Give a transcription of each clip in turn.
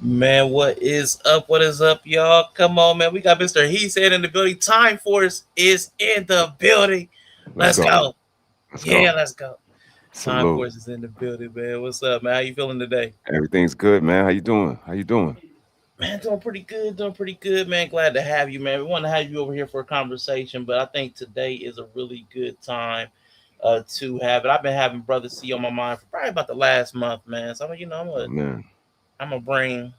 Man, what is up? What is up, y'all? Come on, man. We got Mr. He said in the building. Time Force is in the building. Let's Let's go. go. Let's Yeah, go. let's go. Time Salute. Force is in the building, man. What's up, man? How you feeling today? Everything's good, man. How you doing? How you doing? Man, doing pretty good. Doing pretty good, man. Glad to have you, man. We want to have you over here for a conversation, but I think today is a really good time to have it. I've been having Brother C on my mind for probably about the last month, man. So, Oh man. I'm gonna bring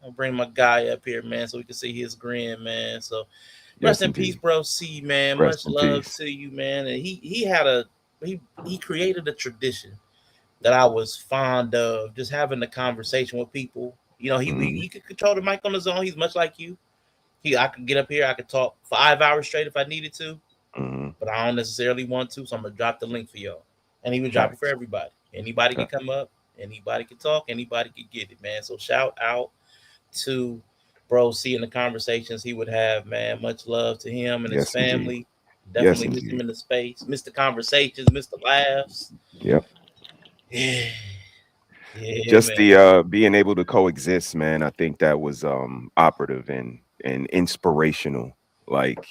I'll bring my guy up here, man, so we can see his grin, man. So rest Yes, in peace, indeed. bro. C, man. Rest Much in love peace. to you, man. And he created a tradition that I was fond of, just having a conversation with people. Hmm. He could control the mic on his own. He's much like you. I could get up here, I could talk 5 hours straight if I needed to, Hmm. but I don't necessarily want to. So I'm gonna drop the link for y'all, and he would drop it for Facts. everybody. Anybody could Facts. come up. Anybody could talk. Anybody could get it, man. So shout out to Bro C and the conversations he would have, man. Much love to him and his Yes, indeed. family. Yes, Definitely miss him indeed. in the space. Miss the conversations, miss the laughs. Yep. Yeah, yeah, Just man. the being able to coexist, man. I think that was operative and inspirational. Like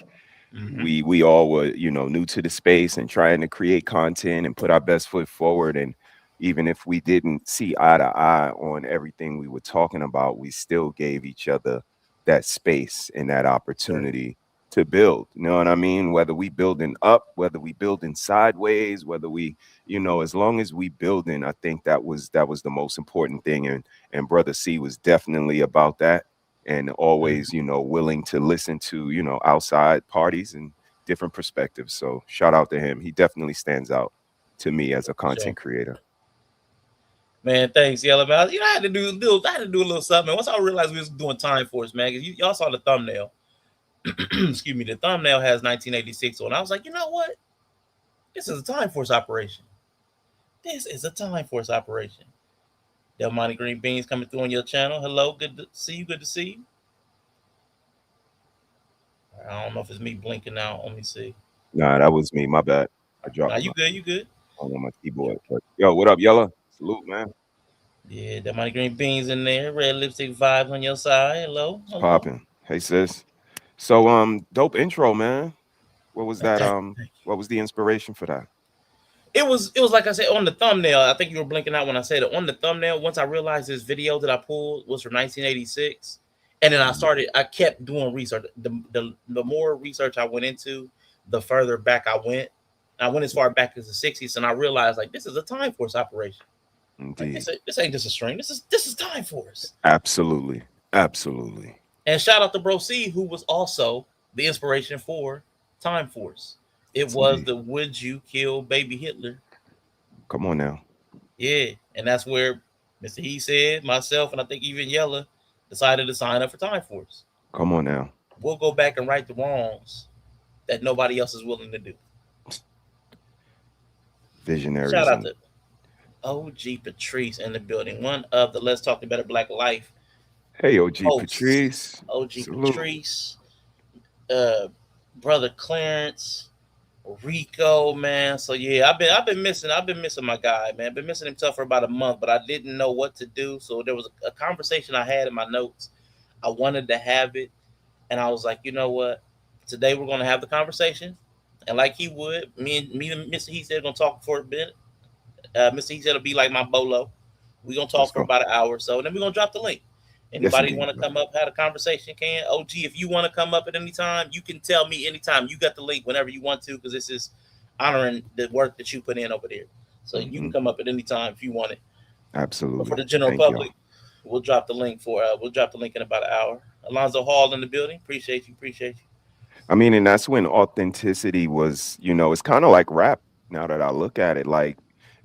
Hmm. we all were, new to the space and trying to create content and put our best foot forward. And even if we didn't see eye to eye on everything we were talking about, we still gave each other that space and that Sure. opportunity to build. You know what I mean? Whether we building up, whether we building sideways, whether we, as long as we building, I think that was the most important thing. And Brother C was definitely about that and always, Mhm. willing to listen to, outside parties and different perspectives. So shout out to him. He definitely stands out to me as a Sure. content creator. Man, thanks, Yellow Man. I had to I had to do a little something. Once I realized we was doing Time Force, man, because y'all saw the thumbnail. Excuse me, the thumbnail has 1986 on. I was like, you know what? This is a Time Force operation. This is a Time Force operation. Del Monte Green Beans coming through on your channel. Hello, good to see you. Good to see you. I don't know if it's me blinking out. Let me see. Nah, that was me. My bad. I Now dropped you my good? You good? phone on my keyboard. But yo, what up, Yella? Salute, man. Yeah, Del Monte Green Beans in there. Red lipstick vibes on your side. Hello, It's hello. popping. Hey sis. So dope intro, man. What was Man, that? thank you. What was the inspiration for that? It was like I said on the thumbnail. I think you were blinking out when I said it. On the thumbnail, once I realized this video that I pulled was from 1986, and then Mhm. I kept doing research. The more research I went into, the further back I went. I went as far back as the 60s, and I realized like this is a Time Force operation. Like Indeed. this ain't just a string. This is Time Force. Absolutely. Absolutely. And shout out to Bro C, who was also the inspiration for Time Force. It Yes, was indeed. the "Would You Kill Baby Hitler?" Come on now. Yeah, and that's where Mr. He said, myself, and I think even Yella decided to sign up for Time Force. Come on now. We'll go back and right the wrongs that nobody else is willing to do. Shout Visionaries out and to OG Patrice in the building, one of the Let's Talk About Black Life hey, OG hosts. Patrice. OG Salute. Patrice, uh, brother Clarence, Rico, man. So yeah, I've been missing my guy, man. Been missing him tough for about a month, but I didn't know what to do. So there was a conversation I had in my notes. I wanted to have it, and I was like, you know what? Today we're gonna have the conversation, and like he would, me and Mr. He said gonna talk for a bit. Mr. He said it'll be like my bolo. We're gonna Let's talk for go. about an hour or so, and then we're gonna drop the link. Yes, Anybody indeed, want to brother. come up, have a conversation, can. OG, if you want to come up at any time, you can tell me anytime. You got the link whenever you want to, because this is honoring the work that you put in over there. So you can Hmm. come up at any time if you want it. But for Absolutely. the general Thank y'all. public, we'll drop the link in about an hour. Alonzo Hall in the building. Appreciate you. Appreciate you. I mean, and that's when authenticity was, it's kind of like rap now that I look at it. Like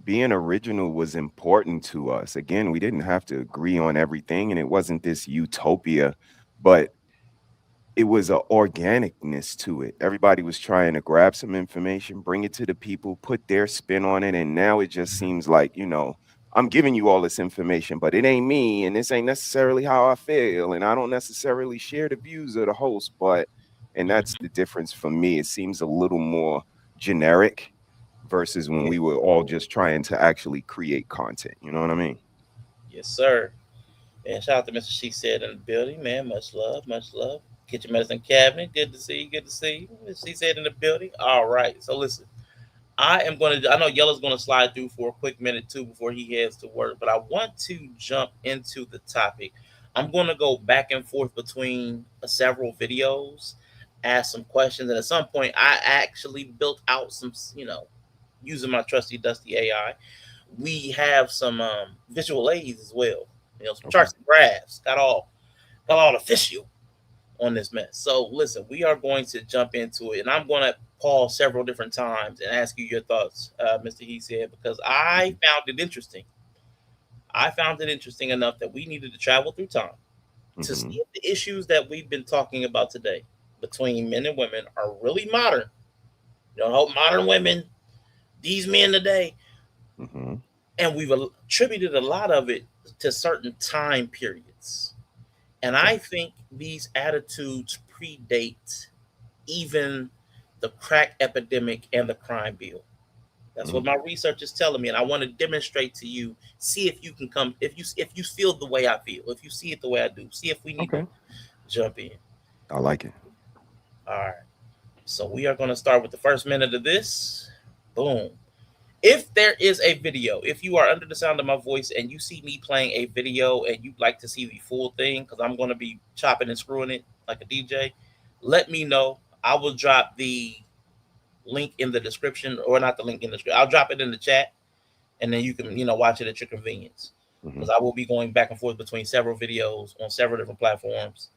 being original was important to us. Again, we didn't have to agree on everything, and it wasn't this utopia, but it was a organicness to it. Everybody was trying to grab some information, bring it to the people, put their spin on it, and now it just seems like, I'm giving you all this information, but it ain't me, and this ain't necessarily how I feel, and I don't necessarily share the views of the host, and that's Mhm. the difference for me. It seems a little more generic versus when Yeah. we were all just trying to actually create content. You know what I mean? Yes, sir. And shout out to Mr. She said in the building, man. Much love, much love. Kitchen Medicine Cabinet, good to see you, good to see you. She said in the building. All right. So listen, I know Yellow's gonna slide through for a quick minute too before he heads to work, but I want to jump into the topic. I'm gonna go back and forth between several videos, ask some questions, and at some point I actually built out some, using my trusty dusty AI. We have some visual aids as well. Some Okay. charts and graphs. Got all official on this mess. So listen, we are going to jump into it, and I'm going to pause several different times and ask you your thoughts, Mr. He said, because Hmm. found it interesting. I found it interesting enough that we needed to travel through time to see Hmm. if the issues that we've been talking about today between men and women are really modern. You know, modern women, these men today, Hmm. and we've attributed a lot of it to certain time periods. And I Facts. think these attitudes predate even the crack epidemic and the crime bill. That's what Hmm. my research is telling me, and I want to demonstrate to you. See if you can come. If you feel the way I feel, if you see it the way I do, see if we need to Okay. jump in. I like it. All right. So we are going to start with the first minute of this. Boom. If there is a video, if you are under the sound of my voice and you see me playing a video and you'd like to see the full thing, because I'm going to be chopping and screwing it like a DJ, let me know. I will drop the link in the description, or not the link in the description. I'll drop it in the chat, and then you can watch it at your convenience. Hmm. Because I will be going back and forth between several videos on several different platforms.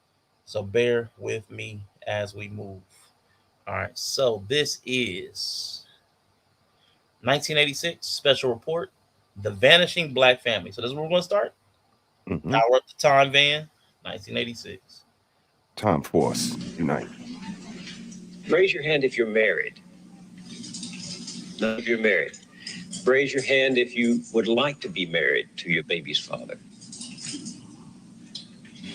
So bear with me as we move. All right. So this is 1986 special report, the vanishing black family. So this is where we're going to start. Hmm. Power up the time van, 1986. Time Force Unite. Raise your hand if you're married. None of you are married. Raise your hand if you would like to be married to your baby's father.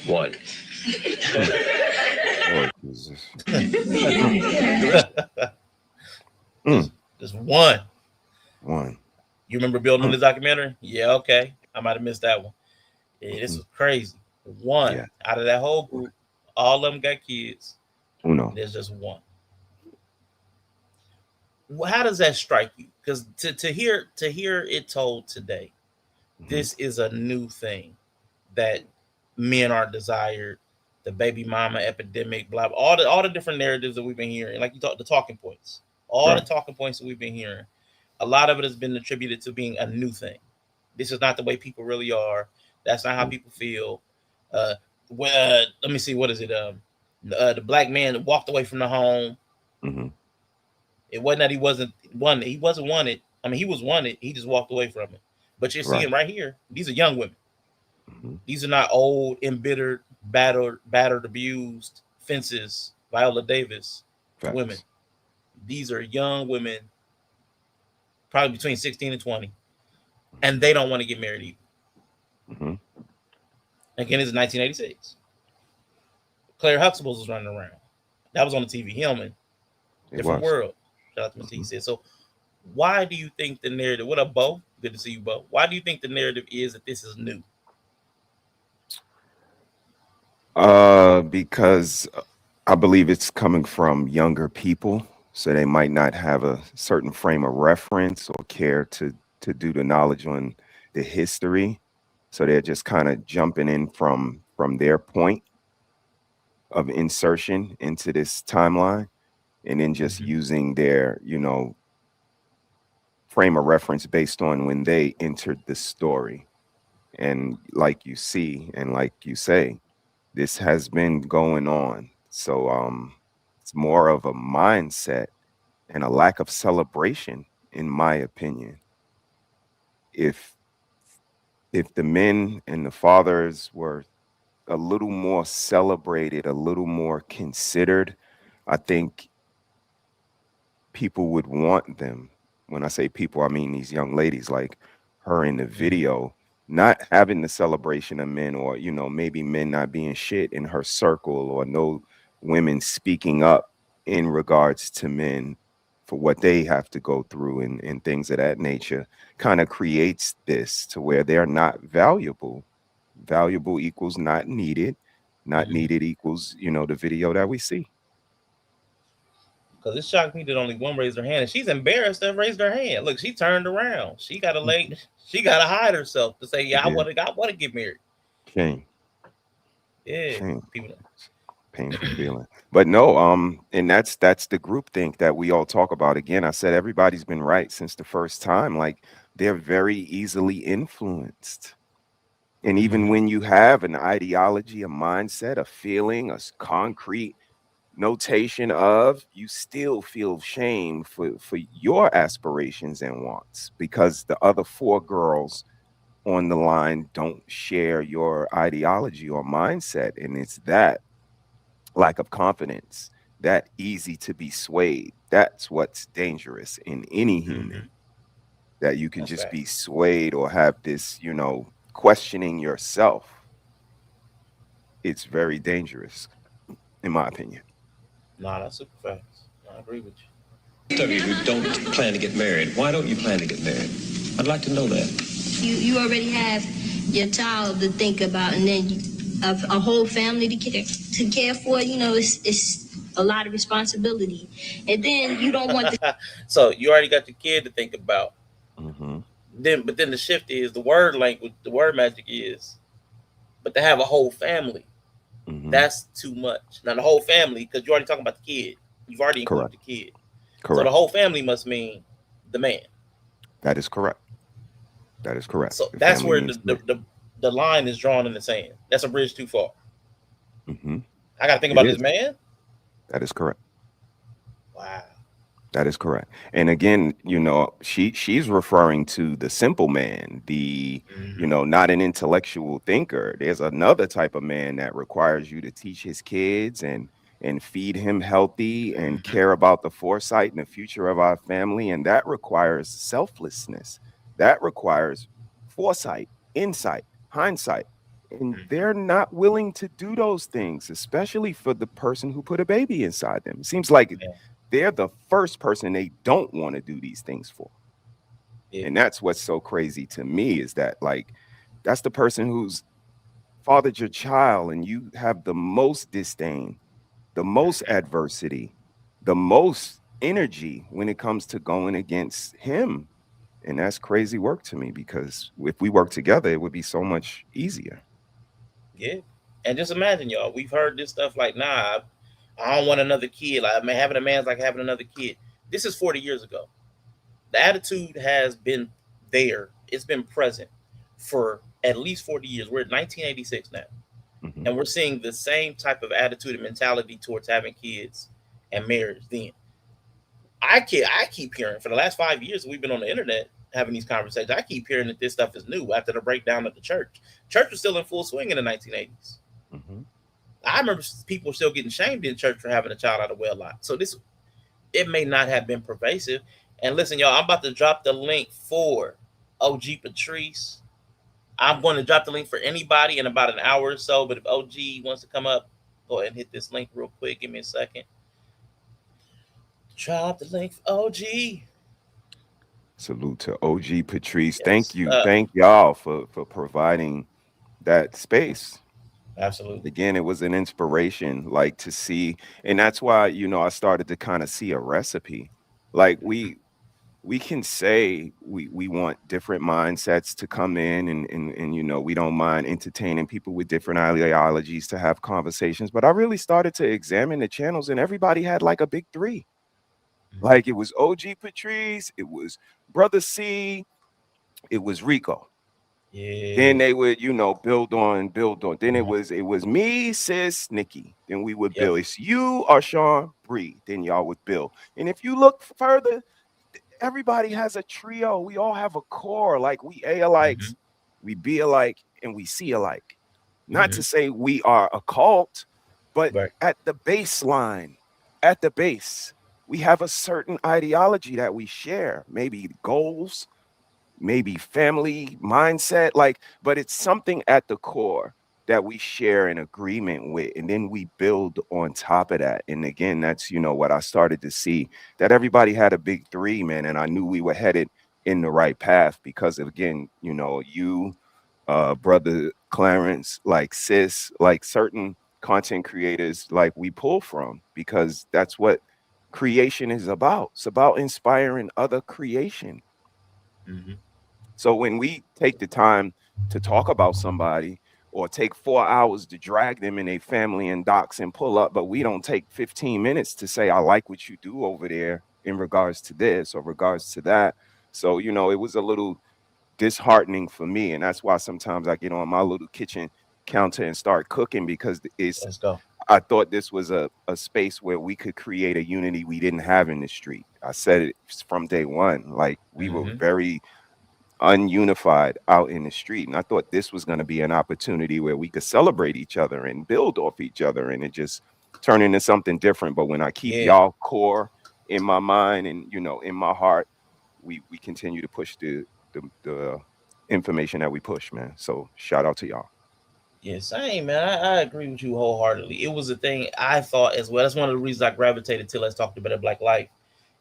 One. Mm. Lord Jesus. Mm. just, Mm. just one. One. You remember building Mm. the documentary? Yeah, okay. I might have missed that one. Yeah, this Hmm. was crazy. One Yeah. out of that whole One. group, all of them got kids. Uno. There's just one. How does that strike you? Because to hear it told today, Hmm. this is a new thing that men are desired. The baby mama epidemic, blah, blah, all the different narratives that we've been hearing, like you talk, the talking points, all the Right. talking points that we've been hearing. A lot of it has been attributed to being a new thing. This is not the way people really are. That's not how Mm. people feel. Let me see, what is it? The black man walked away from the home. Hmm. It wasn't that he wasn't wanted. He wasn't wanted. I mean, he was wanted. He just walked away from it. But you're Right. seeing right here, these are young women. Hmm. These are not old, embittered, battered, abused fences, Viola Davis women. Facts. These are young women, probably between 16 and 20, and they don't want to get married either. Hmm. Again, this is 1986. Claire Huxtable was running around. That was on the TV. Hillman, It different was. world. Shout out to Mr. He Hmm. said. So, why do you think the narrative? What up, Bo? Good to see you, Bo. Why do you think the narrative is that this is new? Because I believe it's coming from younger people, so they might not have a certain frame of reference or care to do the knowledge on the history. So they're just kind of jumping in from their point of insertion into this timeline, and then just Mm-hmm. using their, frame of reference based on when they entered the story. And like you see, and like you say, this has been going on. So it's more of a mindset and a lack of celebration, in my opinion. If the men and the fathers were a little more celebrated, a little more considered, I think people would want them. When I say people, I mean these young ladies like her in the Mm-hmm. video, not having the celebration of men, or, maybe men not being shit in her circle, or no women speaking up in regards to men for what they have to go through, and things of that nature, kind of creates this to where they're not valuable. Valuable equals not needed. Not Mhm. needed equals, the video that we see. Because it shocked me that only one raised her hand, and she's embarrassed to have raised her hand. Look, she turned around. She got to lay. Mhm. She got to hide herself to say, She "Yeah, did. I want to get married." Shame. Yeah, Shame. people. Painful feeling. But no, and that's the group think that we all talk about. Again, I said everybody's been right since the first time. Like they're very easily influenced. And even Mhm. when you have an ideology, a mindset, a feeling, concrete notation of, you still feel shame for your aspirations and wants because the other four girls on the line don't share your ideology or mindset. And it's that lack of confidence, that easy to be swayed. That's what's dangerous in any human, Mhm. that you can That's just be facts. swayed or have this, questioning yourself. It's very dangerous, in my opinion. Nah, that's super facts. I agree with you. Of you who don't plan to get married, why don't you plan to get married? I'd like to know that. You already have your child to think about, and then a whole family to care for. You know, it's a lot of responsibility, and then you don't want the So you already got your kid to think about. Hmm. But then the shift is the word language. The word magic is, but to have a whole family, Hmm. that's too much. Now the whole family, because you're already talking about the kid. You've already included Correct. the kid. So the Correct. whole family must mean the man. That is correct. That is correct. So The that's family where means the man. the line is drawn in the sand. That's a bridge too far. Hmm. I got to think It about this is. man. That is correct. Wow. That is correct. And again, she's referring to the simple man, the, Hmm. not an intellectual thinker. There's another type of man that requires you to teach his kids and feed him healthy and Hmm. care about the foresight and the future of our family. And that requires selflessness. That requires foresight, insight, hindsight. And they're not willing to do those things, especially for the person who put a baby inside them. It seems like Yeah. they're the first person they don't want to do these things for. Yeah. And that's what's so crazy to me is that, like, that's the person who's fathered your child and you have the most disdain, the most adversity, the most energy when it comes to going against him. And that's crazy work to me because if we work together, it would be so much easier. Yeah. And just imagine, y'all. We've heard this stuff like, nah, I don't want another kid. Like, I mean, having a man's like having another kid. This is 40 years ago. The attitude has been there. It's been present for at least 40 years. We're at 1986 now. Hmm. And we're seeing the same type of attitude and mentality towards having kids and marriage then. I keep hearing for the last 5 years we've been on the internet having these conversations. I keep hearing that this stuff is new after the breakdown of the church. Church was still in full swing in the 1980s. Hmm. I remember people still getting shamed in church for having a child out of wedlock. So this it may not have been pervasive. And listen, y'all, I'm about to drop the link for OG Patrice. I'm going to drop the link for anybody in about an hour or so. But if OG wants to come up, go ahead and hit this link real quick. Give me a second. Drop the link for OG. Salute to OG Patrice. Thank Yes, you. Thank y'all for providing that space. absolutely. Again, it was an inspiration, like to see, and that's why, I started to kind of see a recipe. Like we can say we want different mindsets to come in and we don't mind entertaining people with different ideologies to have conversations. But I really started to examine the channels and everybody had like a big three. Like it was OG Patrice, it was Brother C, it was Rico. Yeah. Then they would, build on. Then it Mhm. was me, sis, Nikki. Then we would Yep. build. It's you, Arshawn, Bree. Then y'all would build. And if you look further, everybody has a trio. We all have a core. Like we A Hmm. alikes, we B alike, and we C alike. Not Hmm. to say we are a cult, but Right. at the baseline, at the base, we have a certain ideology that we share. Maybe goals, maybe family mindset, like, but it's something at the core that we share an agreement with, and then we build on top of that. And again, that's what I started to see, that everybody had a big three, man, and I knew we were headed in the right path because of, again, you, brother Clarence, like Sis, like certain content creators, like we pull from because that's what creation is about. It's about inspiring other creation. Hmm. So when we take the time to talk about somebody or take 4 hours to drag them in a family and docs and pull up, but we don't take 15 minutes to say, I like what you do over there in regards to this or regards to that. So, it was a little disheartening for me. And that's why sometimes I get on my little kitchen counter and start cooking because Let's go. I thought this was a space where we could create a unity we didn't have in the street. I said it from day one. Like we were Hmm. very ununified out in the street. And I thought this was going to be an opportunity where we could celebrate each other and build off each other and it just turn into something different. But when I keep Yeah. y'all core in my mind and in my heart, we continue to push the information that we push, man. So shout out to y'all. Yeah, same man. I agree with you wholeheartedly. It was a thing I thought as well. That's one of the reasons I gravitated to Let's Talk About Black Life,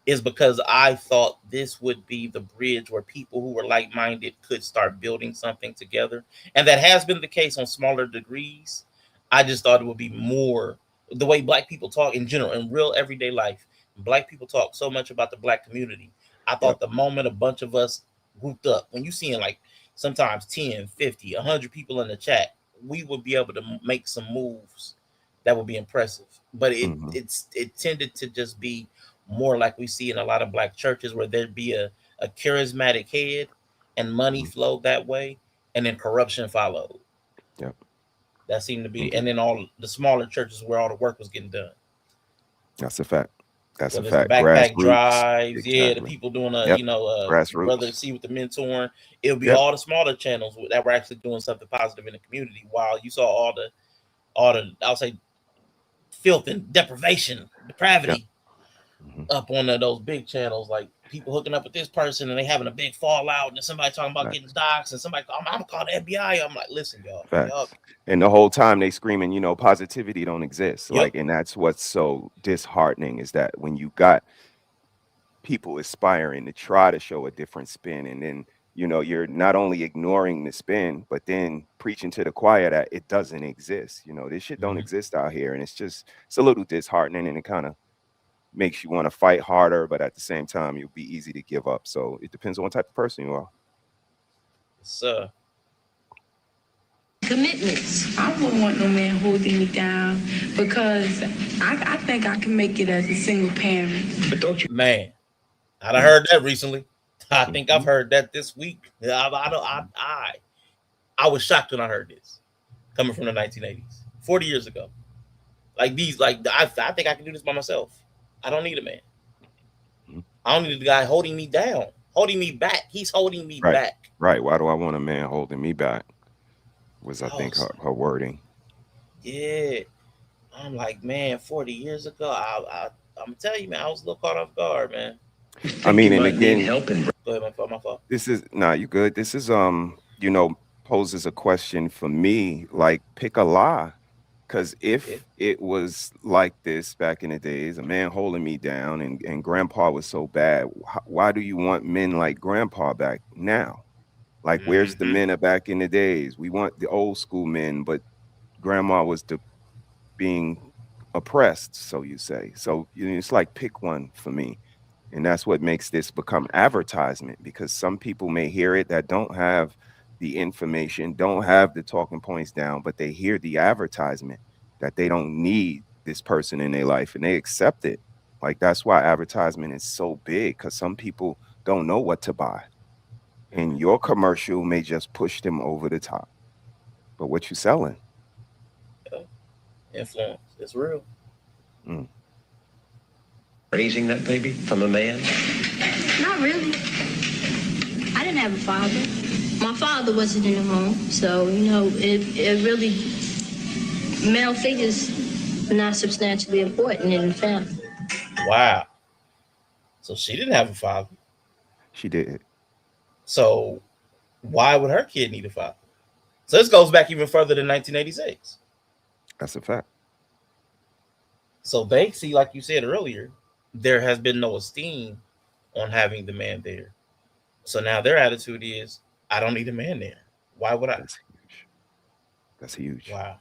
is because I thought this would be the bridge where people who were like minded could start building something together. And that has been the case on smaller degrees. I just thought it would be more the way black people talk in general, in real everyday life. Black people talk so much about the black community. I Yep. thought the moment a bunch of us grouped up, when you seeing like sometimes 10, 50, 100 people in the chat, we would be able to make some moves that would be impressive. But Hmm. it tended to just be more like we see in a lot of black churches where there'd be a charismatic head and money Hmm. flowed that way, and then corruption followed. Yep. That seemed to be, Hmm. and then all the smaller churches where all the work was getting done. That's a fact. That's a Whether it's the fact. backpack Grassroots. drives, yeah, the Exactly. people doing a Yep. brother Grassroots. C with the mentoring, it would be Yep. all the smaller channels that were actually doing something positive in the community. While you saw all the I'll say filth and deprivation, Yep. depravity Hmm. up on those big channels, like people hooking up with this person and they having a big fallout, and then somebody talking about getting Facts. doxxed, and somebody, I'm gonna call the FBI. I'm like, listen, y'all, Facts. And the whole time they screaming, positivity don't exist. yep, Like, and that's what's so disheartening is that when you got people aspiring to try to show a different spin, and then you're not only ignoring the spin, but then preaching to the choir that it doesn't exist. This shit don't hmm, exist out here, and it's a little disheartening, and it kind of makes you want to fight harder, but at the same time, you'll be easy to give up. So it depends on what type of person you are. it's Commitments. I wouldn't want no man holding me down because I think I can make it as a single parent. But don't you? man. I Mm, heard that recently. I think I've mhm, heard that this week. I don't. mhm. I was shocked when I heard this coming from the 1980s, 40 years ago. Like these, like I think I can do this by myself. I don't need a man. Mhm. I don't need the guy holding me down, holding me back. He's holding me Right, back. right. Why do I want a man holding me back? Was I I think was, her wording. yeah. I'm like, man, 40 years ago, I'm telling you, man, I was a little caught off guard, man. You I think you mean, and might need again, help in. Go ahead, my fault, my fault. this is nah, you good. This is poses a question for me. Like, pick a lie. Because Yeah. if it was like this back in the days, a man holding me down and grandpa was so bad, why do you want men like grandpa back now? Like, where's the Mm-hmm. men of back in the days? We want the old school men, but grandma was the being oppressed, so you say. So it's like pick one for me. And that's what makes this become advertisement because some people may hear it that don't have the information, don't have the talking points down, but they hear the advertisement that they don't need this person in their life and they accept it. Like that's why advertisement is so big because some people don't know what to buy. And your commercial may just push them over the top. But what you selling? Yeah. Influence. It's real. Mm, Raising that baby from a man? Not really. I didn't have a father. My father wasn't in the home, so it really male figures are not substantially important in the family. Wow. So she didn't have a father. she did. So why would her kid need a father? So this goes back even further than 1986. That's a fact. So they see, like you said earlier, there has been no esteem on having the man there. So now their attitude is, I don't need a man there. Why would I? That's huge. That's huge. Wow.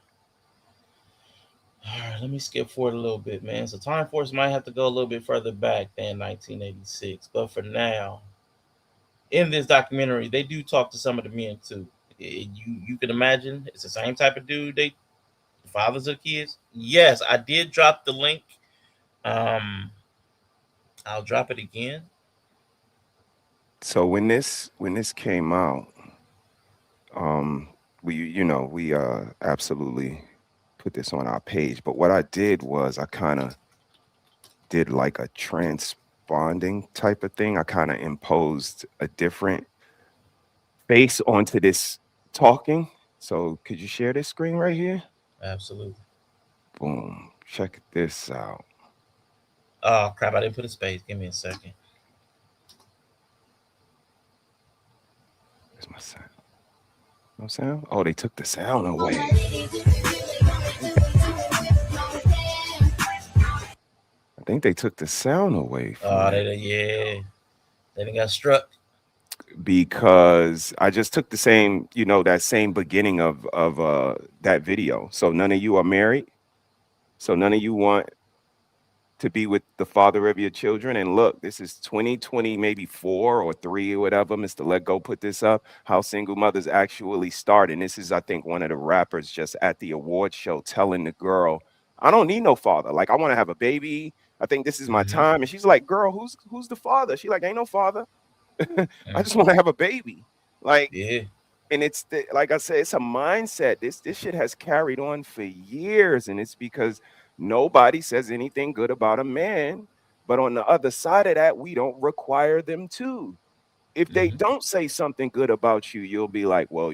All right, let me skip forward a little bit, man. So Time Force might have to go a little bit further back than 1986, but for now, in this documentary, they do talk to some of the men too. You can imagine it's the same type of dude. They fathers of kids. Yes, I did drop the link. Um, I'll drop it again. So when this came out, um, we absolutely put this on our page. But what I did was I kind of did like a transponding type of thing. I kind of imposed a different face onto this talking. So could you share this screen right here? Absolutely. Boom. Check this out. Oh crap! I didn't put a space. Give me a second. Where's my sound? No sound? Oh, they took the sound away. I think they took the sound away from Oh, that yeah. They done got struck. because I just took the same, that same beginning of that video. So none of you are married. So none of you want to be with the father of your children. And look, this is 2020, maybe 4 or 3 or whatever. Mr. Let Go put this up. How single mothers actually start. And this is, I think, one of the rappers just at the award show telling the girl, I don't need no father. Like, I want to have a baby. I think this is my Mm-hmm. time. And she's like, girl, who's the father? She like, ain't no father. I Mm. just want to have a baby. Like, Yeah. and like I said, it's a mindset. This shit has carried on for years, and it's because nobody says anything good about a man. But on the other side of that, we don't require them to. If they Mm-hmm. don't say something good about you, you'll be like, well,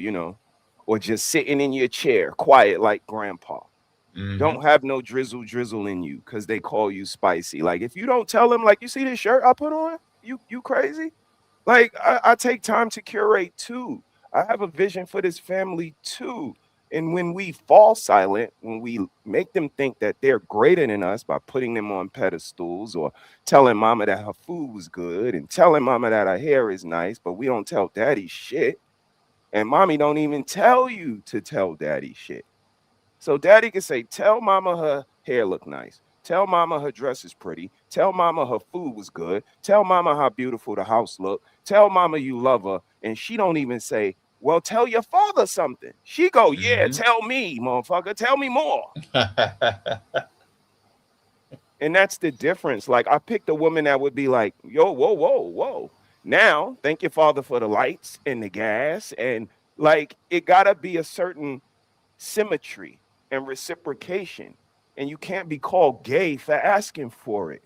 or just sitting in your chair, quiet like grandpa. Mm-hmm. Don't have no drizzle in you because they call you spicy. Like if you don't tell them, like you see this shirt I put on, you crazy. Like I take time to curate too. I have a vision for this family too. And when we fall silent, when we make them think that they're greater than us by putting them on pedestals or telling mama that her food was good and telling mama that her hair is nice, but we don't tell daddy shit. And mommy don't even tell you to tell daddy shit. So daddy can say, tell mama her hair look nice. Tell mama her dress is pretty. Tell mama her food was good. Tell mama how beautiful the house look. Tell mama you love her. And she don't even say, well, tell your father something. She go, yeah, Mm-hmm. tell me, motherfucker. Tell me more. And that's the difference. Like I picked a woman that would be like, yo, whoa, whoa, whoa. Now, thank your father for the lights and the gas. And like it gotta be a certain symmetry and reciprocation. And you can't be called gay for asking for it.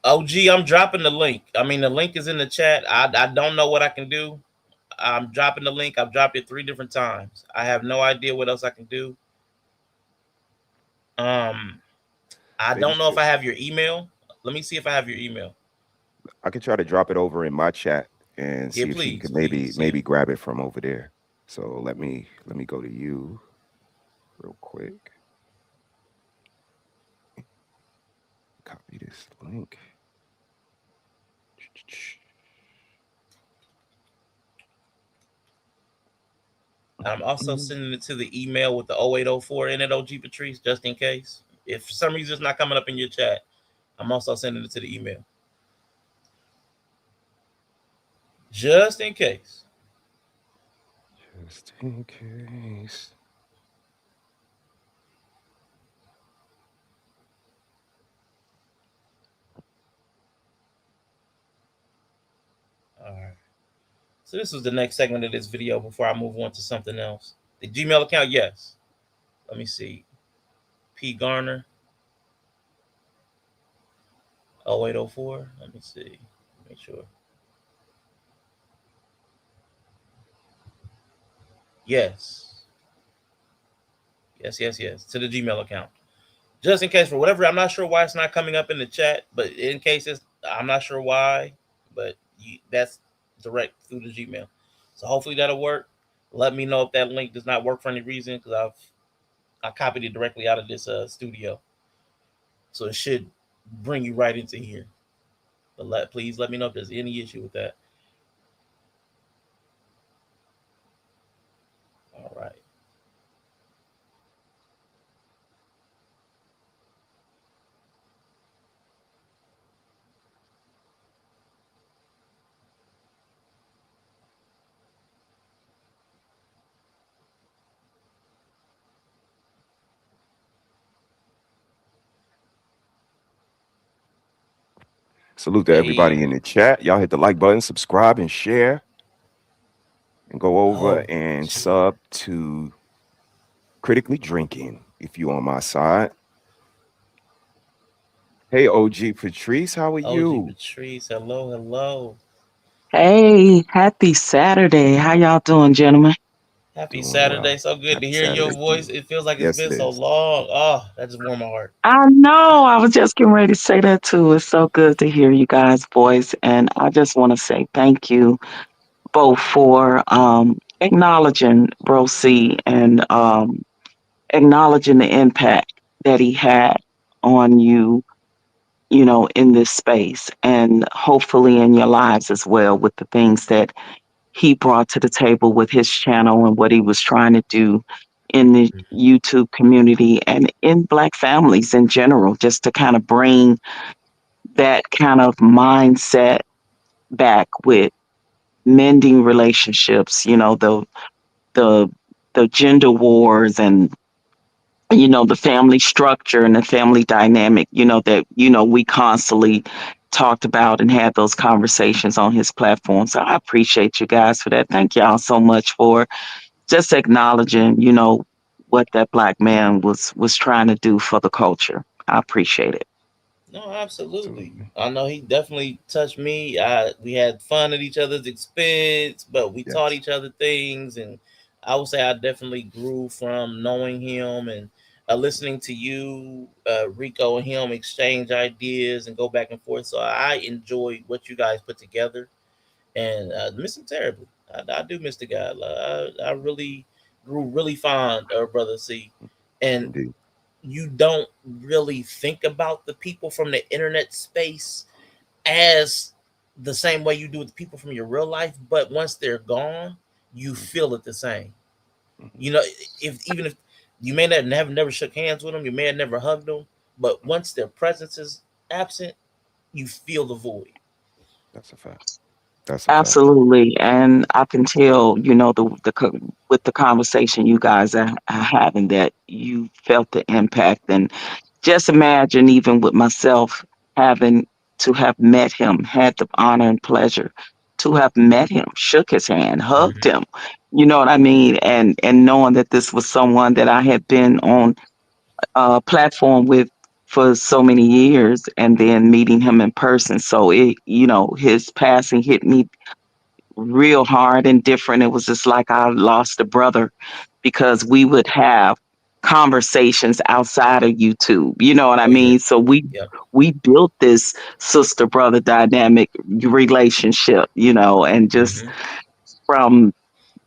OG, I'm dropping the link. I mean, the link is in the chat. I don't know what I can do. I'm dropping the link. I've dropped it 3 different times. I have no idea what else I can do. Um, I They don't just know if I have your email. Let me see if I have your email. I could try to drop it over in my chat and Yeah, see if you please, can maybe please. Yeah. maybe grab it from over there. So let me go to you real quick. Copy this link. I'm also sending it to the email with the 0804 in it, OG Patrice, just in case. If for some reason it's not coming up in your chat, I'm also sending it to the email. Just in case. Just in case. All right. So this was the next segment of this video before I move on to something else. The Gmail account, yes. Let me see. P Garner 0804. Let me see. Make sure. Yes. Yes. To the Gmail account. Just in case, for whatever, I'm not sure why it's not coming up in the chat, but in case I'm not sure why, but that's direct through the Gmail. So hopefully that'll work. Let me know if that link does not work for any reason because I copied it directly out of this studio, so it should bring you right into here. But please let me know if there's any issue with that. Salute to everybody Hey, in the chat. Y'all hit the like button, subscribe, and share, and go over oh, and shit. sub to Critically Drinking if you on my side. Hey, OG Patrice, how are OG you? Patrice, hello, hello. Hey, happy Saturday. How y'all doing, gentlemen? Happy Doing Saturday. well. So good to Happy hear your Saturday to voice. you. It feels like it's Yes, been it so is. long. Oh, that just warmed my heart. I know. I was just getting ready to say that too. It's so good to hear you guys' voice. And I just want to say thank you both for acknowledging Bro C and acknowledging the impact that he had on you, in this space and hopefully in your lives as well with the things that he brought to the table with his channel and what he was trying to do in the YouTube community and in Black families in general, just to kind of bring that kind of mindset back with mending relationships, the the gender wars and the family structure and the family dynamic, that we constantly talked about and had those conversations on his platform. So I appreciate you guys for that. Thank y'all so much for just acknowledging, what that Black man was trying to do for the culture. I appreciate it. No, absolutely. Absolutely. I know he definitely touched me. We had fun at each other's expense, but we taught Yes. each other things, and I would say I definitely grew from knowing him and listening to you, Rico, and him exchange ideas and go back and forth. So I enjoyed what you guys put together, and miss him terribly. I do miss the guy. I really grew really fond of Brother C, and Indeed. you don't really think about the people from the internet space as the same way you do with the people from your real life, but once they're gone, you Mhm, feel it the same. mhm. You know, if even if you may not have never shook hands with them, you may have never hugged them, but once their presence is absent, you feel the void. That's a fact. That's a fact. Absolutely, and I can tell, with the conversation you guys are having that you felt the impact, and just imagine even with myself having to have met him, had the honor and pleasure to have met him, shook his hand, hugged Mm-hmm. him. You know what I mean? And knowing that this was someone that I had been on a platform with for so many years, and then meeting him in person. So his passing hit me real hard and different. It was just like I lost a brother because we would have conversations outside of YouTube. You know what I Oh yeah, mean? So we yep. we built this sister brother dynamic relationship, and just Mm-hmm. from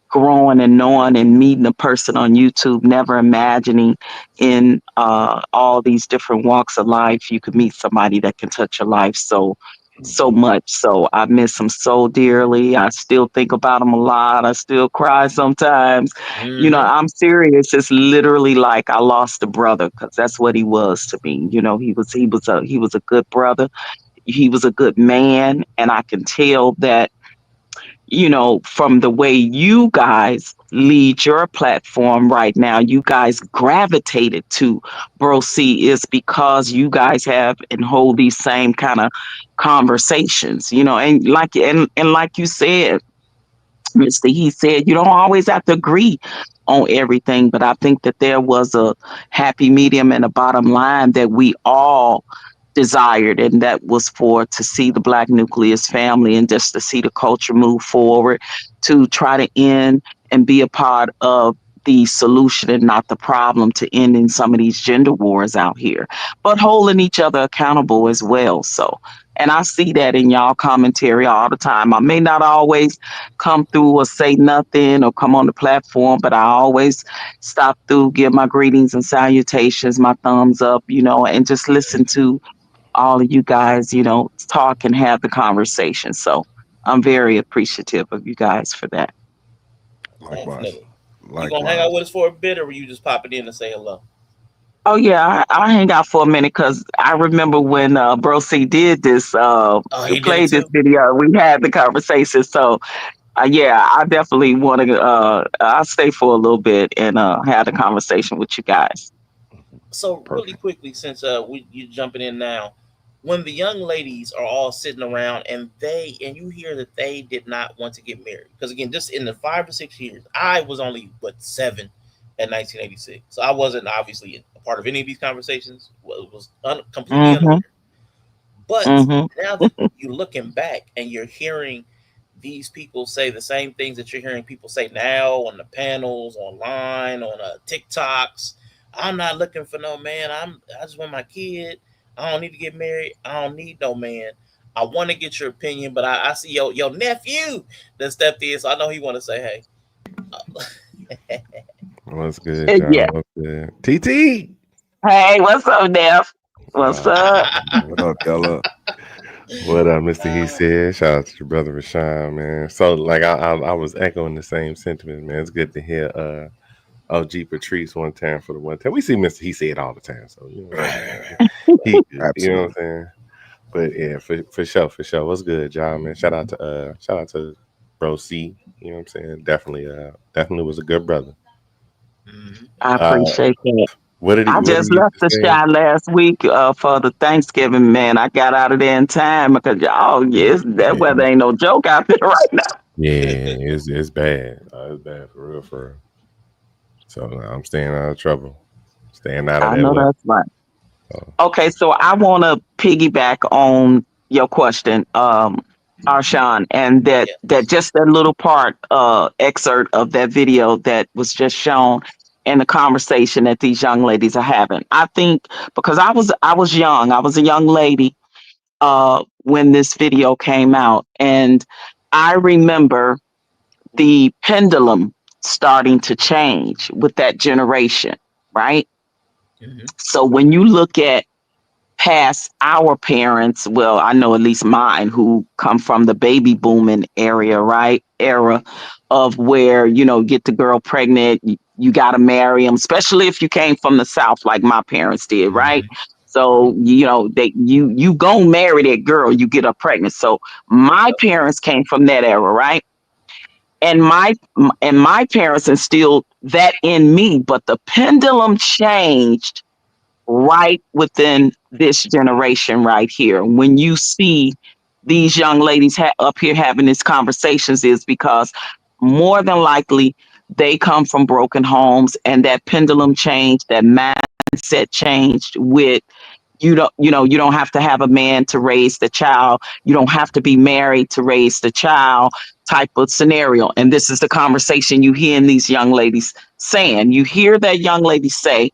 growing and knowing and meeting a person on YouTube, never imagining in all these different walks of life, you could meet somebody that can touch your life so Mhm. much. So I miss him so dearly. I still think about him a lot. I still cry sometimes. Mm-hmm. I'm serious. It's literally like I lost a brother because that's what he was to me. He was a good brother. He was a good man, and I can tell that from the way you guys lead your platform right now, you guys gravitated to Bro C is because you guys have and hold these same kind of conversations, and like you said, Mr. He said you don't always have to agree on everything, but I think that there was a happy medium and a bottom line that we all desired, and that was for to see the Black nucleus family and just to see the culture move forward, to try to end and be a part of the solution and not the problem, to ending some of these gender wars out here, but holding each other accountable as well. So, and I see that in y'all commentary all the time. I may not always come through or say nothing or come on the platform, but I always stop through, give my greetings and salutations, my thumbs up, and just listen to all of you guys, talk and have the conversation. So I'm very appreciative of you guys for that. Likewise. Definitely. You gonna hang out Likewise. with us for a bit, or you just popping in to say hello? Oh yeah, I hang out for a minute because I remember when Bro C did this, Oh, he did it played this too. video. We had the conversation. So yeah, I definitely want to. I'll stay for a little bit and have the conversation with you guys. Mhm. So really Perfect. quickly, since we you jumping in now, when the young ladies are all sitting around and you hear that they did not want to get married, because again, just in the 5 or 6 years, I was only but 7 in 1986, so I wasn't obviously a part of any of these conversations. Was completely Mm-hmm. unaware. But Mm-hmm. now that you're looking back and you're hearing these people say the same things that you're hearing people say now on the panels, online, on TikToks. I'm not looking for no man. I just want my kid. I don't need to get married. I don't need no man. I want to get your opinion, but I see your nephew that stepped in, so I know he want to say hey. What's good, John? Yeah. What's good? TT. Hey, what's up, Neff? What's Uh, up? What up, Della? what up, Mister? He said. Shout out to your brother Rashawn, man. So, like, I was echoing the same sentiment, man. It's good to hear OG Patrice one time for the one time. We see Mister. He said all the time, so you know what I'm Right, saying. right, right. He good, you know what I'm Absolutely. saying. But yeah, for sure, for sure. What's good, John, man? Shout out to Bro C. You know what I'm saying. Definitely was a good brother. Mhm. I Uh, appreciate that. I what did just he used left to the say? shot last week for the Thanksgiving, man. I got out of there in time because y'all, yes, that Yeah, weather ain't no joke out there right now. yeah, it's bad. It's bad for real, for real. So I'm staying out of trouble, staying out of I that know weather. that's right. So, Okay, so I want to piggyback on your question, Arshawn, and that Yes. just that little part excerpt of that video that was just shown and the conversation that these young ladies are having. I think because I was young, I was a young lady when this video came out, and I remember the pendulum starting to change with that generation, right? Hmm. So when you look at past our parents, well, I know at least mine who come from the baby booming area, right? Era of where, get the girl pregnant, you got to marry them, especially if you came from the South like my parents did, right? Hmm. So, you go marry that girl, you get her pregnant. So my Yep. parents came from that era, right? And my parents instilled that in me, but the pendulum changed right within this generation right here. When you see these young ladies up here having these conversations, is because more than likely they come from broken homes, and that pendulum changed, that mindset changed with you don't have to have a man to raise the child, you don't have to be married to raise the child type of scenario. And this is the conversation you hear in these young ladies saying. You hear that young lady say,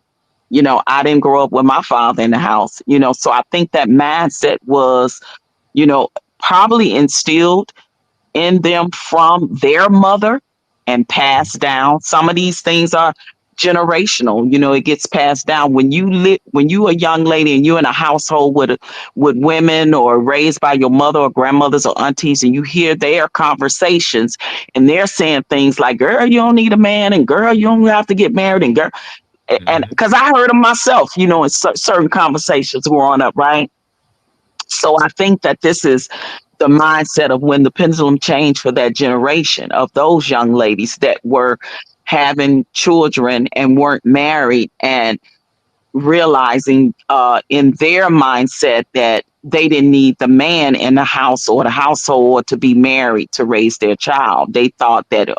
I didn't grow up with my father in the house, so I think that mindset was, you know, probably instilled in them from their mother and passed down. Some of these things are generational, it gets passed down. When you a young lady and you're in a household with women or raised by your mother or grandmothers or aunties, and you hear their conversations and they're saying things like, girl, you don't need a man, and girl, you don't have to get married, and girl, and Hmm. because I heard them myself, in certain conversations growing up, right? So I think that this is the mindset of when the pendulum changed for that generation of those young ladies that were having children and weren't married, and realizing in their mindset that they didn't need the man in the house or the household to be married to raise their child. They thought that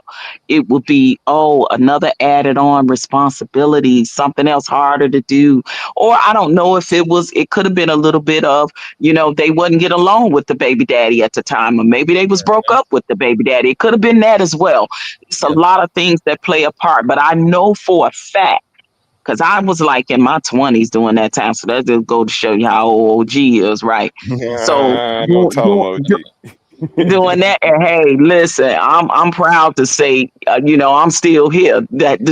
it would be, another added on responsibility, something else harder to do. Or I don't know if it could have been a little bit of, they wouldn't get along with the baby daddy at the time, or maybe they was broke Hmm. up with the baby daddy. It could have been that as well. It's a Yep. lot of things that play a part, but I know for a fact, because I was like in my 20s during that time. So that just go to show you how old OG is, right? So Yeah, don't tell him, OG. doing that, and hey, listen, I'm proud to say, I'm still here that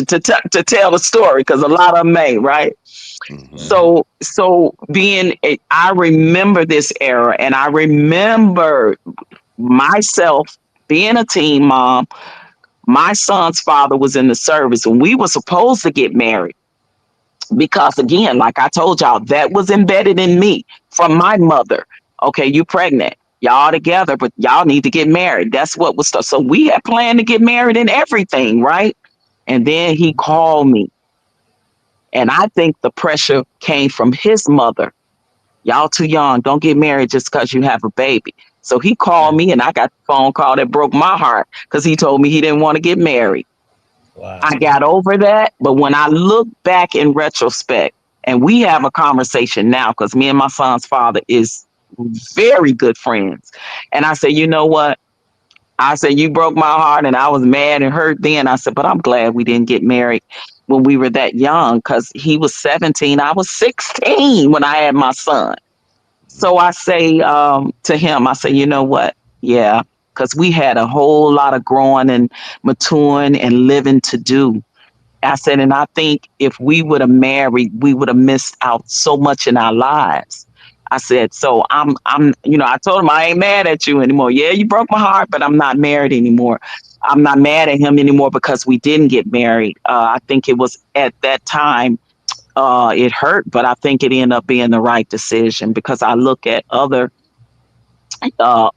to tell the story, because a lot of them ain't, right? Hmm. Hmm. So I remember this era, and I remember myself being a teen mom. My son's father was in the service, and we were supposed to get married because, again, like I told y'all, that was embedded in me from my mother. Okay, you pregnant, y'all together, but y'all need to get married. That's what was so we had planned to get married and everything, right? And then he called me, and I think the pressure came from his mother Y'all too young. Don't get married just because you have a baby. So he called Mm. me, and I got the phone call that broke my heart because he told me he didn't want to get married. I Wow. got over that. But when I look back in retrospect, and we have a conversation now, because me and my son's father is very good friends. And I said, you know what? I said, you broke my heart, and I was mad and hurt then. I said, but I'm glad we didn't get married when we were that young, because he was 17. I was 16 when I had my son. Mhm. So I say to him, I say, you know what? Yeah, because we had a whole lot of growing and maturing and living to do. I said, and I think if we would have married, we would have missed out so much in our lives. I said, so I told him I ain't mad at you anymore. Yeah, you broke my heart, but I'm not married anymore. I'm not mad at him anymore because we didn't get married. I think it was at that time, it hurt, but I think it ended up being the right decision because I look at other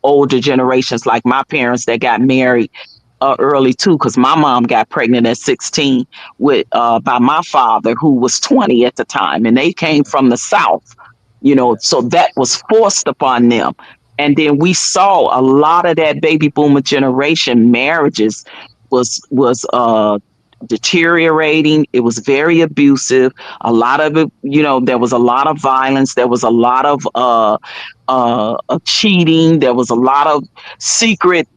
older generations like my parents that got married early too, because my mom got pregnant at 16 with by my father who was 20 at the time, and they came from the South, Yeah. so that was forced upon them. And then we saw a lot of that baby boomer generation marriages was deteriorating. It was very abusive. A lot of it, there was a lot of violence. There was a lot of cheating. There was a lot of secret,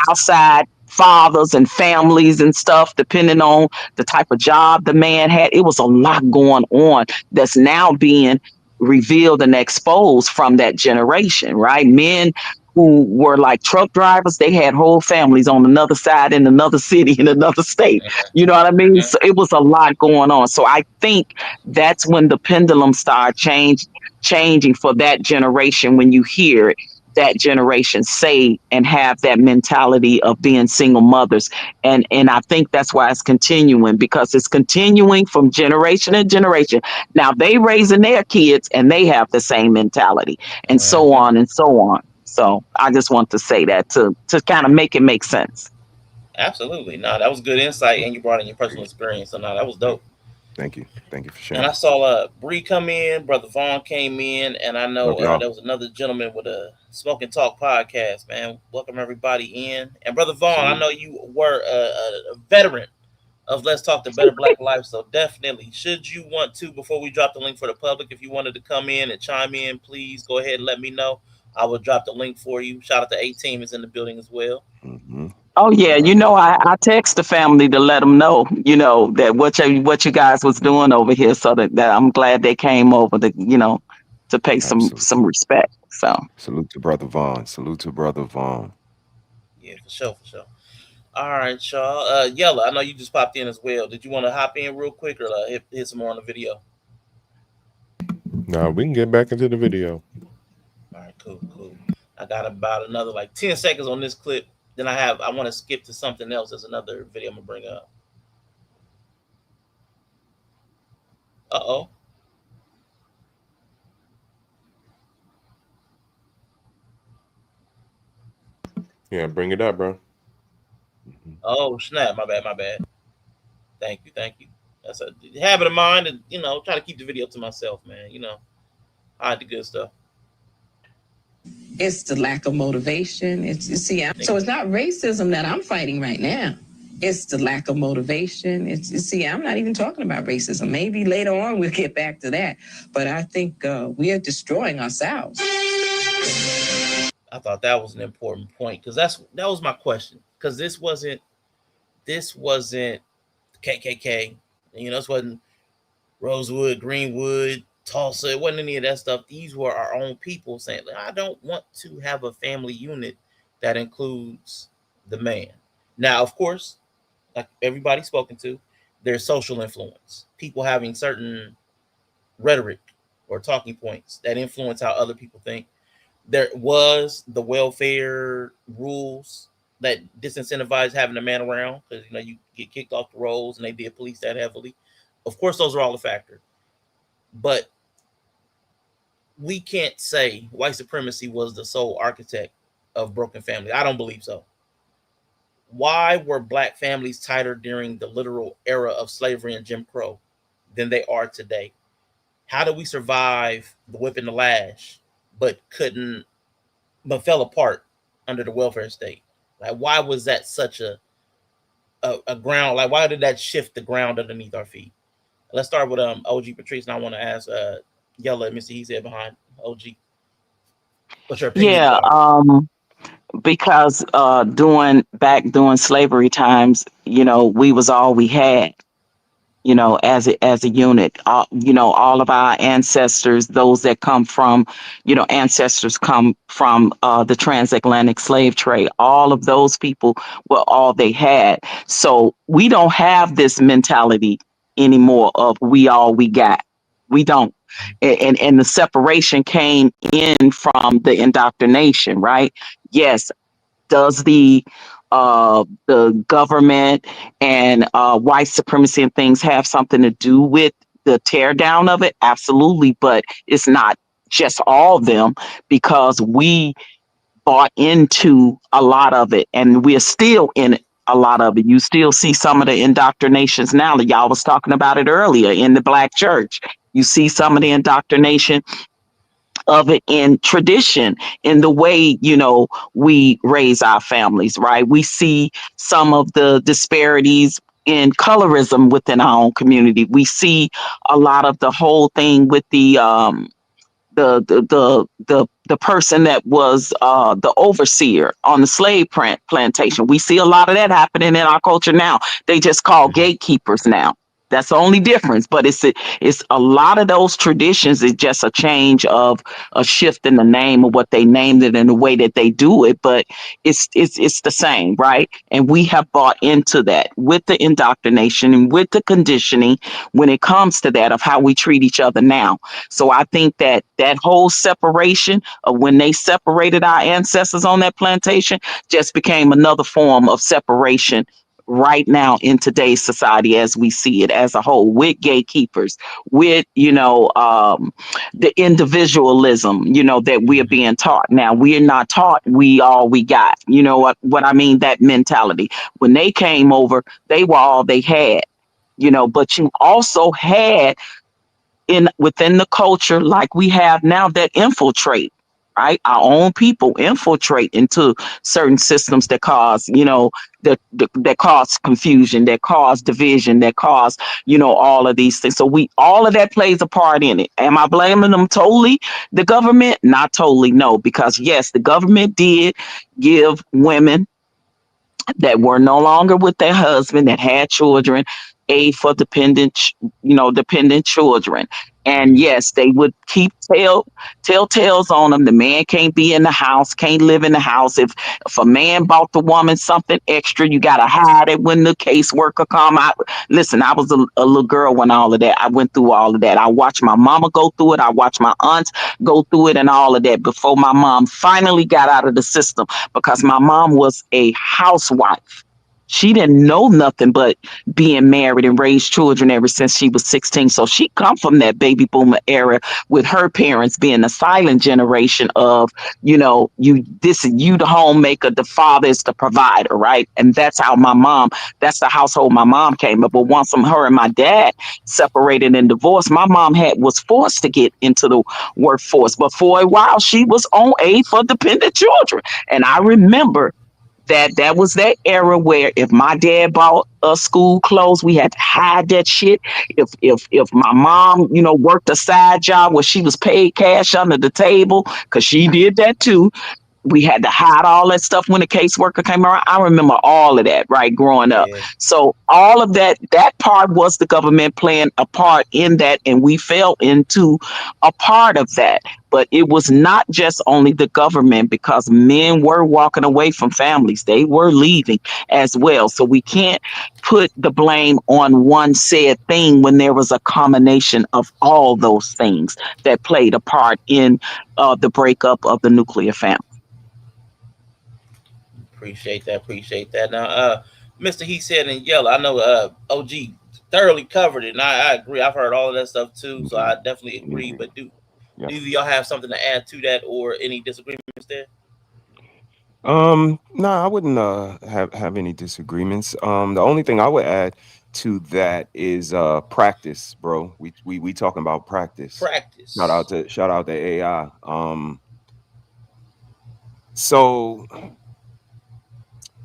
outside fathers and families and stuff, depending on the type of job the man had. It was a lot going on that's now being revealed and exposed from that generation, right? Men who were like truck drivers, they had whole families on another side in another city in another state. You know what I mean? Mhm. So it was a lot going on. So I think that's when the pendulum started changing for that generation when you hear that generation say and have that mentality of being single mothers. And I think that's why it's continuing, because it's continuing from generation to generation. Now they raising their kids and they have the same mentality, and so Mhm. on and so on. So I just want to say that to kind of make it make sense. Absolutely. No, that was good insight, and you brought in your personal experience. So no, that was dope. Thank you. Thank you for And I sharing. saw Bree come in, brother Vaughn came in, and I know Love y'all. there was another gentleman with a Smoke and Talk podcast. Man, welcome everybody in. And brother Vaughn, I Salute. know you were a veteran of Let's Talk the Better Black Life, so definitely, should you want to, before we drop the link for the public, if you wanted to come in and chime in, please go ahead and let me know. I will drop the link for you. Shout out to A Team is in the building as well. Hmm. Oh yeah, All right. I text the family to let them know, that what you guys was doing over here, so that I'm glad they came over to pay Absolutely. some respect. So. Salute to Brother Vaughn. Salute to Brother Vaughn. Yeah, for sure, for sure. All right, y'all. Yella, I know you just popped in as well. Did you want to hop in real quick or hit some more on the video? Now we can get back into the video. All right, cool, cool. I got about another like 10 seconds on this clip. Then I want to skip to something else. There's another video I'm gonna bring up. Uh oh. Yeah, bring it up, bro. Hmm. Oh snap! My bad, my bad. Thank you, thank you. That's a habit of mine, and try to keep the video to myself, man. Hide the good stuff. It's the lack of motivation. So Nigga. it's not racism that I'm fighting right now. It's the lack of motivation. I'm not even talking about racism. Maybe later on we'll get back to that. But I think we are destroying ourselves. I thought that was an important point because that was my question. Because this wasn't KKK. This wasn't Rosewood, Greenwood, Tulsa. It wasn't any of that stuff. These were our own people saying, like, I don't want to have a family unit that includes the man. Now, of course, like everybody's spoken to, there's social influence. People having certain rhetoric or talking points that influence how other people think. There was the welfare rules that disincentivize having a man around because you get kicked off the rolls, and they did police that heavily. Of course, those are all a factor, but we can't say white supremacy was the sole architect of broken family. I don't believe so. Why were black families tighter during the literal era of slavery and Jim Crow than they are today? How did we survive the whip and the lash, but couldn't, but fell apart under the welfare state? Like, why was that such a ground? Like, why did that shift the ground underneath our feet? Let's start with OG Patrice, and I want to ask Yella and Mr. He said behind OG, what's your opinions Yeah, about it? because during slavery times, we was all we had, as a unit. All of our ancestors, those that come from, ancestors come from the transatlantic slave trade. All of those people were all they had. So we don't have this mentality anymore of we all we got. We don't. And the separation came in from the indoctrination, right? Yes, does the government and white supremacy and things have something to do with the tear down of it? Absolutely, but it's not just all of them, because we bought into a lot of it and we're still in a lot of it. You still see some of the indoctrinations now. That y'all was talking about it earlier in the black church. You see some of the indoctrination of it in tradition, in the way, we raise our families, right? We see some of the disparities in colorism within our own community. We see a lot of the whole thing with the person that was the overseer on the plantation. We see a lot of that happening in our culture now. They just call gatekeepers now. That's the only difference. But it's a lot of those traditions. It's just a change of a shift in the name of what they named it and the way that they do it. But it's the same, right? And we have bought into that with the indoctrination and with the conditioning when it comes to that of how we treat each other now. So I think that whole separation of when they separated our ancestors on that plantation just became another form of separation right now in today's society as we see it as a whole, with gatekeepers, with the individualism that we're Mm-hmm. being taught. Now we're not taught we all we got. You know what I mean? That mentality. When they came over, they were all they had. But you also had in within the culture like we have now that infiltrate, right? Our own people infiltrate into certain systems that cause, that cause confusion, that cause division, that cause, all of these things. So we all of that plays a part in it. Am I blaming them totally? The government? Not totally, no, because yes, the government did give women that were no longer with their husband that had children aid for dependent children. And Mm-hmm. yes, they would keep telltales on them. The man can't be in the house, can't live in the house. If a man bought the woman something extra, you gotta hide it when the caseworker come out. Listen, I was a little girl when all of that. I went through all of that. I watched my mama go through it. I watched my aunts go through it and all of that before my mom finally got out of the system, because my mom was a housewife. She didn't know nothing but being married and raised children ever since she was 16. So she come from that baby boomer era with her parents being a silent generation of, you the homemaker, the father is the provider, right? And that's the household my mom came up. But once her and my dad separated and divorced, my mom was forced to get into the workforce. But for a while she was on aid for dependent children. And I remember that was that era where if my dad bought us school clothes, we had to hide that shit. If my mom, worked a side job where she was paid cash under the table, because she did that too, we had to hide all that stuff when the caseworker came around. I remember all of that, right, growing up. Yeah. So all of that part was the government playing a part in that, and we fell into a part of that. But it was not just only the government, because men were walking away from families. They were leaving as well. So we can't put the blame on one said thing when there was a combination of all those things that played a part in the breakup of the nuclear family. Appreciate that. Appreciate that. Now, Mr. He said in yellow. I know OG thoroughly covered it, and I agree. I've heard all of that stuff too, so Yeah, I definitely agree. yeah, But yeah. do either of y'all have something to add to that, or any disagreements there? No, I wouldn't have any disagreements. The only thing I would add to that is practice, bro. We talking about practice. Practice. Shout out to AI. So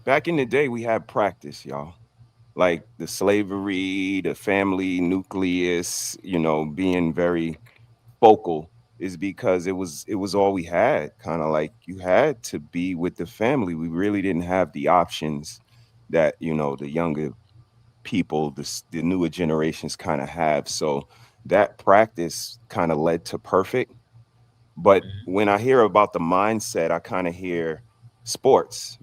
back in the day we had practice, y'all. Like the slavery, the family nucleus, being very focal is because it was all we had. Kind of like you had to be with the family. We really didn't have the options that, the younger people, the newer generations kind of have. So that practice kind of led to perfect. But Mhm. when I hear about the mindset, I kind of hear sports,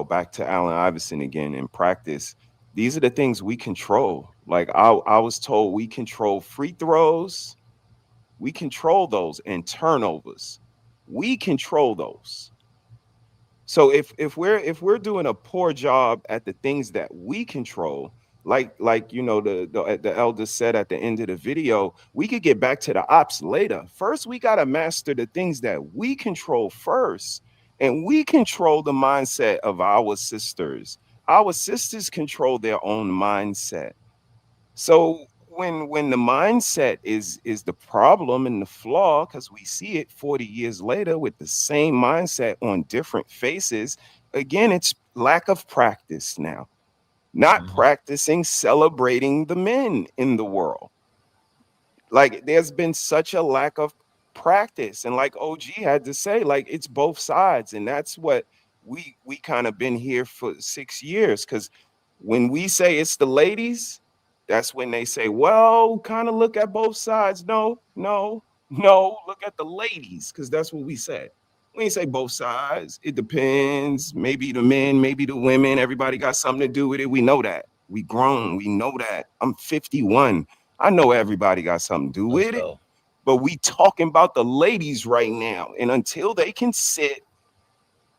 back to Allen Iverson again in practice. These are the things we control. Like I was told we control free throws, we control those, and turnovers. We control those. So if we're doing a poor job at the things that we control, like the elder said at the end of the video, we could get back to the ops later. First, we gotta master the things that we control first, and we control the mindset of our sisters. Our sisters control their own mindset. So when the mindset is the problem and the flaw, because we see it 40 years later with the same mindset on different faces, again, it's lack of practice now. Not Mhm. practicing celebrating the men in the world. Like there's been such a lack of practice, and like OG had to say, like it's both sides, and that's what we kind of been here for 6 years. Because when we say it's the ladies, that's when they say, well, kind of look at both sides. No, no, no, look at the ladies, because that's what we said. We ain't say both sides. It depends. Maybe the men, maybe the women. Everybody got something to do with it. We know that. We grown. We know that. I'm 51. I know everybody got something to do Let's with it, go. but we talking about the ladies right now. And until they can sit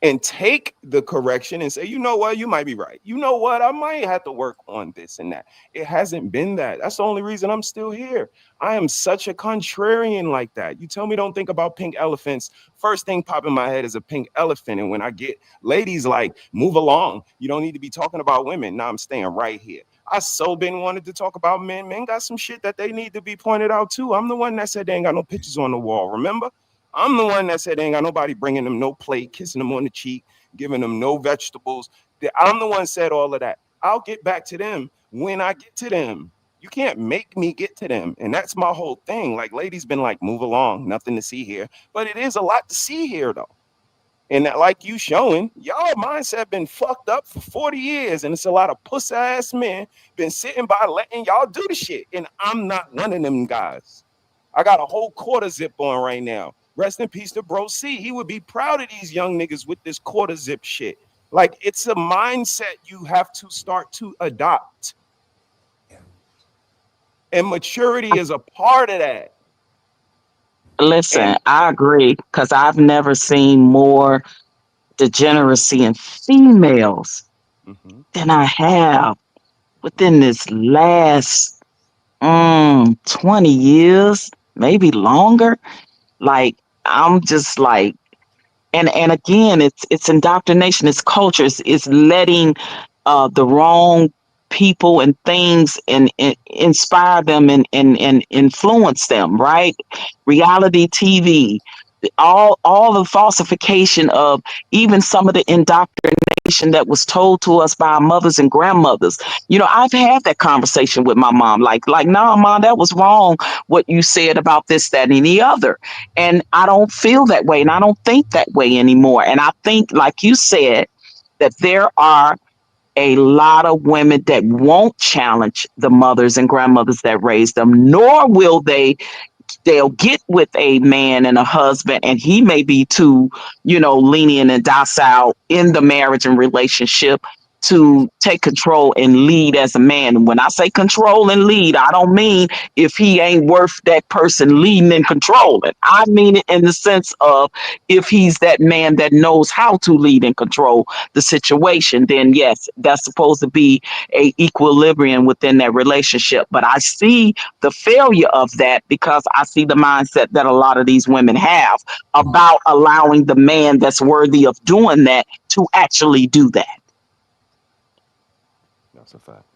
and take the correction and say, you know what, you might be right. You know what, I might have to work on this and that. It hasn't been that. That's the only reason I'm still here. I am such a contrarian like that. You tell me don't think about pink elephants. First thing pop in my head is a pink elephant. And when I get ladies like, move along, you don't need to be talking about women. Now I'm staying right here. I so been wanted to talk about men. Men got some shit that they need to be pointed out too. I'm the one that said they ain't got no pictures on the wall. Remember? I'm the one that said they ain't got nobody bringing them no plate, kissing them on the cheek, giving them no vegetables. I'm the one said all of that. I'll get back to them when I get to them. You can't make me get to them. And that's my whole thing. Like, ladies been like, move along, nothing to see here. But it is a lot to see here, though. And that, like you showing, y'all mindset been fucked up for 40 years. And it's a lot of puss ass men been sitting by letting y'all do the shit. And I'm not one of them guys. I got a whole quarter zip on right now. Rest in peace to Bro C. He would be proud of these young niggas with this quarter zip shit. Like it's a mindset you have to start to adopt. And maturity is a part of that. Listen, And I agree because I've never seen more degeneracy in females mhm, than I have within this last 20 years, maybe longer. Like, I'm just like, and again, it's indoctrination, it's culture, it's letting the wrong people and things and inspire them and influence them, right? Reality TV, all the falsification of even some of the indoctrination that was told to us by our mothers and grandmothers. You know, I've had that conversation with my mom, like, nah, mom, that was wrong what you said about this, that, and the other. And I don't feel that way and I don't think that way anymore. And I think, like you said, that there are a lot of women that won't challenge the mothers and grandmothers that raised them, nor will they'll get with a man and a husband and he may be too, lenient and docile in the marriage and relationship to take control and lead as a man. And when I say control and lead, I don't mean if he ain't worth that person leading and controlling. I mean it in the sense of if he's that man that knows how to lead and control the situation, then yes, that's supposed to be a equilibrium within that relationship. But I see the failure of that because I see the mindset that a lot of these women have about allowing the man that's worthy of doing that to actually do that. that's a fact.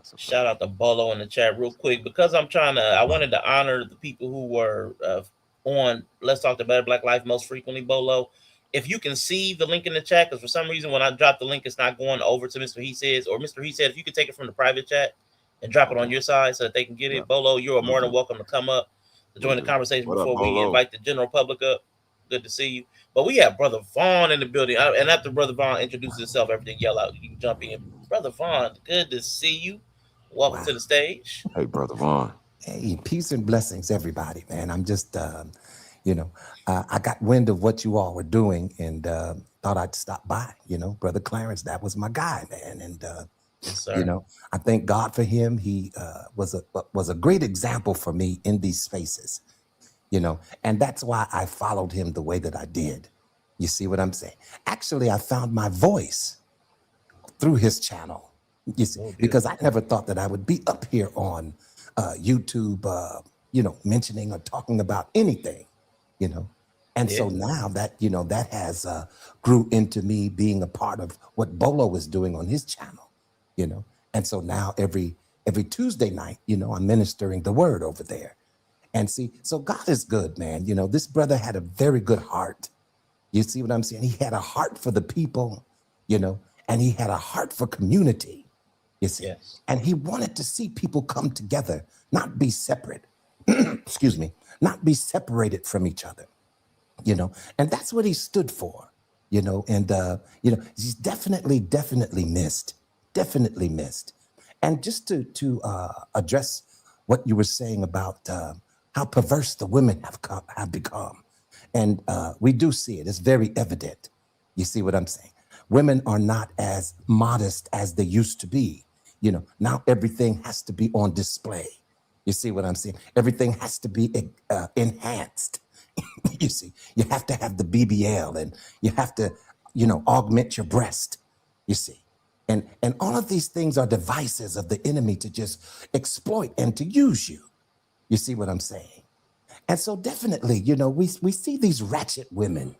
That's a Shout fact. out to Bolo in the chat real quick because I wanted to honor the people who were on Let's Talk to Better Black Life most frequently. Bolo, if you can see the link in the chat, because for some reason when I drop the link, it's not going over to Mr. He Says or Mr. He Said. If you could take it from the private chat and drop it on Okay. your side so that they can get Yeah. it. Bolo, you are We'll more than do. welcome to come up to We'll join the do. conversation What up, before we Bolo? invite the general public up. Good to see you. But we have Brother Vaughn in the building. And after Brother Vaughn introduces himself, everything yell out. You can jump in. Brother Vaughn, good to see you. Welcome Wow. to the stage. Hey, brother Vaughn. Hey, peace and blessings, everybody, man. I'm just, you know, I got wind of what you all were doing and thought I'd stop by. Brother Clarence, that was my guy, man. And, Yes, sir. I thank God for him. He was a great example for me in these spaces, and that's why I followed him the way that I did. You see what I'm saying? Actually, I found my voice through his channel. You see, Oh, because beautiful. I never thought that I would be up here on YouTube, mentioning or talking about anything, you know. And Yeah, so now that that has grew into me being a part of what Bolo is doing on his channel, you know. And so now every Tuesday night, I'm ministering the word over there. And see, so God is good, man. This brother had a very good heart. You see what I'm saying? He had a heart for the people, and he had a heart for community, you see. yes. And he wanted to see people come together, not be separate, excuse me, not be separated from each other, and that's what he stood for, and, he's definitely definitely missed. And just to address what you were saying about how perverse the women have become. And we do see it. It's very evident. You see what I'm saying? Women are not as modest as they used to be. Now everything has to be on display. You see what I'm saying? Everything has to be enhanced. You see, you have to have the BBL and you have to, augment your breast. You see, and all of these things are devices of the enemy to just exploit and to use you. You see what I'm saying? And so definitely, we see these ratchet women,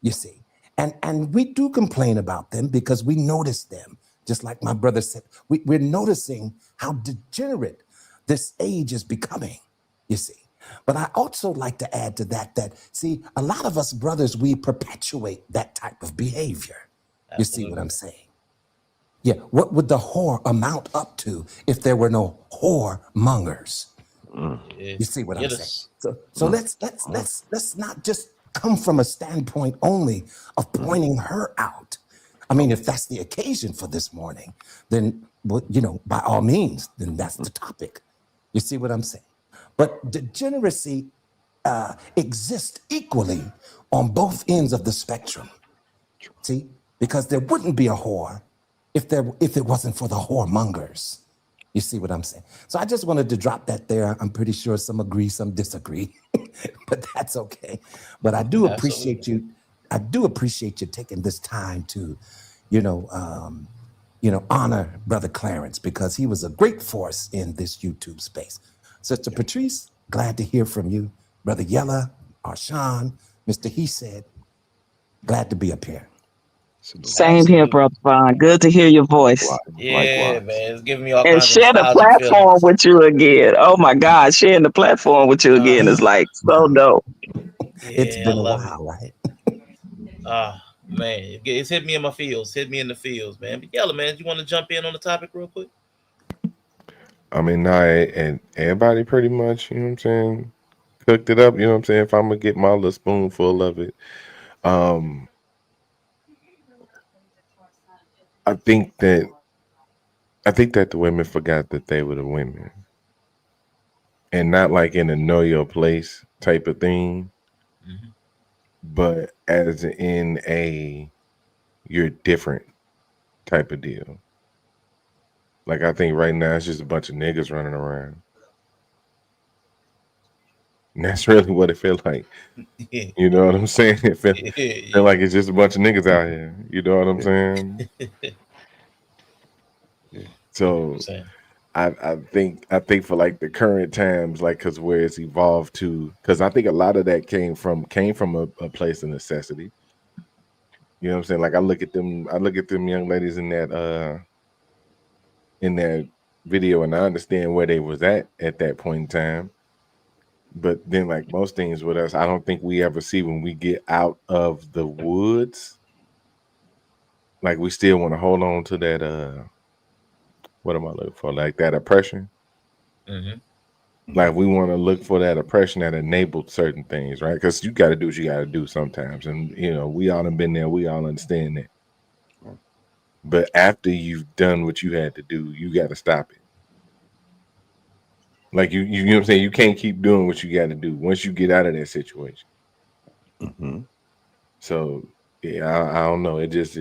you see, and we do complain about them because we notice them. Just like my brother said, we're noticing how degenerate this age is becoming, you see. But I also like to add to that, see, a lot of us brothers, we perpetuate that type of behavior. You see what Absolutely. I'm saying? Yeah, what would the whore amount up to if there were no whoremongers? Mm, Yeah. You see what I'm Get saying? us. So mm, let's not just come from a standpoint only of mm, pointing her out. I mean, if that's the occasion for this morning, then well, by all means, then that's mm, the topic. You see what I'm saying? But degeneracy exists equally on both ends of the spectrum. See, because there wouldn't be a whore if it wasn't for the whoremongers. You see what I'm saying? So I just wanted to drop that there. I'm pretty sure some agree, some disagree, but that's okay. But I do Absolutely. appreciate you. I do appreciate you taking this time to, you know, um, honor Brother Clarence because he was a great force in this YouTube space. Sister yeah. Patrice, glad to hear from you. Brother Yella, Arshawn, Mr. He said, glad to be up here. Salute. Same here, Absolutely. Brother Vaughn. Good to hear your voice. Likewise. Yeah, Likewise. man. It's giving me all And kinds of share the nostalgic platform feelings. with you again. Oh my God, sharing the platform with you Uh, again is like so dope. It's yeah, I been a love it. while, right? Man. It's hit me in my feels. Hit me in the feels, man. But Yella, man, you want to jump in on the topic real quick? I mean, nah, and everybody pretty much, you know what I'm saying, cooked it up. You know what I'm saying. If I'm gonna get my little spoonful of it, um, I think that the women forgot that they were the women, and not like in a know your place type of thing, Mm-hmm. but as in a you're different type of deal. Like I think right now it's just a bunch of niggas running around. And that's really what it feels like. Yeah, You know what I'm saying? Feel yeah, like it's just a bunch of niggas out here. You know what I'm saying? yeah. So 100%. I think for like the current times, like because where it's evolved to, because I think a lot of that came from a place of necessity. You know what I'm saying? Like I look at them young ladies in that video, and I understand where they was at that point in time. But then, like most things with us, I don't think we ever see when we get out of the woods. Like we still want to hold on to that. What am I looking for? Like that oppression. Hmm. Like we want to look for that oppression that enabled certain things, right? Because you got to do what you got to do sometimes, and we all have been there. We all understand that. But after you've done what you had to do, you got to stop it. Like you know what I'm saying? You can't keep doing what you got to do once you get out of that situation. Hmm. So yeah, I don't know. It just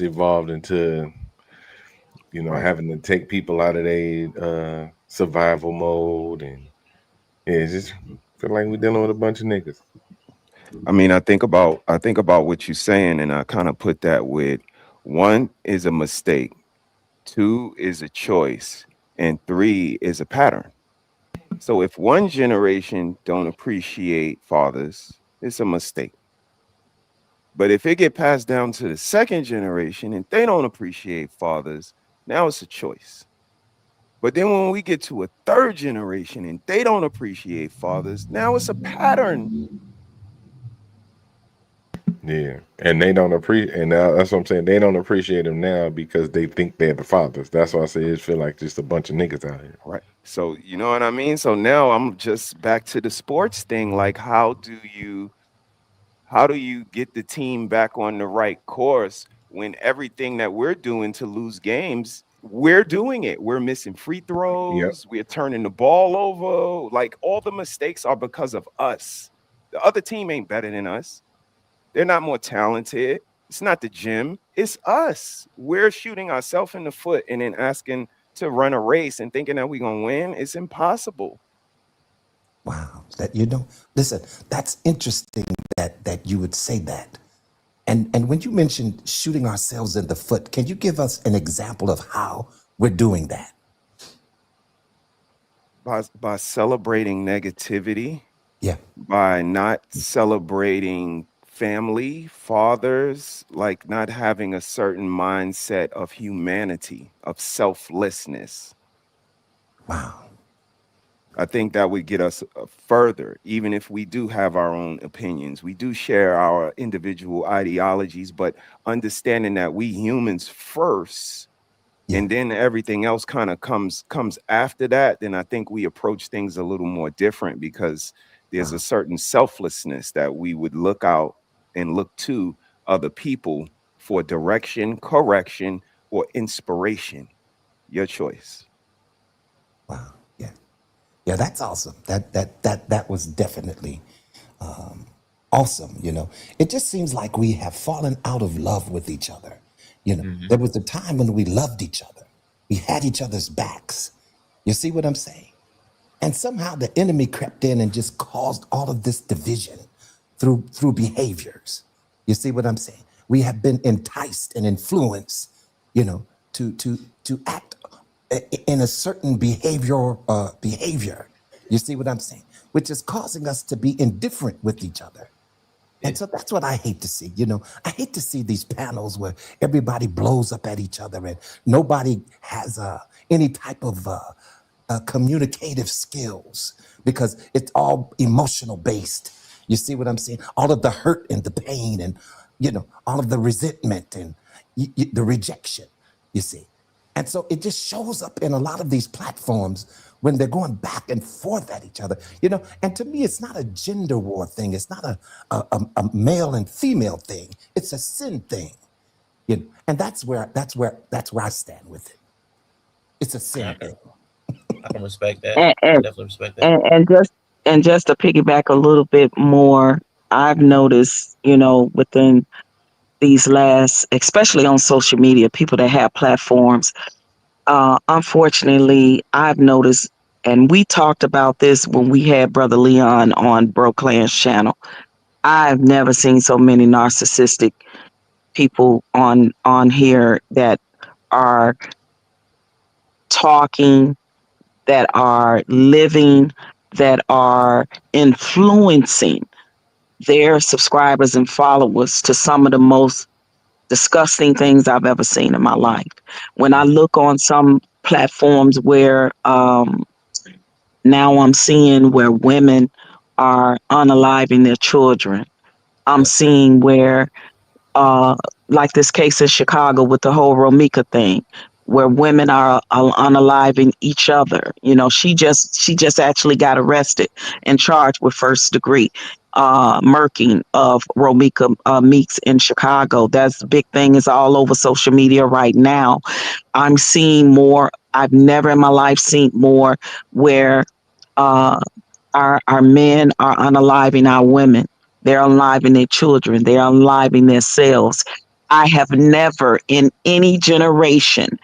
evolved into Right. having to take people out of their survival mode, and yeah, it's just feel like we're dealing with a bunch of niggas. I mean, I think about what you're saying, and I kind of put that with one is a mistake, two is a choice, and three is a pattern. So if one generation don't appreciate fathers, it's a mistake. But if it get passed down to the second generation and they don't appreciate fathers, now it's a choice. But then when we get to a third generation and they don't appreciate fathers, now it's a pattern. Yeah, and they don't appreciate, and now that's what I'm saying. They don't appreciate them now because they think they're the fathers. That's why I say it feel like just a bunch of niggas out here. Right. So you know what I mean? So now I'm just back to the sports thing. Like how do you get the team back on the right course when everything that we're doing to lose games, we're doing it. We're missing free Yep. throws, we're turning the ball over. Like all the mistakes are because of us. The other team ain't better than us. They're not more talented. It's not the gym. It's us. We're shooting ourselves in the foot and then asking to run a race and thinking that we're gonna win. It's impossible. Wow. Listen, that's interesting that you would say that. And when you mentioned shooting ourselves in the foot, can you give us an example of how we're doing that? By celebrating negativity, Yeah. by not celebrating family, fathers, like not having a certain mindset of humanity, of selflessness. Wow. I think that would get us further, even if we do have our own opinions. We do share our individual ideologies, but understanding that we humans first Yeah. and then everything else kind of comes after that, then I think we approach things a little more different because there's a Wow. certain selflessness that we would look out and look to other people for direction, correction, or inspiration. Your choice. Wow. Yeah. Yeah, that's awesome. That was definitely awesome. It just seems like we have fallen out of love with each other. Hmm. There was a time when we loved each other. We had each other's backs. You see what I'm saying? And somehow the enemy crept in and just caused all of this division through behaviors. You see what I'm saying? We have been enticed and influenced, to act in a certain behavior. You see what I'm saying? Which is causing us to be indifferent with each other. Yeah. And so that's what I hate to see. I hate to see these panels where everybody blows up at each other and nobody has any type of communicative skills because it's all emotional based. You see what I'm saying? All of the hurt and the pain and, all of the resentment and the rejection, you see. And so it just shows up in a lot of these platforms when they're going back and forth at each other, And to me, it's not a gender war thing. It's not a male and female thing. It's a sin thing, And that's where I stand with it. It's a sin I can thing. I can respect that. And I and definitely respect that. and just to piggyback a little bit more, I've noticed, within these last, especially on social media, people that have platforms. Unfortunately, I've noticed, and we talked about this when we had Brother Leon on Bro Clan's channel. I've never seen so many narcissistic people on here that are talking, that are living, that are influencing their subscribers and followers to some of the most disgusting things I've ever seen in my life. When I look on some platforms where now I'm seeing where women are unaliving their children. I'm Yeah. seeing where uh, like this case in Chicago with the whole Romika thing, where women are unaliving each other. You know, she just actually got arrested and charged with first degree murking of Romika Meeks in Chicago. That's the big thing. Is all over social media right now. I'm seeing more. I've never in my life seen more where uh, our men are unaliving our women. They're unaliving their children. They're unaliving themselves. I have never in any generation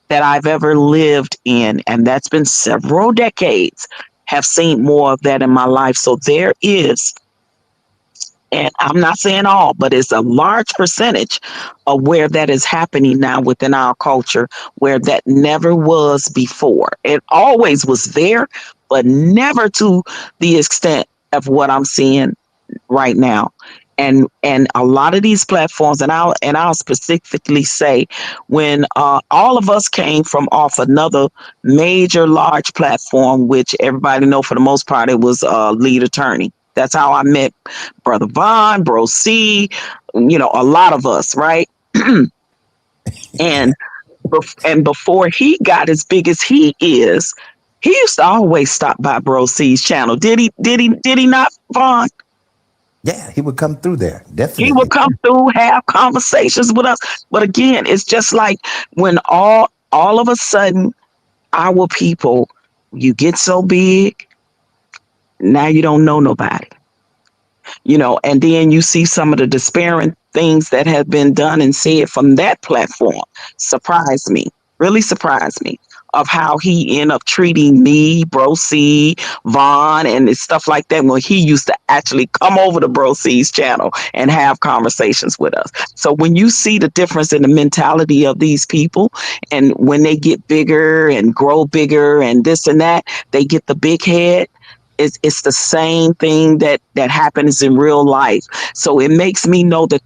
that I've ever lived in, and that's been several decades, have seen more of that in my life. So there is, and I'm not saying all, but it's a large percentage of where that is happening now within our culture, where that never was before. It always was there, but never to the extent of what I'm seeing right now. And a lot of these platforms, and I'll specifically say, when all of us came from off another major large platform, which everybody know for the most part it was Lead Attorney. That's how I met Brother Vaughn, Bro C, a lot of us, right? and and before he got as big as he is, he used to always stop by Bro C's channel. Did he? Did he not, Vaughn? Yeah, he would come through there. He Definitely. would come through, have conversations with us. But again, it's just like when all of a sudden our people, you get so big, now you don't know nobody. And then you see some of the disparate things that have been done and said from that platform. Surprised me, really surprised me, of how he ended up treating me, Bro C, Vaughn, and stuff like that when he used to actually come over to Bro C's channel and have conversations with us. So when you see the difference in the mentality of these people, and when they get bigger and grow bigger and this and that, they get the big head. It's the same thing that happens in real life. So it makes me know that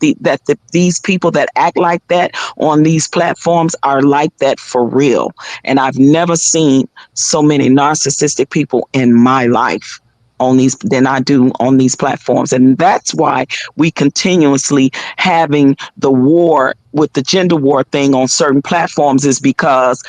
these people that act like that on these platforms are like that for real. And I've never seen so many narcissistic people in my life on these than I do on these platforms. And that's why we continuously having the war with the gender war thing on certain platforms, is because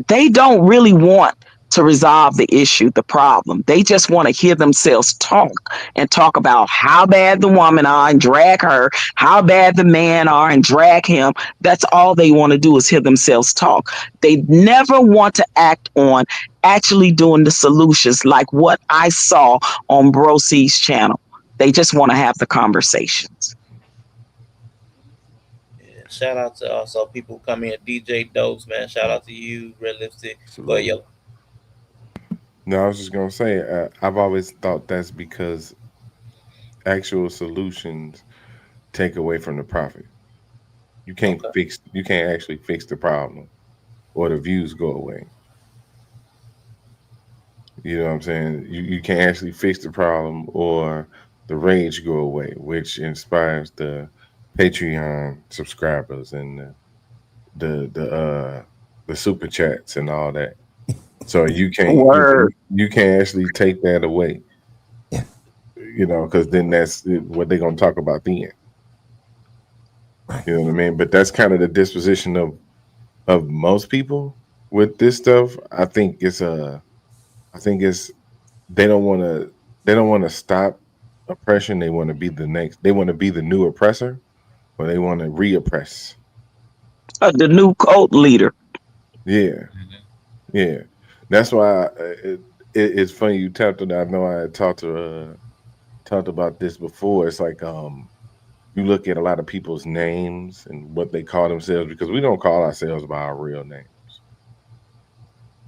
they don't really want to resolve the issue, the problem. They just want to hear themselves talk and talk about how bad the woman are and drag her, how bad the man are and drag him. That's all they want to do, is hear themselves talk. They never want to act on actually doing the solutions like what I saw on Bro C's channel. They just want to have the conversations. Yeah. Shout out to also people who come in. DJ Dose, man. Shout out to you. Realistic. Go ahead, Salute. Yellow. No, I was just gonna say, I've always thought that's because actual solutions take away from the profit. Okay. You can't actually fix the problem, or the views go away. You know what I'm saying? You can't actually fix the problem, or the rage go away, which inspires the Patreon subscribers and the super chats and all that. So Word. you can't actually take that away, Yeah, because then that's what they're gonna talk about then. right. You know what I mean? But that's kind of the disposition of most people with this stuff. I think it's they don't want to they don't want to stop oppression. They want to be the next. They want to be the new oppressor, or they want to reoppress. The new cult leader. Yeah, Mhm. yeah. That's why it's funny you tapped on that. I know I had talked about this before. It's like you look at a lot of people's names and what they call themselves, because we don't call ourselves by our real names.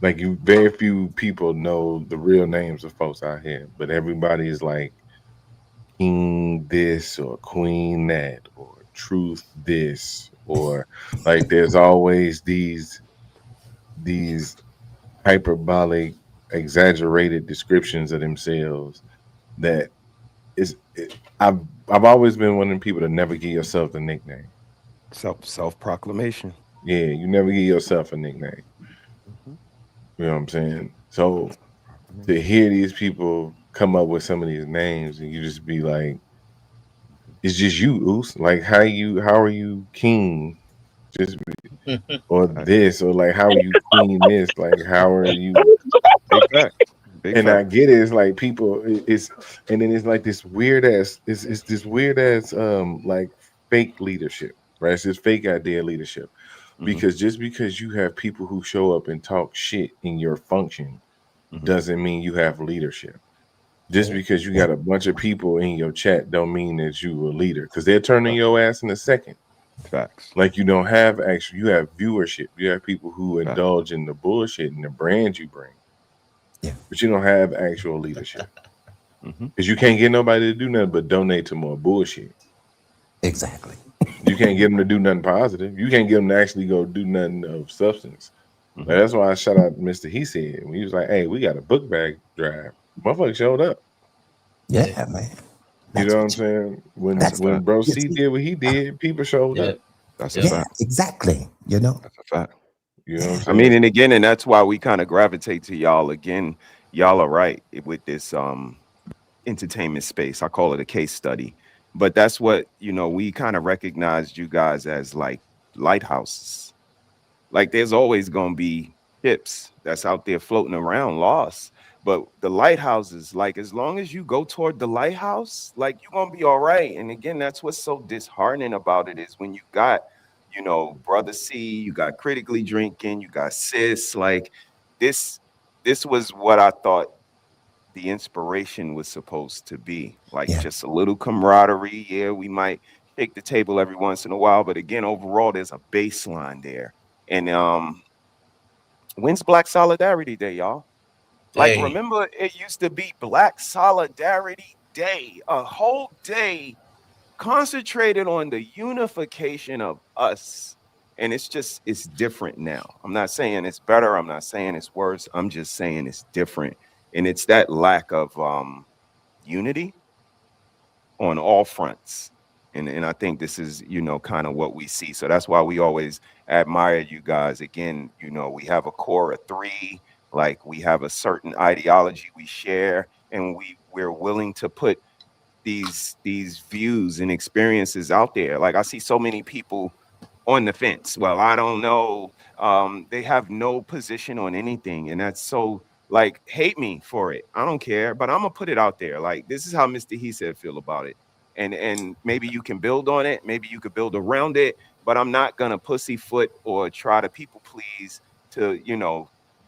Like, very few people know the real names of folks out here, but everybody is like king this or queen that or truth this, or like there's always these hyperbolic, exaggerated descriptions of themselves that is. I've always been one of the people to never give yourself a nickname. Self proclamation. Yeah, you never give yourself a nickname. You know what I'm saying? So Mhm. to hear these people come up with some of these names and you just be like, it's just you, Oos. Like how are you king? Just or Facts. this, or like how are you queen this? Like how are you? Big facts. Big And I facts. get it. It's like people. It's and then it's like this weird ass. It's this weird ass like fake leadership, right? It's this fake idea of leadership Hmm. because just because you have people who show up and talk shit in your function Hmm. doesn't mean you have leadership. Just Yeah. because you Yeah, got a bunch of people in your chat don't mean that you a leader because they're turning Right. your ass in a second. Facts. Like you don't have actual, you have viewership. You have people who Facts. indulge in the bullshit and the brand you bring, yeah, but you don't have actual leadership Hmm. because you can't get nobody to do nothing but donate to more bullshit. exactly. You can't get them to do nothing positive. You can't get them to actually go do nothing of substance. Like, Hmm. that's why I shout out Mr. He said when he was like, "Hey, we got a book bag drive." Motherfucker showed up. Yeah. Yeah, man. You That's know what I'm what you. saying? That's a That's When fact. Bro you C see. did what he Uh, did, people showed up. Yep. That's a Yep. yeah, fact. exactly. You know. That's a fact. You know what I'm Yeah, I mean, saying? and again, and that's why we kind of gravitate to y'all. Again, y'all are right with this entertainment space. I call it a case study. But that's what, we kind of recognized you guys as like lighthouses. Like there's always going to be ships that's out there floating around lost. But the lighthouses, like as long as you go toward the lighthouse, like you're going to be all right. And again, that's what's so disheartening about it is when you got, Brother C, you got critically drinking, you got sis, like this this was what I thought the inspiration was supposed to be. Like yeah, just a little camaraderie. Yeah, we might shake the table every once in a while, but again, overall, there's a baseline there. And when's Black Solidarity Day, y'all? Like, Hey. remember, it used to be Black Solidarity Day, a whole day concentrated on the unification of us. And it's different now. I'm not saying it's better. I'm not saying it's worse. I'm just saying it's different. And it's that lack of unity on all fronts. And I think this is, kind of what we see. So that's why we always admire you guys. Again, we have a core of three, like we have a certain ideology we share, and we're willing to put these views and experiences out there. Like I see so many people on the fence. Well, I don't know. They have no position on anything, and that's so like hate me for it. I don't care, but I'm gonna put it out there. Like this is how Mr. He said feel about it, and maybe you can build on it. Maybe you could build around it, but I'm not gonna pussyfoot or try to people please to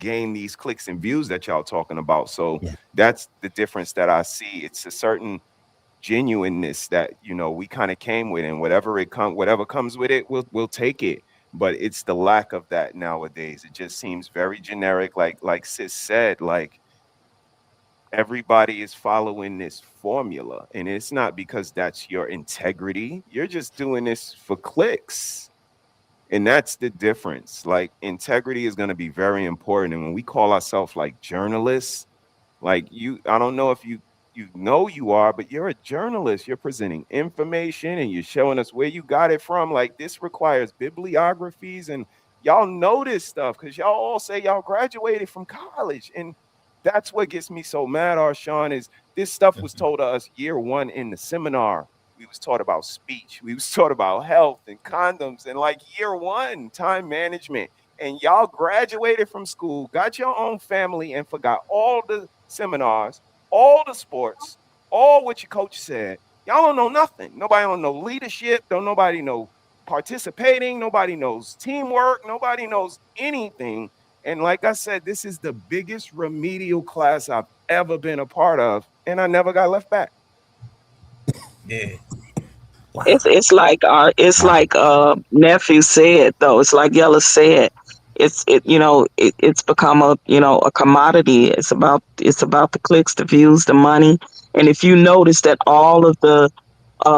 gain these clicks and views that y'all talking about. So yeah, that's the difference that I see. It's a certain genuineness that we kind of came with, and whatever comes with it, we'll take it. But it's the lack of that nowadays. It just seems very generic, like sis said, like everybody is following this formula, and it's not because that's your integrity. You're just doing this for clicks. And that's the difference. Like integrity is going to be very important, and when we call ourselves like journalists, like I don't know if you know you are, but you're a journalist. You're presenting information and you're showing us where you got it from. Like this requires bibliographies, and y'all know this stuff because y'all all say y'all graduated from college. And that's what gets me so mad, Arshawn, is this stuff was told to us year one in the seminar. We was taught about speech. We was taught about health and condoms and like year one, time management. And y'all graduated from school, got your own family, and forgot all the seminars, all the sports, all what your coach said. Y'all don't know nothing. Nobody don't know leadership. Don't nobody know participating. Nobody knows teamwork. Nobody knows anything. And like I said, this is the biggest remedial class I've ever been a part of, and I never got left back. Yeah. It's Wow, it's like it's wow. like nephew said though. It's like Yella said. It's become a commodity. It's about the clicks, the views, the money. And if you notice that all of the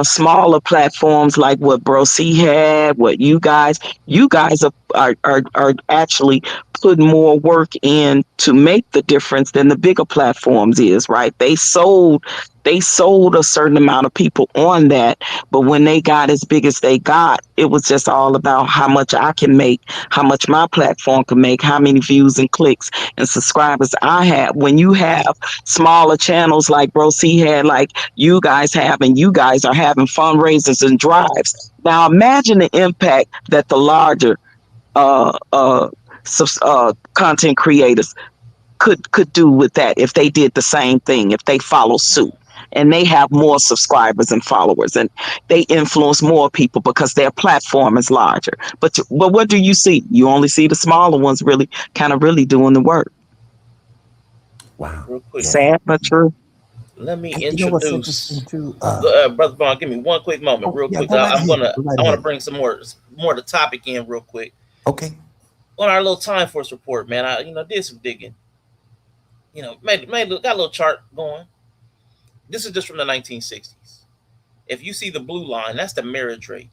smaller platforms like what Bro C had, what you guys are actually put more work in to make the difference than the bigger platforms is, right? They sold a certain amount of people on that, but when they got as big as they got, it was just all about how much I can make, how much my platform can make, how many views and clicks and subscribers I have. When you have smaller channels like Bro C had, like you guys have, and you guys are having fundraisers and drives. Now imagine the impact that the larger uh, uh, content creators could do with that if they did the same thing, if they follow suit and they have more subscribers and followers and they influence more people because their platform is larger. But what do you see? You only see the smaller ones really doing the work. Wow. Real quick, Yeah. Sad but true. let me And you know what's interesting introduce too? Brother Vaughn. Give me one quick moment, Oh real yeah, quick. go right I'm ahead. gonna Go right I want to ahead. bring some more of the topic in real quick Okay. on our little time force report, man. I did some digging. Made got a little chart going. This is just from the 1960s. If you see the blue line, that's the marriage rate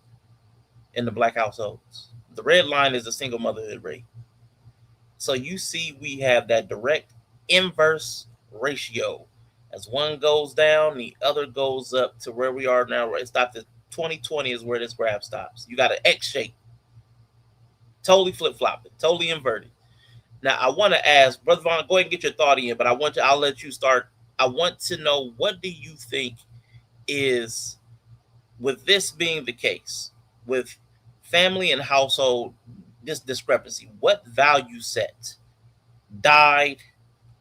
in the black households. The red line is the single motherhood rate. So you see, we have that direct inverse ratio. As one goes down, the other goes up to where we are now. It stopped at 2020 is where this graph stops. You got an X shape, totally flip flopping, totally inverted. Now I want to ask, Brother Vaughn, go ahead and get your thought in, but I'll let you start. I want to know, what do you think is, with this being the case, with family and household, this discrepancy, what value set died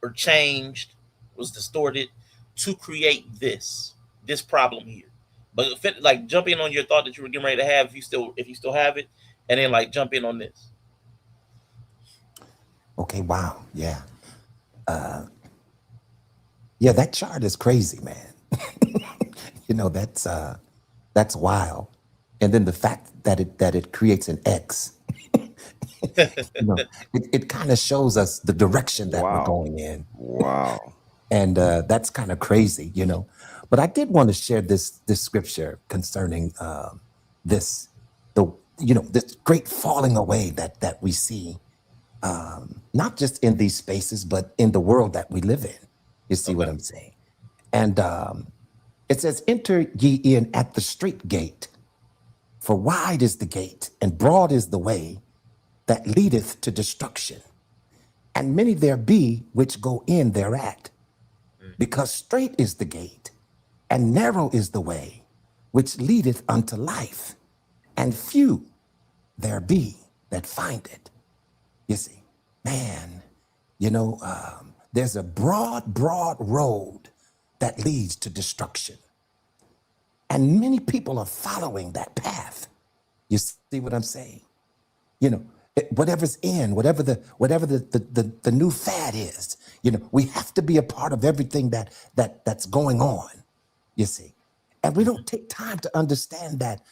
or changed, was distorted to create this problem here? But like, jump in on your thought that you were getting ready to have, if you still have it, and then like jump in on this. Okay. Wow. Yeah. Yeah. That chart is crazy, man. That's wild. And then the fact that it creates an X, it kind of shows us the direction that we're Wow. going in. Wow. And that's kind of crazy. But I did want to share this scripture concerning this the this great falling away that we see, not just in these spaces but in the world that we live in. You see what Okay. I'm saying? And it says, "Enter ye in at the straight gate, for wide is the gate, and broad is the way that leadeth to destruction, and many there be which go in thereat. Because strait is the gate, and narrow is the way which leadeth unto life, and few there be that find it." You see, man, there's a broad road that leads to destruction, and many people are following that path. You see what I'm saying? Whatever's in, whatever the new fad is, we have to be a part of everything that's going on. You see, and we don't take time to understand that.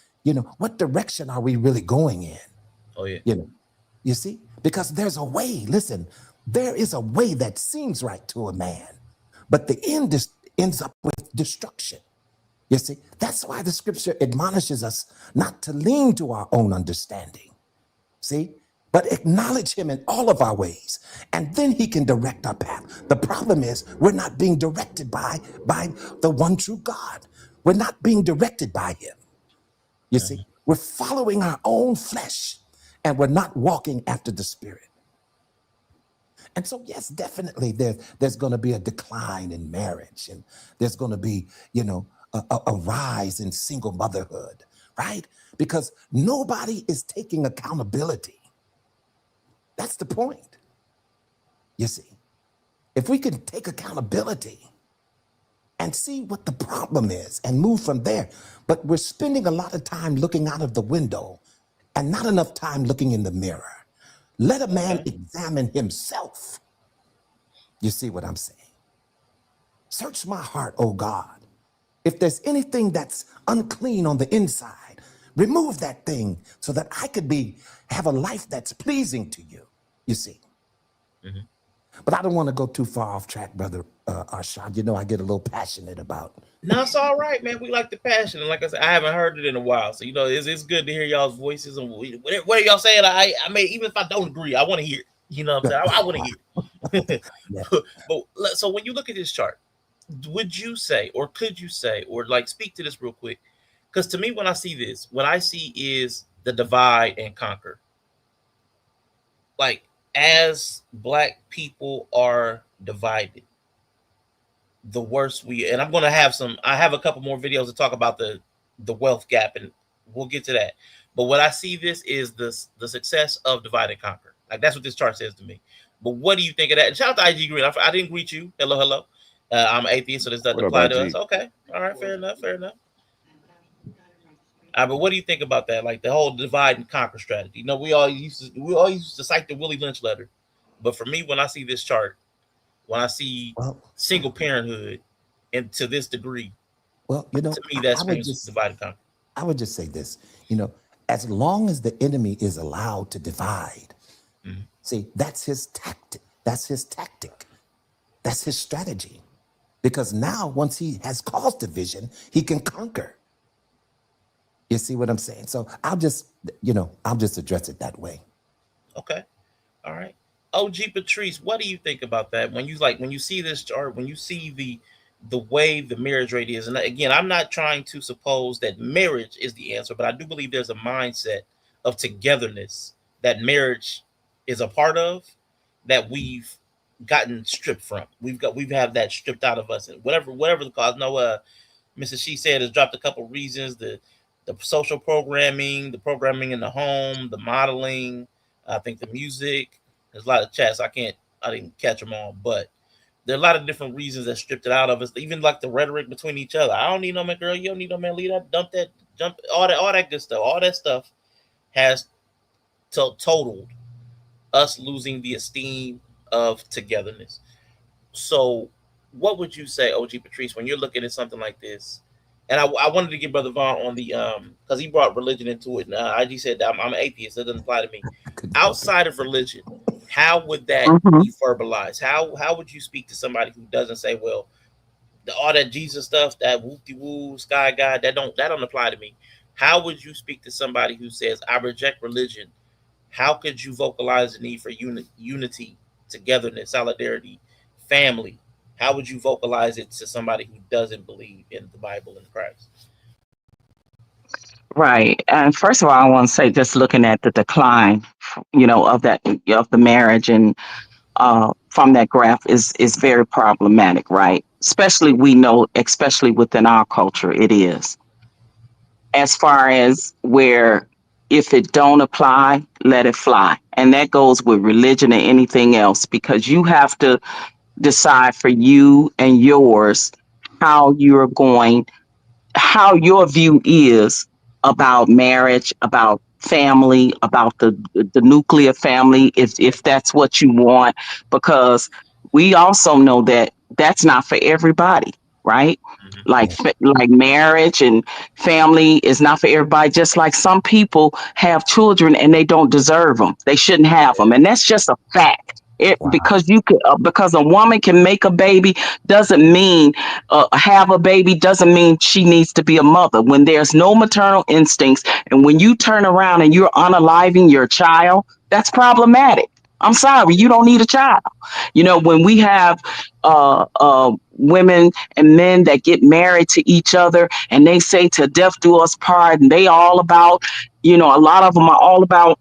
What direction are we really going in? Oh yeah. You know, you see, because there's a way. Listen, there is a way that seems right to a man, but the end ends up with destruction. You see, that's why the scripture admonishes us not to lean to our own understanding. See, but acknowledge him in all of our ways, and then he can direct our path. The problem is we're not being directed by the one true God. We're not being directed by him. You see, we're following our own flesh, and we're not walking after the Spirit. And so, yes, definitely there's going to be a decline in marriage, and there's going to be, a rise in single motherhood, right? Because nobody is taking accountability. That's the point. You see, if we can take accountability and see what the problem is and move from there, but we're spending a lot of time looking out of the window and not enough time looking in the mirror. Let a man Okay. examine himself. You see what I'm saying? Search my heart, oh God. If there's anything that's unclean on the inside, remove that thing so that I could have a life that's pleasing to you. You see. Mhm. But I don't want to go too far off track, brother Arshad. I get a little passionate about. No, it's all right, man. We like the passion, and like I said, I haven't heard it in a while, so it's good to hear y'all's voices and whatever y'all saying. I mean, even if I don't agree, I want to hear it. You know what I'm saying? I want to hear. Yeah. But so when you look at this chart, would you say, or could you say, or like speak to this real quick? Because to me, when I see this, what I see is the divide and conquer. Like as black people are divided, the worse we. And I'm going to have some. I have a couple more videos to talk about the wealth gap, and we'll get to that. But what I see this is the success of divide and conquer. Like that's what this chart says to me. But what do you think of that? And shout out to IG Green. I didn't greet you. Hello, hello. I'm an atheist, so this doesn't What apply about to us. G? Okay, all right, fair enough, fair enough. But what do you think about that? Like the whole divide and conquer strategy. You know, we all used to cite the Willie Lynch letter, but for me, when I see this chart, when I see Well, single parenthood, and to this degree, well, to me that I would screams just divide and conquer. I would just say this, as long as the enemy is allowed to divide, Mhm. see, that's his tactic. That's his tactic. That's his strategy. Because now, once he has caused division, he can conquer. You see what I'm saying? So I'll just address it that way. Okay, all right. OG Patrice, what do you think about that? When you see this chart, when you see the way the marriage rate is, and again, I'm not trying to suppose that marriage is the answer, but I do believe there's a mindset of togetherness that marriage is a part of that we've gotten stripped from. We've had that stripped out of us, and whatever the cause. No, Mrs. She said has dropped a couple reasons: the social programming, the programming in the home, the modeling. I think the music. There's a lot of chats. I didn't catch them all, but there are a lot of different reasons that stripped it out of us. Even like the rhetoric between each other. I don't need no man, girl. You don't need no man. Leave that, dump that, jump, all that good stuff. All that stuff has totaled us losing the esteem of togetherness. So, what would you say, OG Patrice, when you're looking at something like this? And I wanted to get Brother Vaughn on the because he brought religion into it. And IG said that I'm an atheist. That doesn't apply to me. I couldn't help it. Outside of religion, how would that Hmm. be verbalized? How would you speak to somebody who doesn't say, well, all that Jesus stuff, that whoop de woo sky god, that don't apply to me? How would you speak to somebody who says, I reject religion? How could you vocalize the need for unity, togetherness, solidarity, family? How would you vocalize it to somebody who doesn't believe in the Bible and Christ? Right. And first of all, I want to say, just looking at the decline, of the marriage and from that graph is very problematic, right? Especially we know, especially within our culture, it is. As far as where if it don't apply, let it fly. And that goes with religion and anything else, because you have to decide for you and yours how you're going, how your view is about marriage, about family, about the nuclear family, if that's what you want, because we also know that that's not for everybody, right? Mm-hmm. Yeah. Like marriage and family is not for everybody. Just like some people have children and they don't deserve them, they shouldn't have them, and that's just a fact. Wow. Because a woman can make a baby doesn't mean have a baby doesn't mean she needs to be a mother. When there's no maternal instincts, and when you turn around and you're unaliving your child, that's problematic. I'm sorry, you don't need a child. When we have women and men that get married to each other and they say to death do us part, and they all about, a lot of them are all about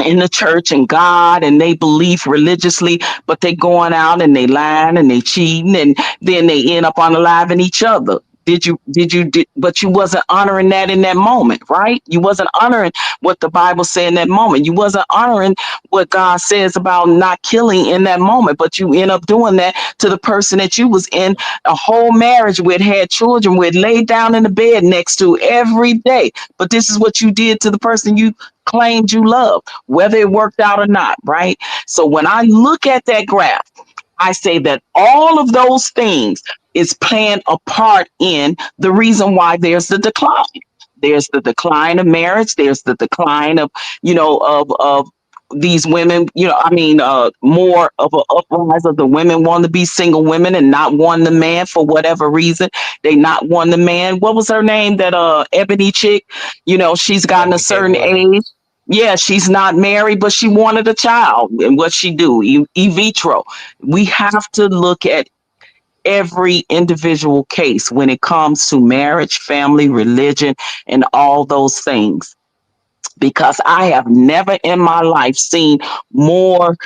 in the church and God, and they believe religiously, but they going out and they lying and they cheating, and then they end up unaliving each other. But you wasn't honoring that in that moment, right? You wasn't honoring what the Bible said in that moment. You wasn't honoring what God says about not killing in that moment, but you end up doing that to the person that you was in a whole marriage with, had children with, laid down in the bed next to every day. But this is what you did to the person you claimed you loved, whether it worked out or not, right? So when I look at that graph, I say that all of those things is playing a part in the reason why there's the decline. There's the decline of marriage. There's the decline of, of these women, more of an uprise of the women want to be single women and not want the man for whatever reason. They not want the man. What was her name? That Ebony chick, she's gotten a MK certain age. Williams. Yeah, she's not married, but she wanted a child. And what she do? Vitro. We have to look at every individual case when it comes to marriage, family, religion, and all those things, because I have never in my life seen more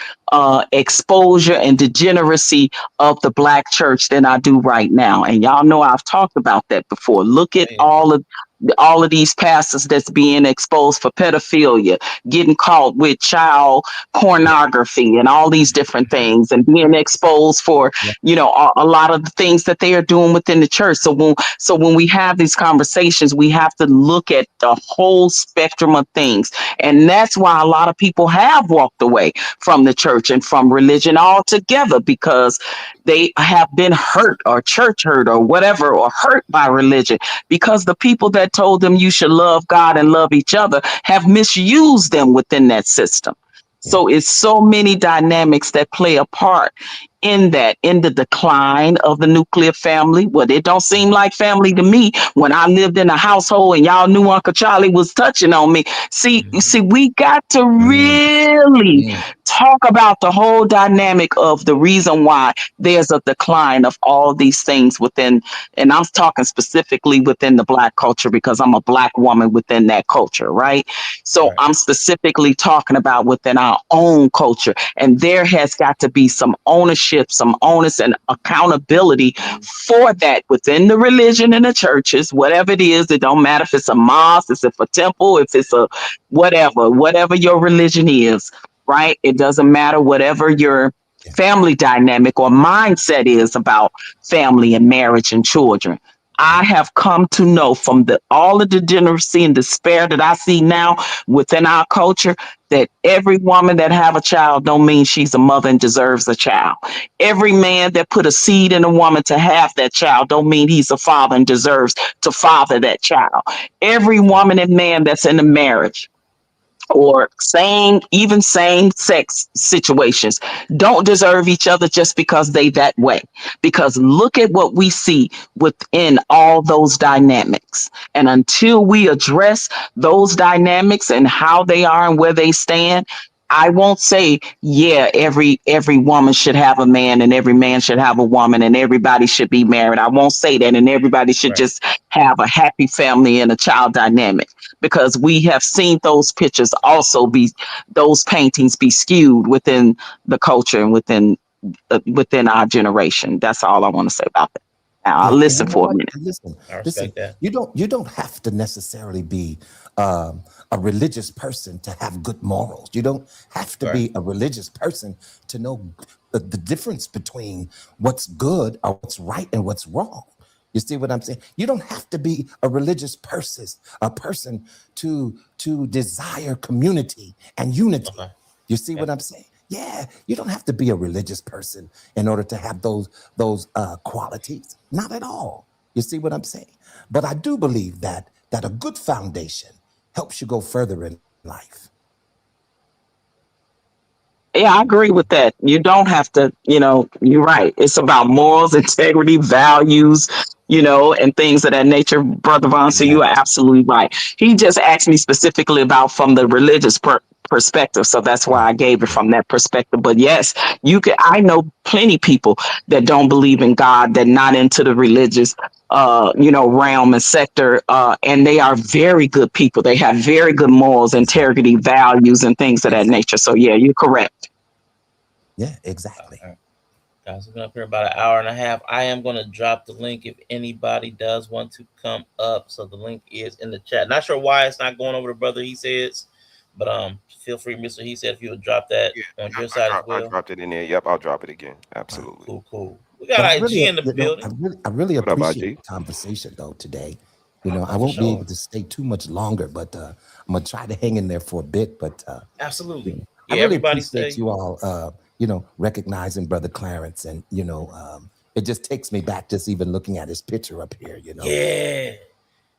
exposure and degeneracy of the black church than I do right now. And y'all know I've talked about that before. Look at Yeah. all of these pastors that's being exposed for pedophilia, getting caught with child pornography and all these different things, and being exposed for, Yeah. a lot of the things that they are doing within the church. So when we have these conversations, we have to look at the whole spectrum of things. And that's why a lot of people have walked away from the church and from religion altogether, because they have been hurt or church hurt or whatever, or hurt by religion, because the people that told them you should love God and love each other have misused them within that system. Yeah. So it's so many dynamics that play a part in the decline of the nuclear family. Well, it don't seem like family to me when I lived in a household and y'all knew Uncle Charlie was touching on me. See, you Mhm. see, we got to Mm, really mm, talk about the whole dynamic of the reason why there's a decline of all these things within, and I'm talking specifically within the black culture because I'm a black woman within that culture, right? So Right. I'm specifically talking about within our own culture. And there has got to be some ownership, some onus and accountability for that within the religion and the churches, whatever it is. It don't matter if it's a mosque, if it's a temple, if it's a whatever your religion is, right? It doesn't matter whatever your yeah. family dynamic or mindset is about family and marriage and children. I have come to know from all the degeneracy and despair that I see now within our culture, that every woman that have a child don't mean she's a mother and deserves a child. Every man that put a seed in a woman to have that child don't mean he's a father and deserves to father that child. Every Right. woman and man that's in a marriage or same sex situations don't deserve each other just because they that way. Because look at what we see within all those dynamics, and until we address those dynamics and how they are and where they stand, I won't say, yeah, every woman should have a man and every man should have a woman and everybody should be married. I won't say that, and everybody should Right. just have a happy family and a child dynamic, because we have seen those pictures also be, those paintings be skewed within the culture and within our generation. That's all I want to say about that. Now I'll Yeah, and you listen know for a what? minute. Listen, I listen. respect that. You don't have to necessarily be a religious person to have good morals. You don't have to Right. be a religious person to know the difference between what's good or what's right and what's wrong. You see what I'm saying? You don't have to be a religious person to desire community and unity. Okay. You see Yeah. what I'm saying? Yeah, you don't have to be a religious person in order to have those qualities. Not at all. You see what I'm saying? But I do believe that a good foundation helps you go further in life. Yeah, I agree with that. You don't have to, you're right. It's about morals, integrity, values, and things of that nature, Brother Von. So you are Exactly. absolutely right. He just asked me specifically about from the religious perspective. So that's why Yeah, I gave it yeah, from that perspective. But yes, I know plenty people that don't believe in God, that not into the religious realm and sector, and they are very good people. They have very good morals, exactly, integrity, values, and things of that nature. exactly. So yeah, you're correct. Yeah, exactly. Guys, we've been up here about an hour and a half. I am going to drop the link if anybody does want to come up. So the link is in the chat. Not sure why it's not going over to Brother He Says, but feel free, Mister He Said, if you would drop that Yeah, on I, your I side as dropped I well. dropped it in there. Yep, I'll drop it again. Right. Absolutely. Cool, cool. We got But I really, IG in the building. I really What up, appreciate IG? the conversation though today. Oh, I for won't be sure. able to stay too much longer, but I'm gonna try to hang in there for a bit. But Absolutely. I Yeah, really everybody appreciate say. you all, recognizing Brother Clarence, and it just takes me back just even looking at his picture up here. Yeah.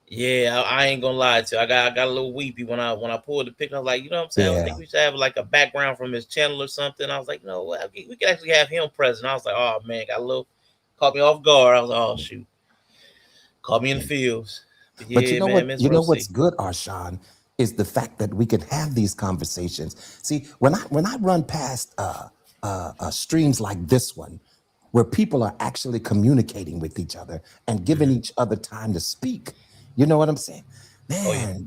Yeah, I ain't gonna lie to you. I got a little weepy when I pulled the picture. I was like, you know what I'm saying? I think Yeah, we should have like a background from his channel or something. I was like, no, we could actually have him present. I was like, oh man, got a little caught me off guard. I was like, oh shoot, caught me in the yeah. fields. But But yeah, man, Miss you know what's Rosie. good, Arshawn? is the fact that we can have these conversations. See, when I run past streams like this one, where people are actually communicating with each other and giving each other time to speak, you know what I'm saying? Oh yeah. Man,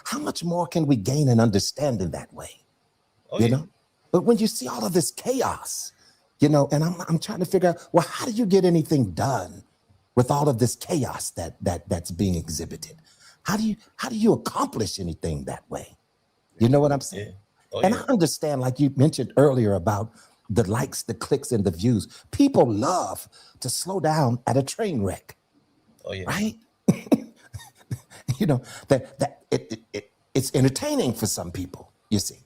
how much more can we gain in understanding that way? Oh You yeah. know, but when you see all of this chaos, and I'm trying to figure out, well, how do you get anything done with all of this chaos that's being exhibited? How do you accomplish anything that way? You know what I'm Yeah. saying? Oh And yeah. I understand, like you mentioned earlier, about the likes, the clicks, and the views. People love to slow down at a train wreck, Oh yeah. right? It's entertaining for some people, you see,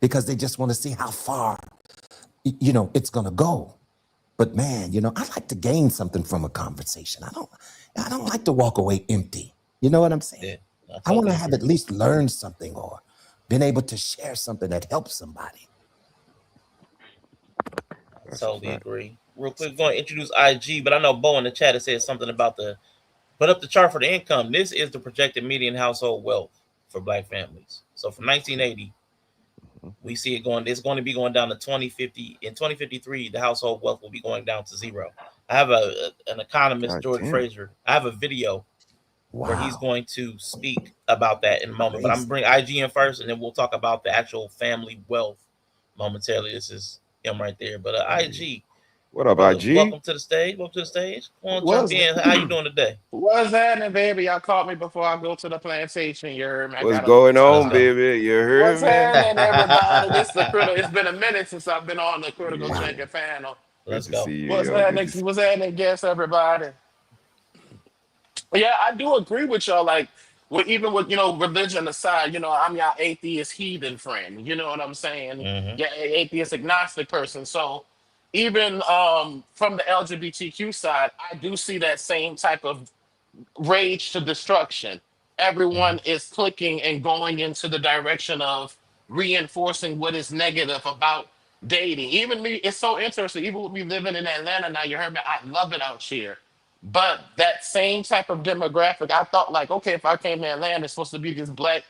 because they just want to see how far it's gonna go. But man, I like to gain something from a conversation. I don't like to walk away empty. You know what I'm saying? Yeah. I I want to totally have agree. at least learned something or been able to share something that helps somebody. I That's a totally fact. agree. Real quick, going to introduce IG, but I know Bo in the chat has said something about the put up the chart for the income. This is the projected median household wealth for Black families. So from 1980, Mhm. we see it going. It's going to be going down to 2050. In 2053, the household wealth will be going down to zero. I have an economist, God Jordan damn. Fraser. I have a video where he's Wow, going to speak about that in a moment. But I'm gonna crazy. bring IG in first, and then we'll talk about the actual family wealth momentarily. This is him right there. But IG, What up, brother, IG? welcome to the stage. Welcome to the stage. Come on, jump What's in. How you doing today? what's happening, baby? Y'all caught me before I go to the plantation. You heard me? I What's got a little going Let's on, time. go. baby? You heard What's me? happening, everybody? This the critical. It's been a minute since I've been on the critical Yeah. thinking panel. Good Let's to go. see you, What's yo. Good happening? to see What's happening, guess everybody? Yeah, I do agree with y'all. Like, even with religion aside, I'm your atheist heathen friend. You know what I'm saying? Mm-hmm. Yeah, atheist agnostic person. So even from the LGBTQ side, I do see that same type of rage to destruction. Mm-hmm. Everyone is clicking and going into the direction of reinforcing what is negative about dating. Even me, it's so interesting. Even with me living in Atlanta now, you heard me, I love it out here. But that same type of demographic, I thought like, okay, if I came to Atlanta, it's supposed to be this black,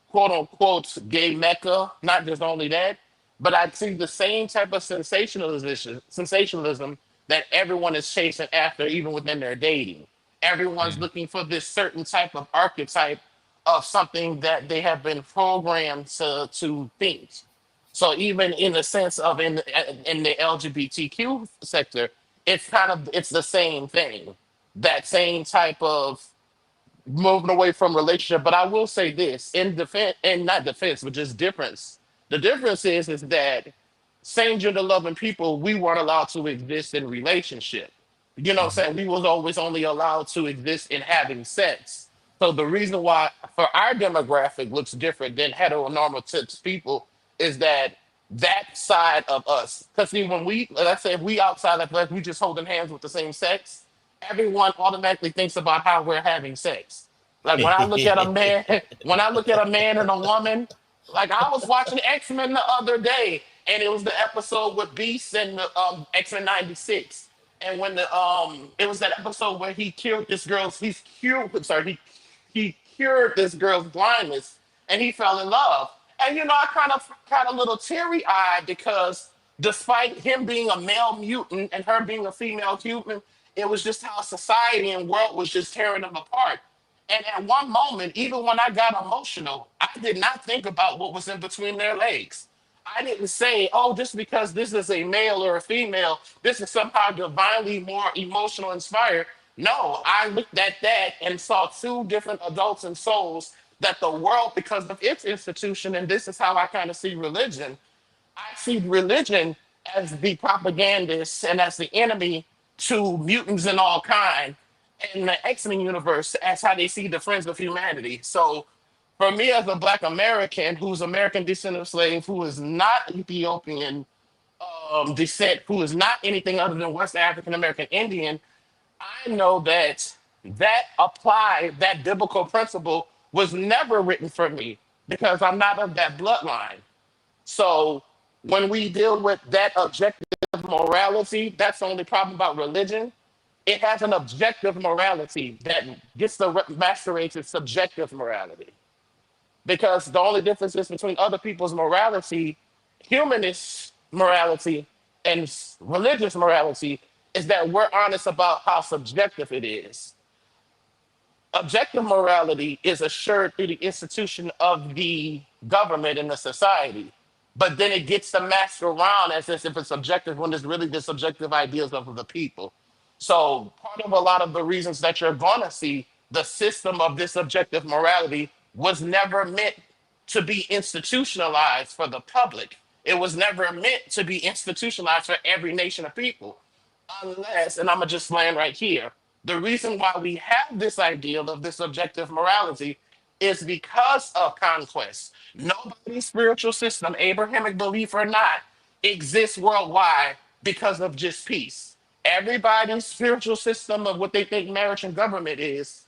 quote unquote, gay mecca. Not just only that, but I see the same type of sensationalism that everyone is chasing after, even within their dating. Everyone's looking for this certain type of archetype of something that they have been programmed to think. So even in the sense of in the LGBTQ sector, it's the same thing. That same type of moving away from relationship. But I will say this in defense, and not defense, but just difference. The difference is that same gender loving people, we weren't allowed to exist in relationship. You know what I'm saying? We was always only allowed to exist in having sex. So the reason why for our demographic looks different than heteronormative tips people is that side of us. Because see, when we, let's say, if we outside of like we just holding hands with the same sex, everyone automatically thinks about how we're having sex. Like when I look at a man, when I look at a man and a woman, like I was watching X Men the other day, and it was the episode with Beast and the X Men '96, and when the it was that episode where he cured this girl's, he's cured, sorry, he cured this girl's blindness, and he fell in love. And I kind of got a little teary eyed because despite him being a male mutant and her being a female human, it was just how society and world was just tearing them apart. And at one moment, even when I got emotional, I did not think about what was in between their legs. I didn't say, oh, just because this is a male or a female, this is somehow divinely more emotional inspired. No, I looked at that and saw two different adults and souls that the world, because of its institution, and this is how I kind of see religion, I see religion as the propagandist and as the enemy to mutants and all kind, and the X-Men universe as how they see the friends of humanity. So for me as a black American who's American descent of slave, who is not Ethiopian descent, who is not anything other than West African American Indian, I know that biblical principle was never written for me because I'm not of that bloodline. So when we deal with that objective morality, that's the only problem about religion. It has an objective morality that gets to masquerade as subjective morality. because the only difference is between other people's morality, humanist morality, and religious morality is that we're honest about how subjective it is. Objective morality is assured through the institution of the government and the society. But then it gets to mask around as if it's subjective when it's really the subjective ideas of the people. So part of a lot of the reasons that you're going to see the system of this objective morality was never meant to be institutionalized for the public. It was never meant to be institutionalized for every nation of people unless, and I'm gonna just land right here. The reason why we have this ideal of this objective morality is because of conquest. Nobody's spiritual system, Abrahamic belief or not, exists worldwide because of just peace. Everybody's spiritual system of what they think marriage and government is,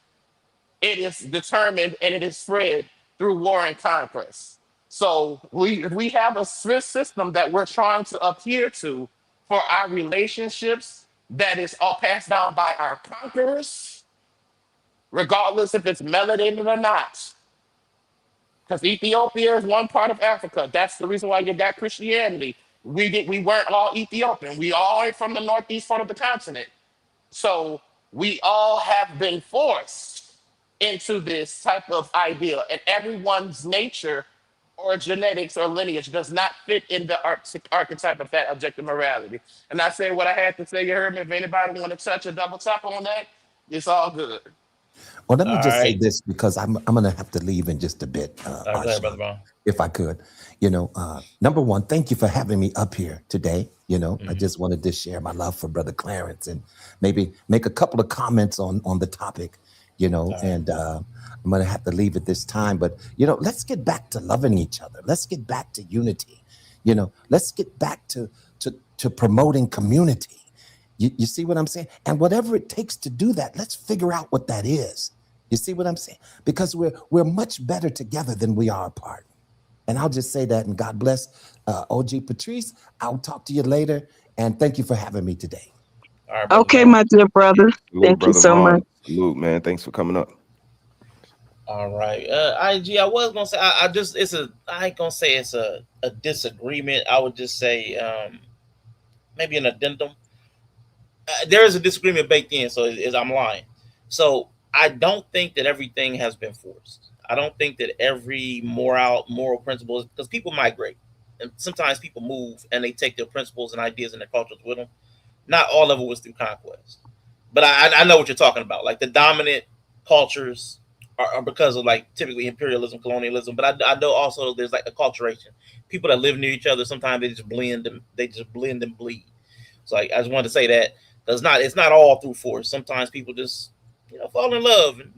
it is determined and it is spread through war and conquest. So we have a system that we're trying to adhere to for our relationships that is all passed down by our conquerors, regardless if it's melanated or not. Because Ethiopia is one part of Africa. That's the reason why you got Christianity. We weren't all Ethiopian. We all are from the northeast part of the continent. So we all have been forced into this type of ideal, and everyone's nature or genetics or lineage does not fit in the archetype of that objective morality. And I say what I had to say. You heard me. If anybody want to touch a double tap on that, it's all good. Well, let All me just say right. this because I'm going to have to leave in just a bit, All right, go ahead, brother Asha, Brown. if I could. Number one, thank you for having me up here today. I Mhm. just wanted to share my love for Brother Clarence and maybe make a couple of comments on the topic. All right. And I'm going to have to leave at this time. But let's get back to loving each other. Let's get back to unity. Let's get back to promoting community. You see what I'm saying? And whatever it takes to do that, let's figure out what that is. You see what I'm saying? Because we're much better together than we are apart. And I'll just say that. And God bless OG Patrice. I'll talk to you later. And thank you for having me today. All right, brother Okay, Brown. my dear brother. Salute, Thank you brother so much. Vaughn. Salute, man. Thanks for coming up. All right. IG, I was gonna say I just it's a I ain't gonna say it's a disagreement. I would just say maybe an addendum. There is a disagreement baked in, so I'm lying. So I don't think that everything has been forced. I don't think that every moral principles, because people migrate, and sometimes people move and they take their principles and ideas and their cultures with them. Not all of it was through conquest, but I know what you're talking about. Like the dominant cultures are because of like typically imperialism, colonialism. But I know also there's like acculturation. People that live near each other sometimes they just blend and bleed. So like, I just wanted to say that because it's not all through force. Sometimes people just fall in love and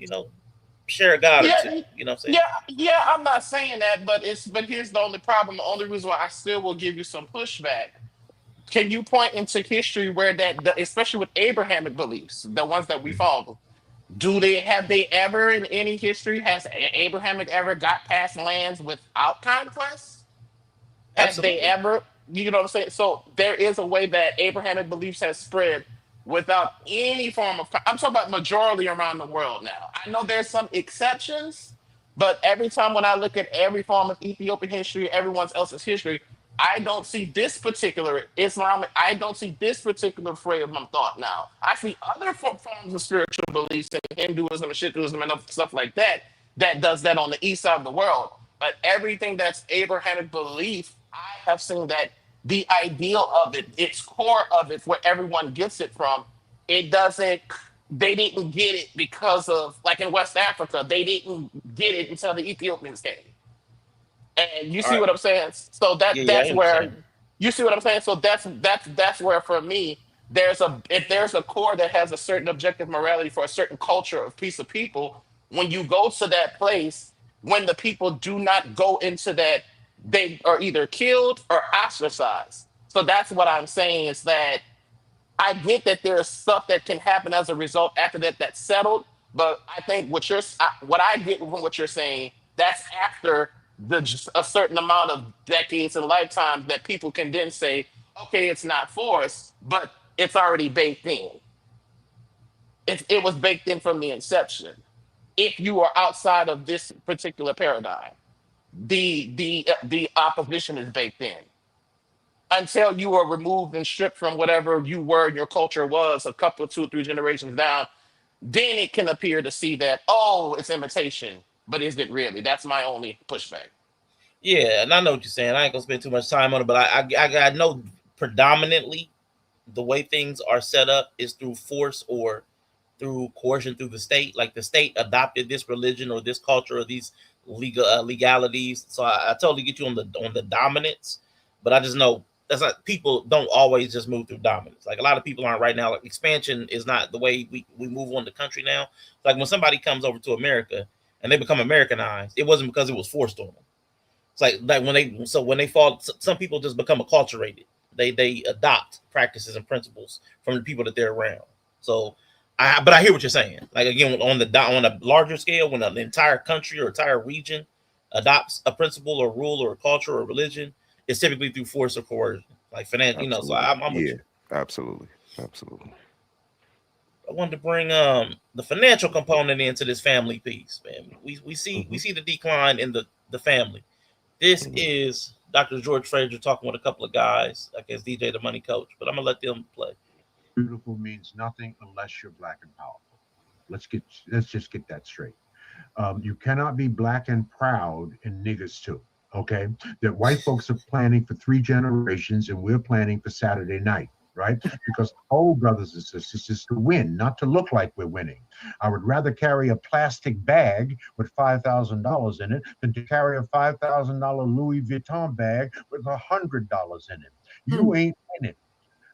share a god or two. Yeah, You know what I'm saying? yeah. I'm not saying that, but here's the only problem. The only reason why I still will give you some pushback. Can you point into history where especially with Abrahamic beliefs, the ones that we follow, have they ever in any history has Abrahamic ever got past lands without conquest? Have they Absolutely, ever, you know what I'm saying? So there is a way that Abrahamic beliefs has spread without any form of, I'm talking about majority around the world now. I know there's some exceptions, but every time when I look at every form of Ethiopian history, everyone else's history, I don't see this particular Islamic, I don't see this particular frame of thought now. I see other forms of spiritual beliefs in Hinduism and Shikhism and stuff like that that does that on the east side of the world. But everything that's Abrahamic belief, I have seen that the ideal of it, its core of it, where everyone gets it from, it doesn't. They didn't get it because of like in West Africa, they didn't get it until the Ethiopians came. And you all see right. what I'm saying? So Yeah, yeah, I that's hear what you're where saying. you see what I'm saying. So that's where for me if there's a core that has a certain objective morality for a certain culture or piece of people, when you go to that place, when the people do not go into that, they are either killed or ostracized. So that's what I'm saying is that I get that there's stuff that can happen as a result after that's settled, but I think what I get from what you're saying, that's after just a certain amount of decades and lifetimes that people can then say, okay, it's not forced, but it's already baked in. It was baked in from the inception. If you are outside of this particular paradigm. the opposition is baked in until you are removed and stripped from whatever you were and your culture was a couple, two, three generations down. Then it can appear to see that, oh, it's imitation, but is it really? That's my only pushback. Yeah, and I know what you're saying. I ain't gonna spend too much time on it, but I know predominantly the way things are set up is through force or through coercion through the state. Like the state adopted this religion or this culture or these legalities. So I totally get you on the dominance, but I just know that's not, people don't always just move through dominance. Like a lot of people aren't right now. Like expansion is not the way we move on the country now. Like when somebody comes over to America and they become Americanized, it wasn't because it was forced on them. It's like when they fall, some people just become acculturated. They adopt practices and principles from the people that they're around. So, but I hear what you're saying. Like again, on a larger scale, when an entire country or entire region adopts a principle or rule or a culture or religion, it's typically through force or coercion, like financial. So Absolutely. I'm with Yeah, you. absolutely. Absolutely. I wanted to bring the financial component into this family piece, man. We Hmm. see the decline in the family. This is Dr. George Fraser talking with a couple of guys, I guess DJ the Money Coach, but I'm gonna let them play. Beautiful means nothing unless you're black and powerful. Let's just get that straight. You cannot be black and proud and niggas too. Okay, that white folks are planning for 3 generations and we're planning for Saturday night, right? Because the whole brothers and sisters is to win, not to look like we're winning. I would rather carry a plastic bag with $5,000 in it than to carry a $5,000 Louis Vuitton bag with $100 in it. You ain't winning.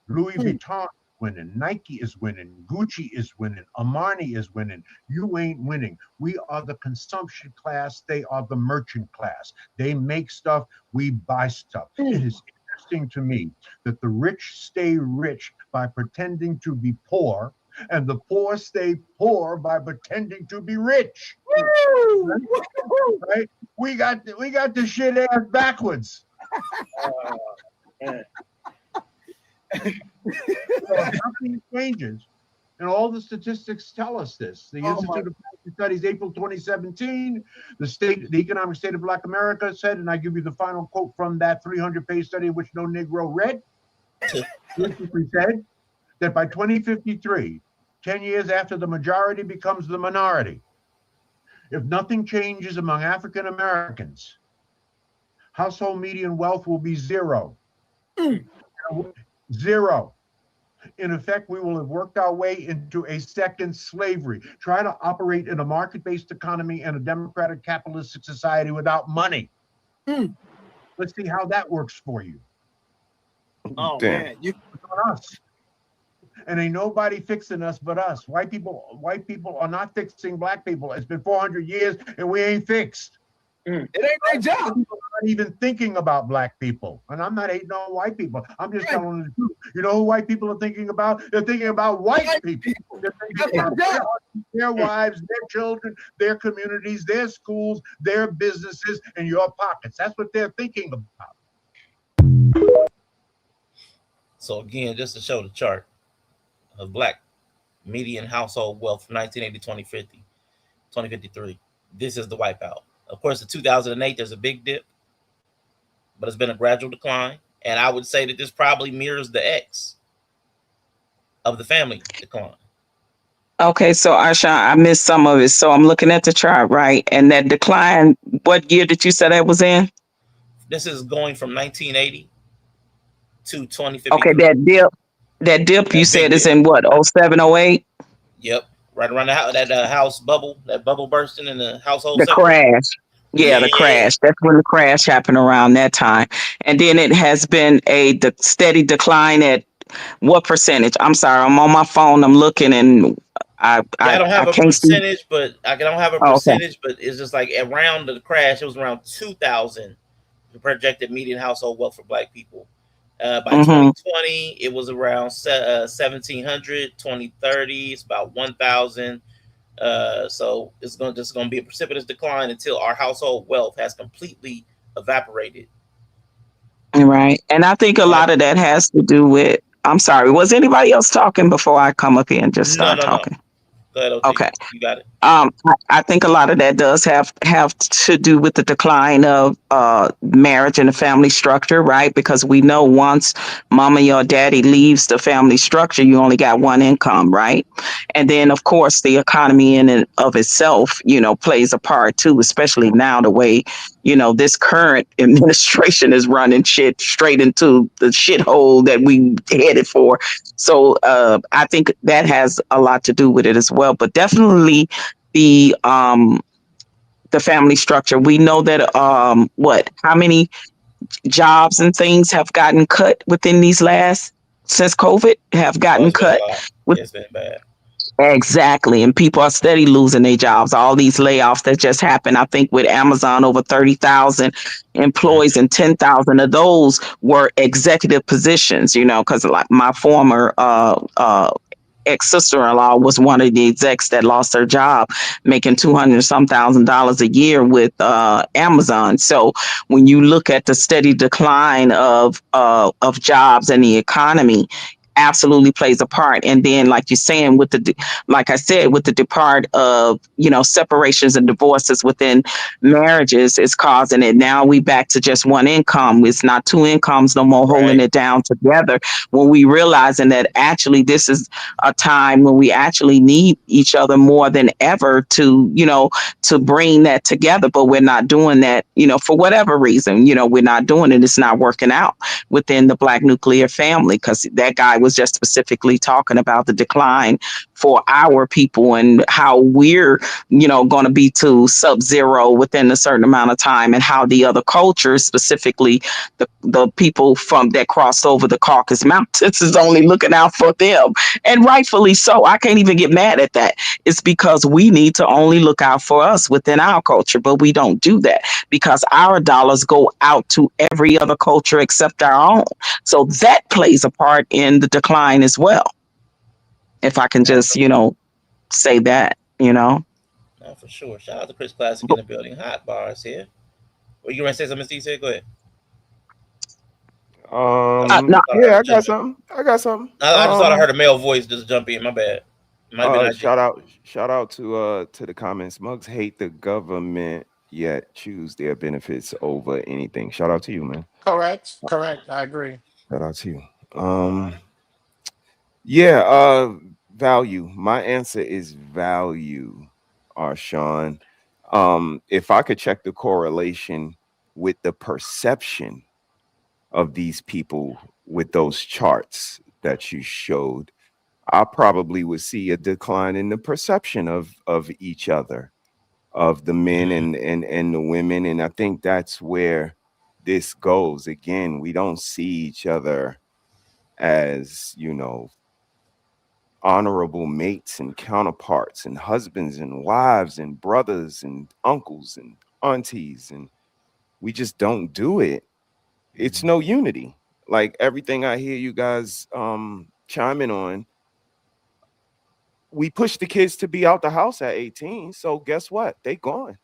Louis Vuitton is winning, Nike is winning, Gucci is winning, Armani is winning. You ain't winning. We are the consumption class, they are the merchant class. They make stuff, we buy stuff. It is interesting to me that the rich stay rich by pretending to be poor, and the poor stay poor by pretending to be rich. Right? We got the shit ass backwards. Nothing changes. And all the statistics tell us this. The Institute of Policy Studies, April 2017, the economic state of Black America said, and I give you the final quote from that 300-page study, which no Negro read, basically said that by 2053, 10 years after the majority becomes the minority, if nothing changes among African Americans, household median wealth will be zero. Zero. In effect, we will have worked our way into a second slavery. Try to operate in a market-based economy and a democratic capitalistic society without money. Let's see how that works for you. Oh, damn. Man, it's on us. And ain't nobody fixing us but us. White people are not fixing black people. It's been 400 years and we ain't fixed. It ain't their job. People are not even thinking about black people. And I'm not hating on white people. I'm just telling the truth. You know who white people are thinking about? They're thinking about white people. They're thinking about their wives, their children, their communities, their schools, their businesses, and your pockets. That's what they're thinking about. So again, just to show the chart of black median household wealth from 1980 to 2050, 2053. This is the wipeout. Of course, in 2008, there's a big dip, but it's been a gradual decline. And I would say that this probably mirrors the X of the family decline. Okay, so Arshawn, I missed some of it. So I'm looking at the chart, right? And that decline, what year did you say that was in? This is going from 1980 to 2050. Okay, that dip you said is in what, 07, 08? Yep, right around that house bubble, that bubble bursting in the household. The sector. crash. Yeah, the crash. That's when the crash happened around that time. And then it has been a steady decline at what percentage? I'm sorry, I'm on my phone. I'm looking and I don't have a can't percentage, but I don't have a percentage, okay. but it's just like around the crash, it was around 2,000 projected median household wealth for black people. By 2020, it was around 1,700. 2030, it's about 1,000. So it's going to be a precipitous decline until our household wealth has completely evaporated. Right, and I think a lot of that has to do with. I'm sorry. Was anybody else talking before I come up here and just start talking? Go ahead, OT. Okay. You got it. I think a lot of that does have to do with the decline of marriage and the family structure, right? Because we know once mama or daddy leaves the family structure, you only got one income, right? And then, of course, the economy in and of itself, plays a part too, especially now the way, this current administration is running shit straight into the shithole that we headed for. So I think that has a lot to do with it as well. But definitely the um the family structure. We know that how many jobs and things have gotten cut within these last since COVID have Oh, gotten it's been a cut lot. with Yeah, it's been bad. exactly, and people are steady losing their jobs. All these layoffs that just happened. I think with Amazon over 30,000 employees Mm-hmm. and 10,000 of those were executive positions, because like my former ex sister in law was one of the execs that lost her job, making 200 some $1,000s a year with Amazon. So when you look at the steady decline of jobs and the economy, absolutely plays a part. And then, like you're saying, like I said, with the depart of separations and divorces within marriages, is causing it. Now we back to just one income. It's not two incomes no more holding Right. it down together. When we realizing that actually this is a time when we actually need each other more than ever to bring that together, but we're not doing that, for whatever reason, we're not doing it. It's not working out within the Black nuclear family, because that guy was just specifically talking about the decline for our people and how we're, going to be to sub-zero within a certain amount of time, and how the other cultures, specifically the people from that crossed over the Caucasus Mountains, is only looking out for them. And rightfully so. I can't even get mad at that. It's because we need to only look out for us within our culture, but we don't do that because our dollars go out to every other culture except our own. So that plays a part in the decline as well. If I can No, just, for sure. say that. No, for sure. Shout out to Chris Classic in But, the building. Hot bars here. Well, you gonna say something, Steve? Say, go ahead. no, Thought I heard Yeah, him I got jump in. something. I got something. I just thought I heard a male voice just jump in. My bad. Might have been IG. Shout out to the comments. Mugs hate the government yet choose their benefits over anything. Shout out to you, man. Correct. Correct. I agree. Shout out to you. Yeah, value. My answer is value, Arshawn. If I could check the correlation with the perception of these people with those charts that you showed, I probably would see a decline in the perception of each other, of the men Mm-hmm. and the women. And I think that's where this goes. Again, we don't see each other as, honorable mates and counterparts and husbands and wives and brothers and uncles and aunties, and we just don't do it. It's no unity. Like everything I hear you guys chiming on, we push the kids to be out the house at 18. So guess what? They gone.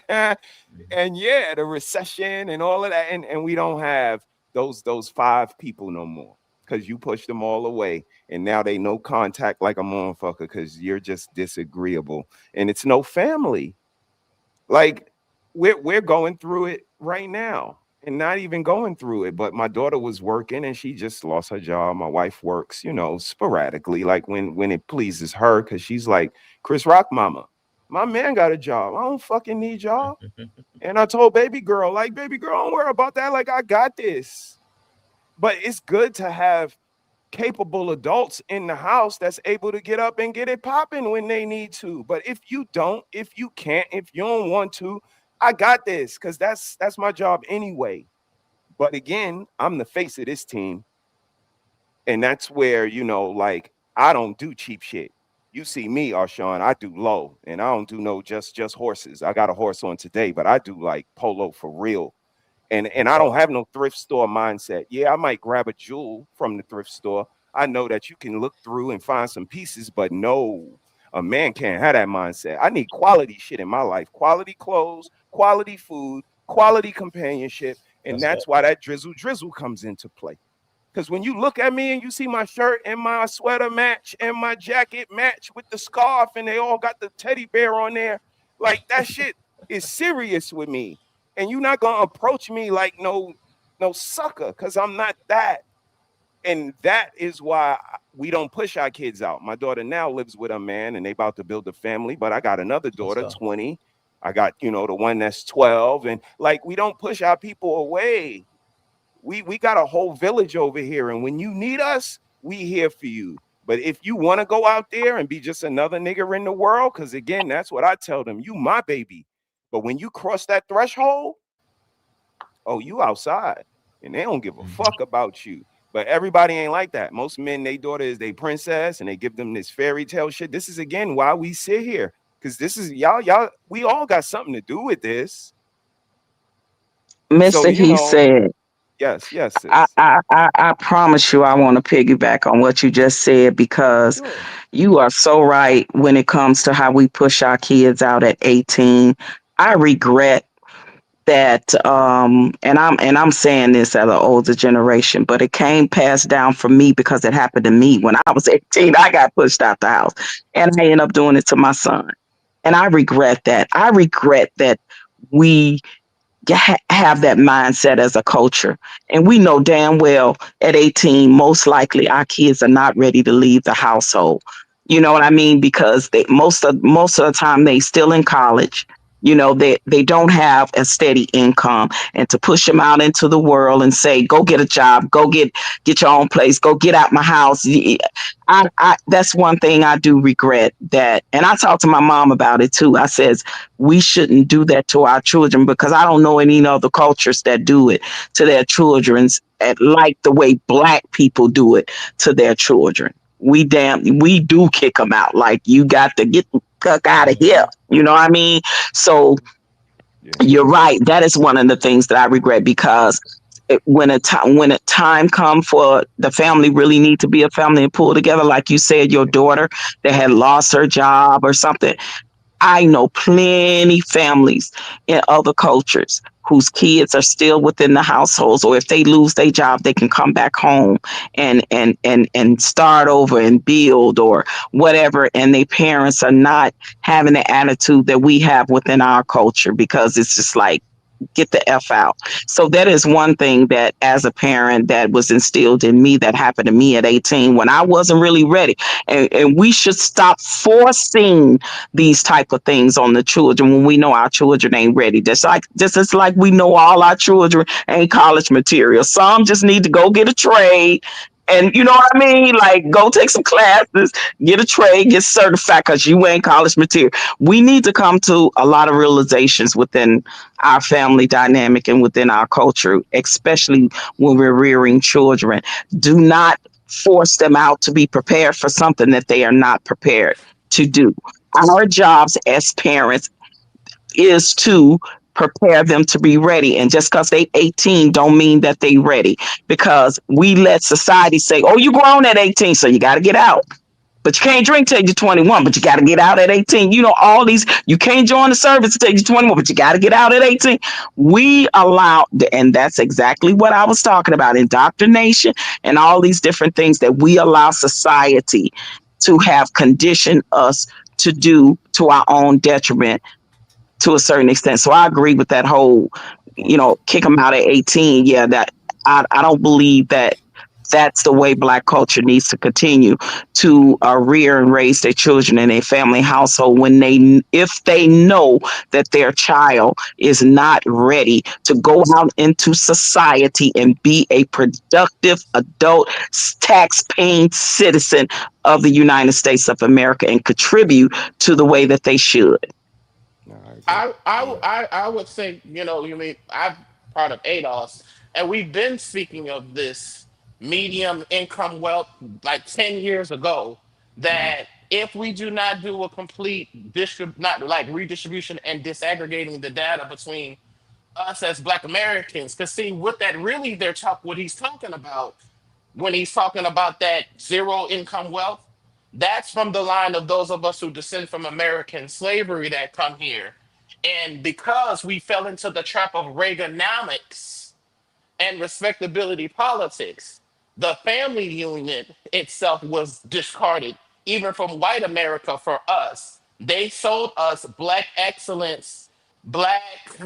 And yeah, the recession and all of that. And we don't have those five people no more. Cause you pushed them all away. And now they no contact like a motherfucker because you're just disagreeable. And it's no family. Like we're going through it right now, and not even going through it, but my daughter was working and she just lost her job. My wife works, sporadically, like when it pleases her, because she's like, Chris Rock mama, my man got a job, I don't fucking need y'all. And I told baby girl, like, baby girl, don't worry about that, like, I got this. But it's good to have capable adults in the house that's able to get up and get it popping when they need to. But if you don't, if you can't, if you don't want to, I got this, because that's my job anyway. But again, I'm the face of this team. And that's where, like, I don't do cheap shit. You see me, Arshawn, I do low, and I don't do no just horses. I got a horse on today, but I do like polo for real. And I don't Okay. have no thrift store mindset. Yeah, I might grab a jewel from the thrift store. I know that you can look through and find some pieces, but no, a man can't have that mindset. I need quality shit in my life. Quality clothes, quality food, quality companionship. And That's that's dope. why that drizzle comes into play. Because when you look at me and you see my shirt and my sweater match and my jacket match with the scarf and they all got the teddy bear on there, like that shit is serious with me. And you're not gonna approach me like no sucker, because I'm not that. And that is why we don't push our kids out. My daughter now lives with a man and they about to build a family, but I got another Let's daughter, go. 20. I got, the one that's 12. And like we don't push our people away. We got a whole village over here. And when you need us, we here for you. But if you want to go out there and be just another nigger in the world, because again, that's what I tell them, you my baby. But when you cross that threshold, oh, you outside. And they don't give a Mhm. fuck about you. But everybody ain't like that. Most men, they daughter is they princess and they give them this fairy tale shit. This is again why we sit here. Because this is y'all, we all got something to do with this. So, Mr. He said, yes, I, sis. I, I, I promise you, I want to piggyback on what you just said because Sure. you are so right when it comes to how we push our kids out at 18. I regret that, and I'm saying this as an older generation, but it came passed down from me because it happened to me when I was 18. I got pushed out the house, and I ended up doing it to my son, and I regret that. I regret that we have that mindset as a culture. And we know damn well at 18, most likely our kids are not ready to leave the household. You know what I mean? Because most of the time they still in college. They don't have a steady income, and to push them out into the world and say, "Go get a job, go get your own place, go get out my house." That's one thing I do regret that, and I talked to my mom about it too. I says we shouldn't do that to our children because I don't know any other cultures that do it to their children's like the way black people do it to their children. We do kick them out. Like you got to get the fuck out of here. Mhm. You know what I mean? So Yeah. you're right. That is one of the things that I regret because when a time come for the family really need to be a family and pull together, like you said, your daughter that had lost her job or something, I know plenty families in other cultures whose kids are still within the households, or if they lose their job, they can come back home and start over and build or whatever. And their parents are not having the attitude that we have within our culture because it's just like get the F out. So that is one thing that as a parent that was instilled in me that happened to me at 18 when I wasn't really ready. And we should stop forcing these type of things on the children when we know our children ain't ready. Just as like we know all our children ain't college material. Some just need to go get a trade. And you know what I mean? Like go take some classes, get a trade, get certified because you ain't college material. We need to come to a lot of realizations within our family dynamic and within our culture, especially when we're rearing children. Do not force them out to be prepared for something that they are not prepared to do. Our jobs as parents is to prepare them to be ready. And just because they 18 don't mean that they ready because we let society say, oh, you grown at 18, so you got to get out. But you can't drink till you're 21, but you got to get out at 18. All these, you can't join the service until you're 21, but you got to get out at 18. We allow, and that's exactly what I was talking about indoctrination and all these different things that we allow society to have conditioned us to do to our own detriment to a certain extent. So I agree with that whole, Well, kick them out at 18. Yeah, that I don't believe that that's the way black culture needs to continue to rear and raise their children in a family household when if they know that their child is not ready to go out into society and be a productive adult tax paying citizen of the United States of America and contribute to the way that they should. no, I agree. Yeah. I would think, you mean I'm part of ADOS, and we've been speaking of this medium income wealth like 10 years ago, Mhm. that if we do not do a complete not like redistribution and disaggregating the data between us as Black Americans, because see what that really what he's talking about when he's talking about that zero income wealth, that's from the line of those of us who descend from American slavery that come here. And because we fell into the trap of Reaganomics and respectability politics, The family unit itself was discarded, even from white America for us. They sold us black excellence, black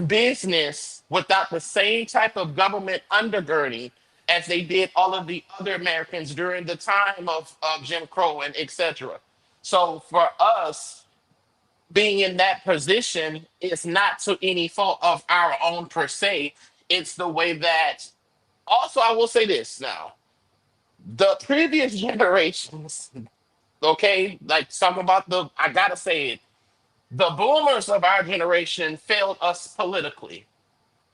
business without the same type of government undergirding as they did all of the other Americans during the time of Jim Crow and etc. So for us, being in that position is not to any fault of our own per se. It's the way that, also, I will say this now, the previous generations, okay, like talking about I gotta say it, the boomers of our generation failed us politically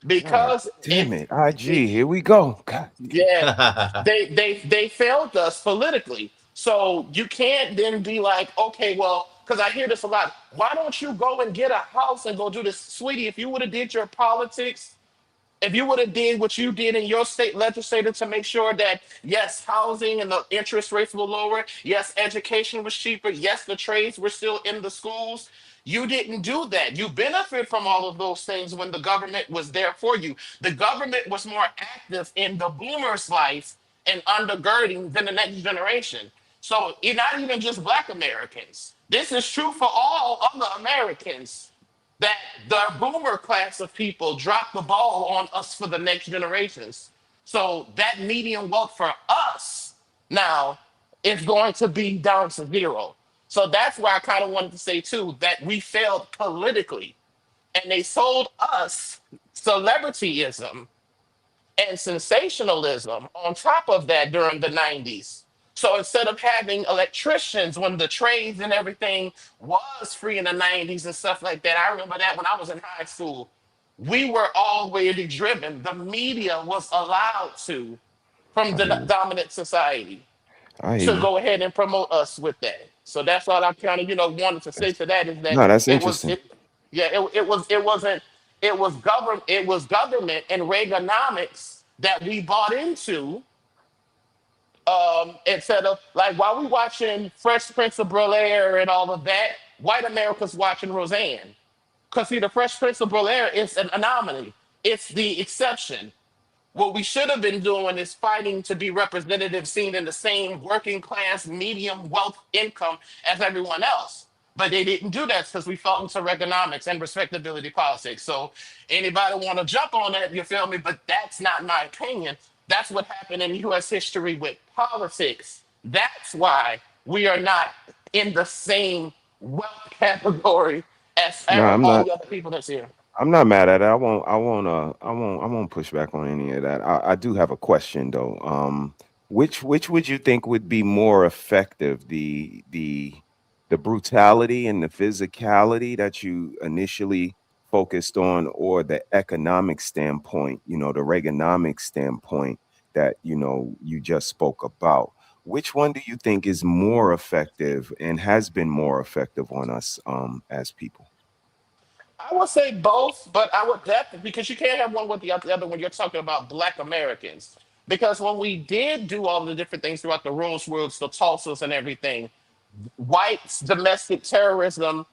God because damn it. IG, here we go. God damn. yeah, they failed us politically. So you can't then be like, okay, well, because I hear this a lot. Why don't you go and get a house and go do this, sweetie? If you would have did your politics, if you would have did what you did in your state legislature to make sure that yes, housing and the interest rates were lower, yes, education was cheaper, yes, the trades were still in the schools, you didn't do that. You benefit from all of those things when the government was there for you. The government was more active in the boomers' life and undergirding than the next generation. So not even just black Americans. This is true for all other Americans, that the boomer class of people dropped the ball on us for the next generations. So that median wealth for us now is going to be down to zero. So that's why I kind of wanted to say too that we failed politically, and they sold us celebrityism and sensationalism on top of that during the 90s. So instead of having electricians when the trades and everything was free in the 90s and stuff like that, I remember that when I was in high school, we were already driven. The media was allowed to, from I the hear you. dominant society, I hear to you. go ahead and promote us with that. So that's all I kind of wanted to say That's, to that is that no, that's it was interesting. yeah, it wasn't, it was government and Reaganomics that we bought into, instead of like while we watching Fresh Prince of Bel Air and all of that, white America's watching Roseanne. Because see, the Fresh Prince of Bel Air is an anomaly. It's the exception. What we should have been doing is fighting to be representative, seen in the same working class, medium wealth income as everyone else. But they didn't do that because we fell into economics and respectability politics. So anybody want to jump on that, you feel me? But that's not my opinion. That's what happened in U.S. history with politics. That's why we are not in the same wealth category as No, I'm all not. the other people that's here. I'm not mad at it. I won't. I won't. I won't. I won't push back on any of that. I do have a question though. Which would you think would be more effective? The brutality and the physicality that you initially focused on, or the economic standpoint? You know, the Reaganomic standpoint that you just spoke about. Which one do you think is more effective and has been more effective on us as people? I would say both, but I would definitely, because you can't have one with the other when you're talking about Black Americans. Because when we did do all the different things throughout the Rosewoods, the Tulsas, and everything, whites domestic terrorism,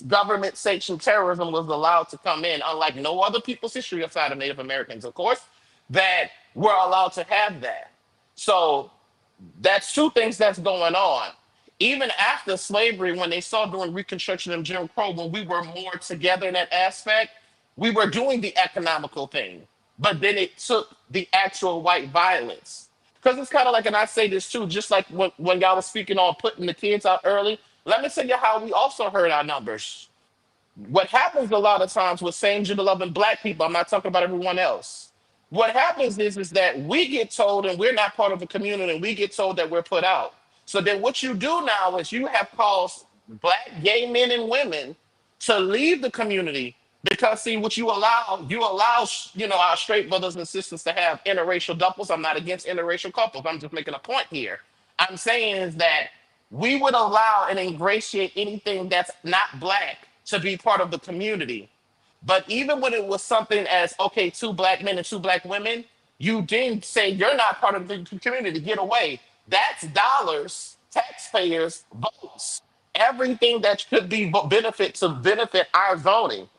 government sanctioned terrorism was allowed to come in, unlike no other people's history outside of Native Americans, of course, that were allowed to have that. So that's two things that's going on. Even after slavery, when they saw during Reconstruction and Jim Crow, when we were more together in that aspect, we were doing the economical thing. But then it took the actual white violence. Because it's kind of like, and I say this too, just like when y'all was speaking on putting the kids out early, let me tell you how we also heard our numbers. What happens a lot of times with same gender loving black people, I'm not talking about everyone else. What happens is that we get told and we're not part of the community and we get told that we're put out. So then what you do now is you have caused black gay men and women to leave the community because see what you allow our straight brothers and sisters to have interracial couples. I'm not against interracial couples. I'm just making a point here. I'm saying is that we would allow and ingratiate anything that's not black to be part of the community. But even when it was something as okay, two black men and two black women, you didn't say you're not part of the community. Get away. That's dollars, taxpayers, votes, everything that could be benefit to benefit our zoning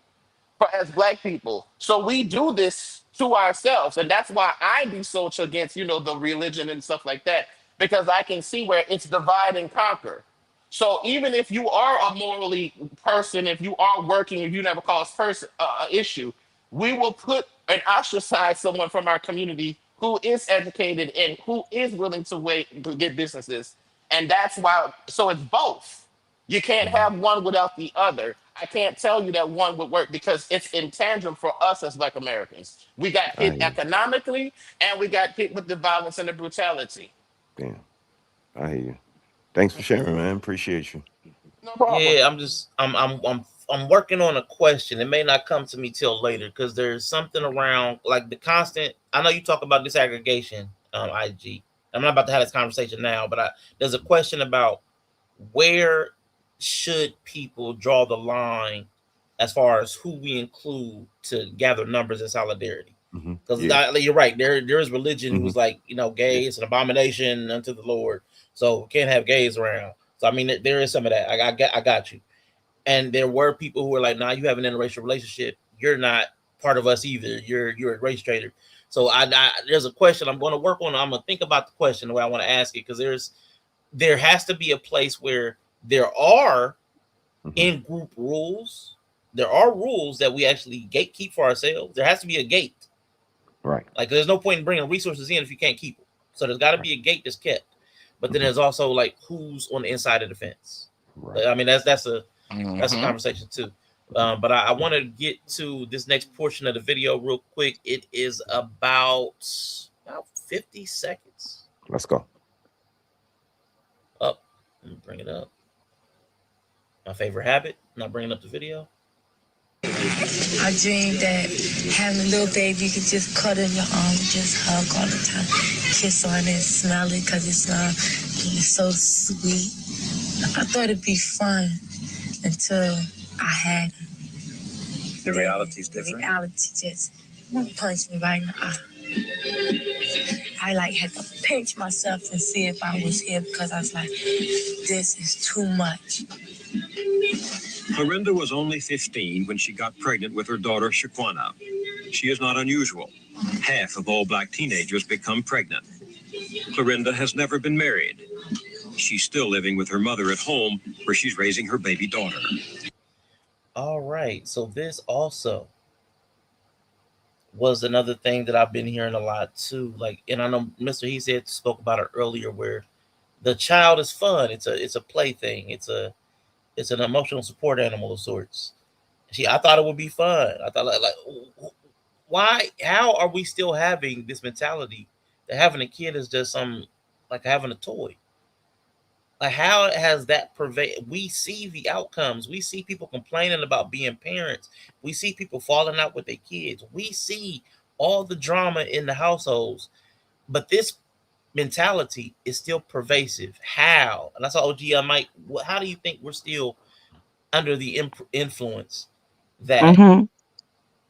for as black people. So we do this to ourselves. And that's why I be so against, the religion and stuff like that, because I can see where it's divide and conquer. So even if you are a morally person, if you are working, if you never cause person issue, we will put and ostracize someone from our community who is educated and who is willing to wait to get businesses. And that's why. So it's both. You can't Mhm. have one without the other. I can't tell you that one would work because it's intangible for us as Black Americans. We got I hit hear you. economically and we got hit with the violence and the brutality. Damn. I hear you. Thanks for sharing, man. Appreciate you. No problem. Yeah, I'm working on a question. It may not come to me till later because there's something around like the constant. I know you talk about disaggregation, IG. I'm not about to have this conversation now, but there's a question about where should people draw the line as far as who we include to gather numbers in solidarity. Because Yeah. you're right, there is religion Hmm. who's like, Yeah. gay is an abomination unto the Lord, so we can't have gays around. So I mean, there is some of that. I got you. And there were people who were like, "Nah, you have an interracial relationship. You're not part of us either. You're a race trader." So there's a question I'm going to work on. I'm going to think about the question the way I want to ask it because there has to be a place where there are Hmm. in group rules. There are rules that we actually gatekeep for ourselves. There has to be a gate. Right. Like there's no point in bringing resources in if you can't keep them. So there's got to Right. be a gate that's kept. But then Hmm. there's also like who's on the inside of the fence. Right. I mean that's a Hmm. conversation too. Hmm. But I want to get to this next portion of the video real quick. It is about 50 seconds. Let's go. Up. Let me bring it up. My favorite habit, not bringing up the video. I dreamed that having a little baby, you could just cuddle in your arms, just hug all the time, kiss on it, smell it, because it's so sweet. I thought it'd be fun until I had it. The reality's different. The reality just punched me right in the eye. I had to pinch myself and see if I was here because I was like, this is too much. Clorinda was only 15 when she got pregnant with her daughter, Shaquana. She is not unusual. Half of all Black teenagers become pregnant. Clorinda has never been married. She's still living with her mother at home, where she's raising her baby daughter. All right. So this also was another thing that I've been hearing a lot too. Like, and I know Mr. He said spoke about it earlier, where the child is fun. It's a plaything. It's an emotional support animal of sorts. I thought it would be fun. I thought like why? How are we still having this mentality that having a kid is just some like having a toy? Like how has that pervade? We see the outcomes. We see people complaining about being parents. We see people falling out with their kids. We see all the drama in the households. But this mentality is still pervasive. How? And that's all. OG, Mike. How do you think we're still under the influence that Hmm.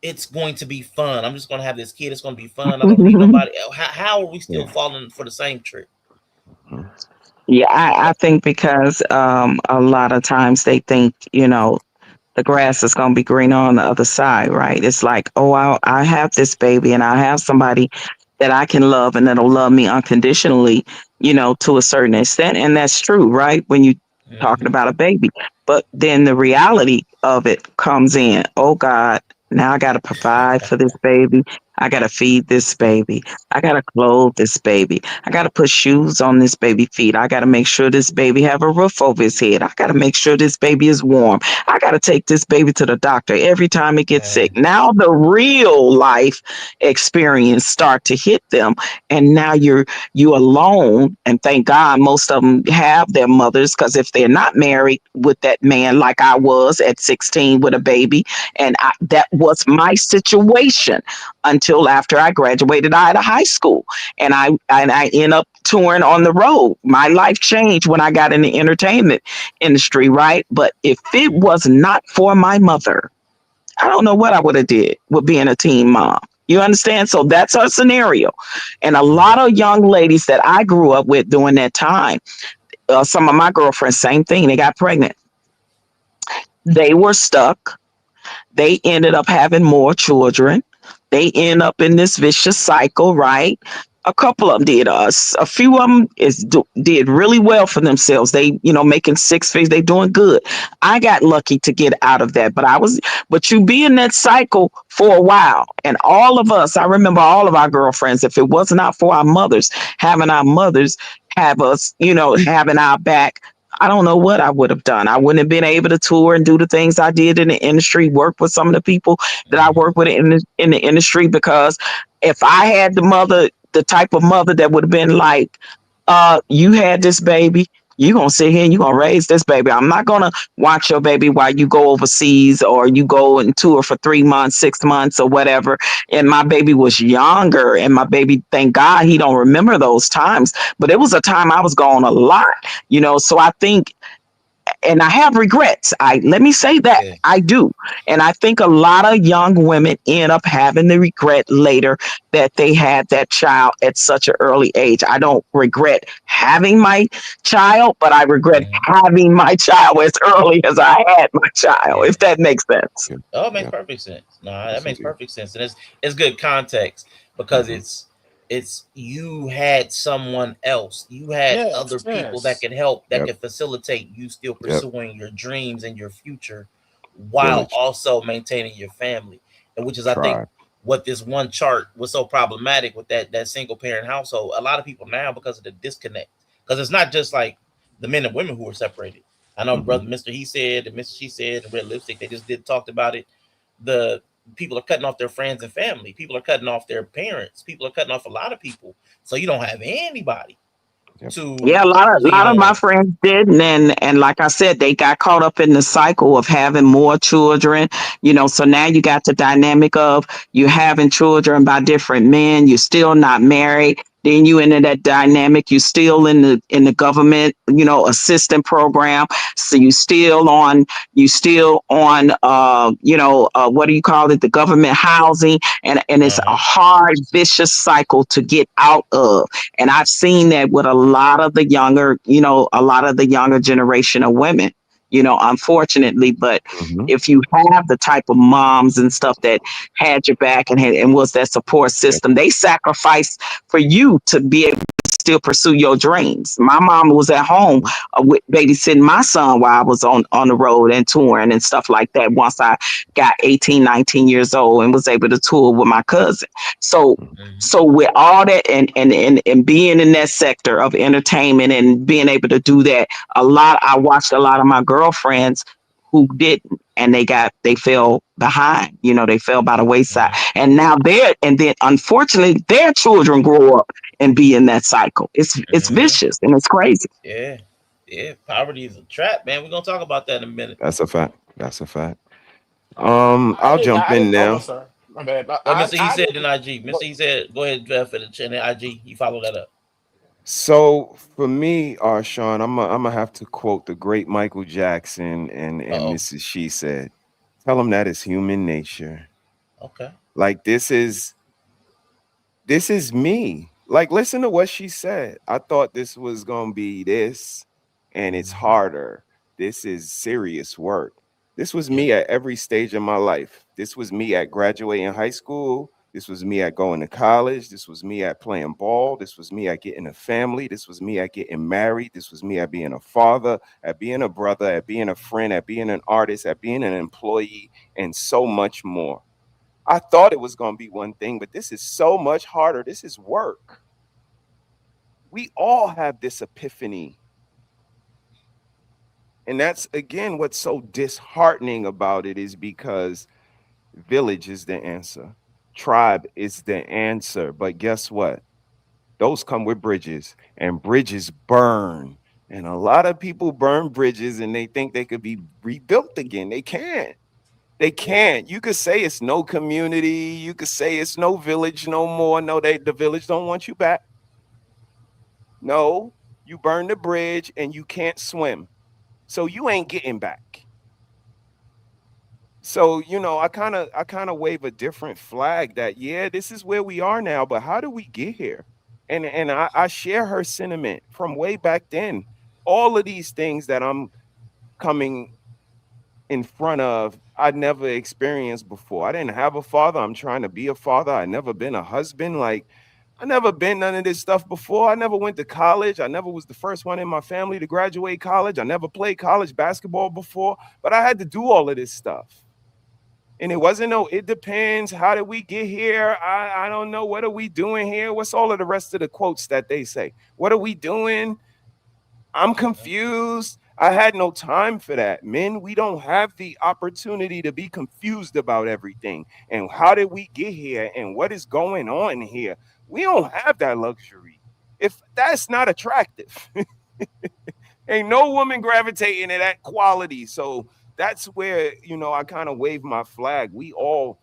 it's going to be fun? I'm just going to have this kid. It's going to be fun. I don't need nobody. How are we still Yeah. falling for the same trick? Mhm. Yeah, I think because a lot of times they think, the grass is going to be greener on the other side, right? It's like, oh, I have this baby and I have somebody that I can love and that'll love me unconditionally, to a certain extent. And that's true, right? When you talking Mm-hmm. about a baby. But then the reality of it comes in. Oh God, now I got to provide for this baby. I got to feed this baby. I got to clothe this baby. I got to put shoes on this baby feet. I got to make sure this baby have a roof over his head. I got to make sure this baby is warm. I got to take this baby to the doctor every time it gets sick. Man. Now the real life experience start to hit them, and now you alone. And thank God most of them have their mothers, because if they're not married with that man, like I was at 16 with a baby, and that was my situation until after I graduated out of high school, and I end up touring on the road. My life changed when I got in the entertainment industry, right? But if it was not for my mother, I don't know what I would have did with being a teen mom. You understand? So that's our scenario. And a lot of young ladies that I grew up with during that time, some of my girlfriends, same thing. They got pregnant. They were stuck. They ended up having more children. they end up in this vicious cycle, right? A couple of them did. A few of them did really well for themselves. They, making six figures. They doing good. I got lucky to get out of that, but you be in that cycle for a while. And all of us, I remember all of our girlfriends. If it was not for our mothers have us, having our back. I don't know what I would have done. I wouldn't have been able to tour and do the things I did in the industry, work with some of the people that I Mm-hmm. work with in the industry, because if I had the type of mother that would have been like, you had this baby, you gonna sit here and you gonna raise this baby. I'm not gonna watch your baby while you go overseas or you go and tour for 3 months, 6 months or whatever. And my baby was younger, and my baby, thank God he don't remember those times. But it was a time I was gone a lot, so I think, and I have regrets. I Let me say that Yeah. I do. And I think a lot of young women end up having the regret later that they had that child at such an early age. I don't regret having my child, but I regret Mm-hmm. having my child as early as I had my child, Yeah. if that makes sense. Yeah. Oh, it makes Yeah. perfect sense. No, that Yes, makes indeed. perfect sense, and it's good context because Hmm. it's you had someone else, you had other Yes, people that yes. could help, that Yep. could facilitate you still Yep. pursuing your dreams and your future, while Village. also maintaining your family, and which is I think Tribe. what this one chart was so problematic with that single parent household. A lot of people now, because of the disconnect, because it's not just like the men and women who are separated. I know Hmm. brother Mr. He said and Mrs. She said and Red Lipstick, they just did talked about it. The people are cutting off their friends and family. People are cutting off their parents. People are cutting off a lot of people. So you don't have anybody Yep. to Yeah, lean lot of my on. friends didn't, and like I said, they got caught up in the cycle of having more children. So now you got the dynamic of you having children by different men. You're still not married. Then you into that dynamic. You still in the government, assistant program. So you still on what do you call it? The government housing, and it's a Uh-huh. hard, vicious cycle to get out of. And I've seen that with a lot of the younger generation of women, unfortunately. But Hmm. if you have the type of moms and stuff that had your back and was that support Yes. system, they sacrificed for you to be able to still pursue your dreams. My mom was at home Hmm. with babysitting my son while I was on the road and touring and stuff like that. Once I got 18, 19 years old and was able to tour with my cousin. So Mm-hmm. so with all that and being in that sector of entertainment and being able to do that, I watched a lot of my girlfriends who didn't, and they fell behind. They fell by the wayside. Mm-hmm. And then unfortunately their children grow up and be in that cycle. It's Mm-hmm. vicious and it's crazy. Yeah. Yeah. Poverty is a trap, man. We're gonna talk about that in a minute. That's a fact. That's a fact. I'll I didn't. jump I in didn't. Oh no, now. sir. My bad. But Mr. He I said in didn't. IG. Mr. But He said, go ahead for the chin IG. You follow that up. So for me, Sean, I'm gonna have to quote the great Michael Jackson and Uh-oh. Mrs. She said, "Tell them that is human nature. Okay. Like this is me. Like listen to what she said. I thought this was gonna be this, and it's Mm-hmm. harder. This is serious work. This was Yeah. me at every stage of my life. This was me at graduating high school. This was me at going to college. This was me at playing ball. This was me at getting a family. This was me at getting married. This was me at being a father, at being a brother, at being a friend, at being an artist, at being an employee, and so much more. I thought it was going to be one thing, but this is so much harder. This is work. We all have this epiphany. And that's, again, what's so disheartening about it is because village is the answer, tribe is the answer. But guess what? Those come with bridges, and bridges burn. And a lot of people burn bridges and they think they could be rebuilt again. They can't. They Yeah. can't. You could say it's no community. You could say it's no village no more. No, the village don't want you back. No, you burn the bridge and you can't swim. So you ain't getting back. So, I kind of wave a different flag that yeah, this is where we are now, but how do we get here? And I share her sentiment from way back then. All of these things that I'm coming in front of I never experienced before. I didn't have a father. I'm trying to be a father. I never been a husband. Like I never been none of this stuff before. I never went to college. I never was the first one in my family to graduate college. I never played college basketball before, but I had to do all of this stuff. And it wasn't no, it depends. How did we get here? I don't know. What are we doing here? What's all of the rest of the quotes that they say? What are we doing? I'm confused. I had no time for that. Men, we don't have the opportunity to be confused about everything. And how did we get here? And what is going on here? We don't have that luxury. If that's not attractive, ain't no woman gravitating to that quality. So that's where, I kind of wave my flag. We all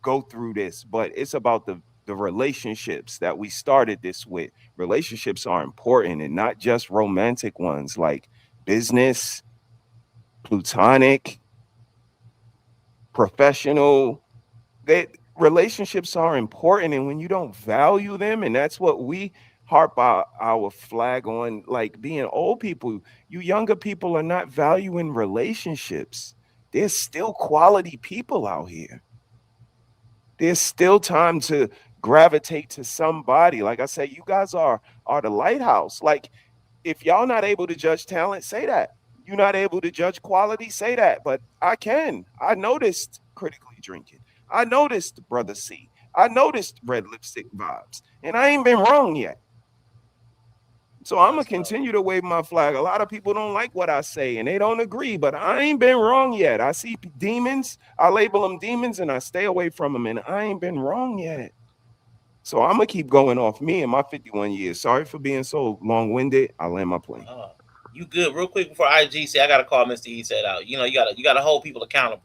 go through this, but it's about the relationships that we started this with. Relationships are important, and not just romantic ones, like business, plutonic, professional. That relationships are important, and when you don't value them, and that's what we harp our flag on, like being old people, you younger people are not valuing relationships. There's still quality people out here. There's still time to gravitate to somebody. Like I said, you guys are the lighthouse. Like if y'all not able to judge talent, say that. You're not able to judge quality, say that. But I can. I noticed critically drinking. I noticed Brother C. I noticed red lipstick vibes. And I ain't been wrong yet. So I'm gonna That's dope. continue to wave my flag. A lot of people don't like what I say and they don't agree, but I ain't been wrong yet. I see demons, I label them demons, and I stay away from them, and I ain't been wrong yet. So I'm gonna keep going off me and my 51 years. Sorry for being so long-winded. I land my plane. Uh, you good? Real quick before IG say, I gotta call Mr. E said out. You gotta hold people accountable.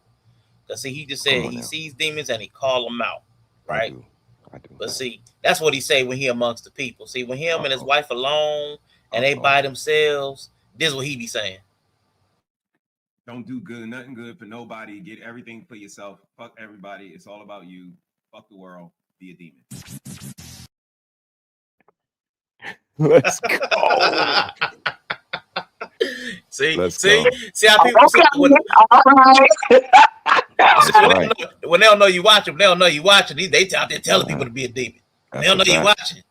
Cause see, he just Come said on he now. sees demons and he call them out, I right? do. I do. But see, that's what he say when he amongst the people. See, when him and his Uh-oh. wife alone and they Uh-oh. by themselves, this is what he be saying. Don't do good, nothing good for nobody. Get everything for yourself. Fuck everybody. It's all about you. Fuck the world. Be a demon. Let's go. see, Let's see, go. see how people see Okay, all right. see That's right. when they don't know you watching, they don't know you watching. They out there telling people Uh, to be a demon. When they that's don't a know you fact. watching,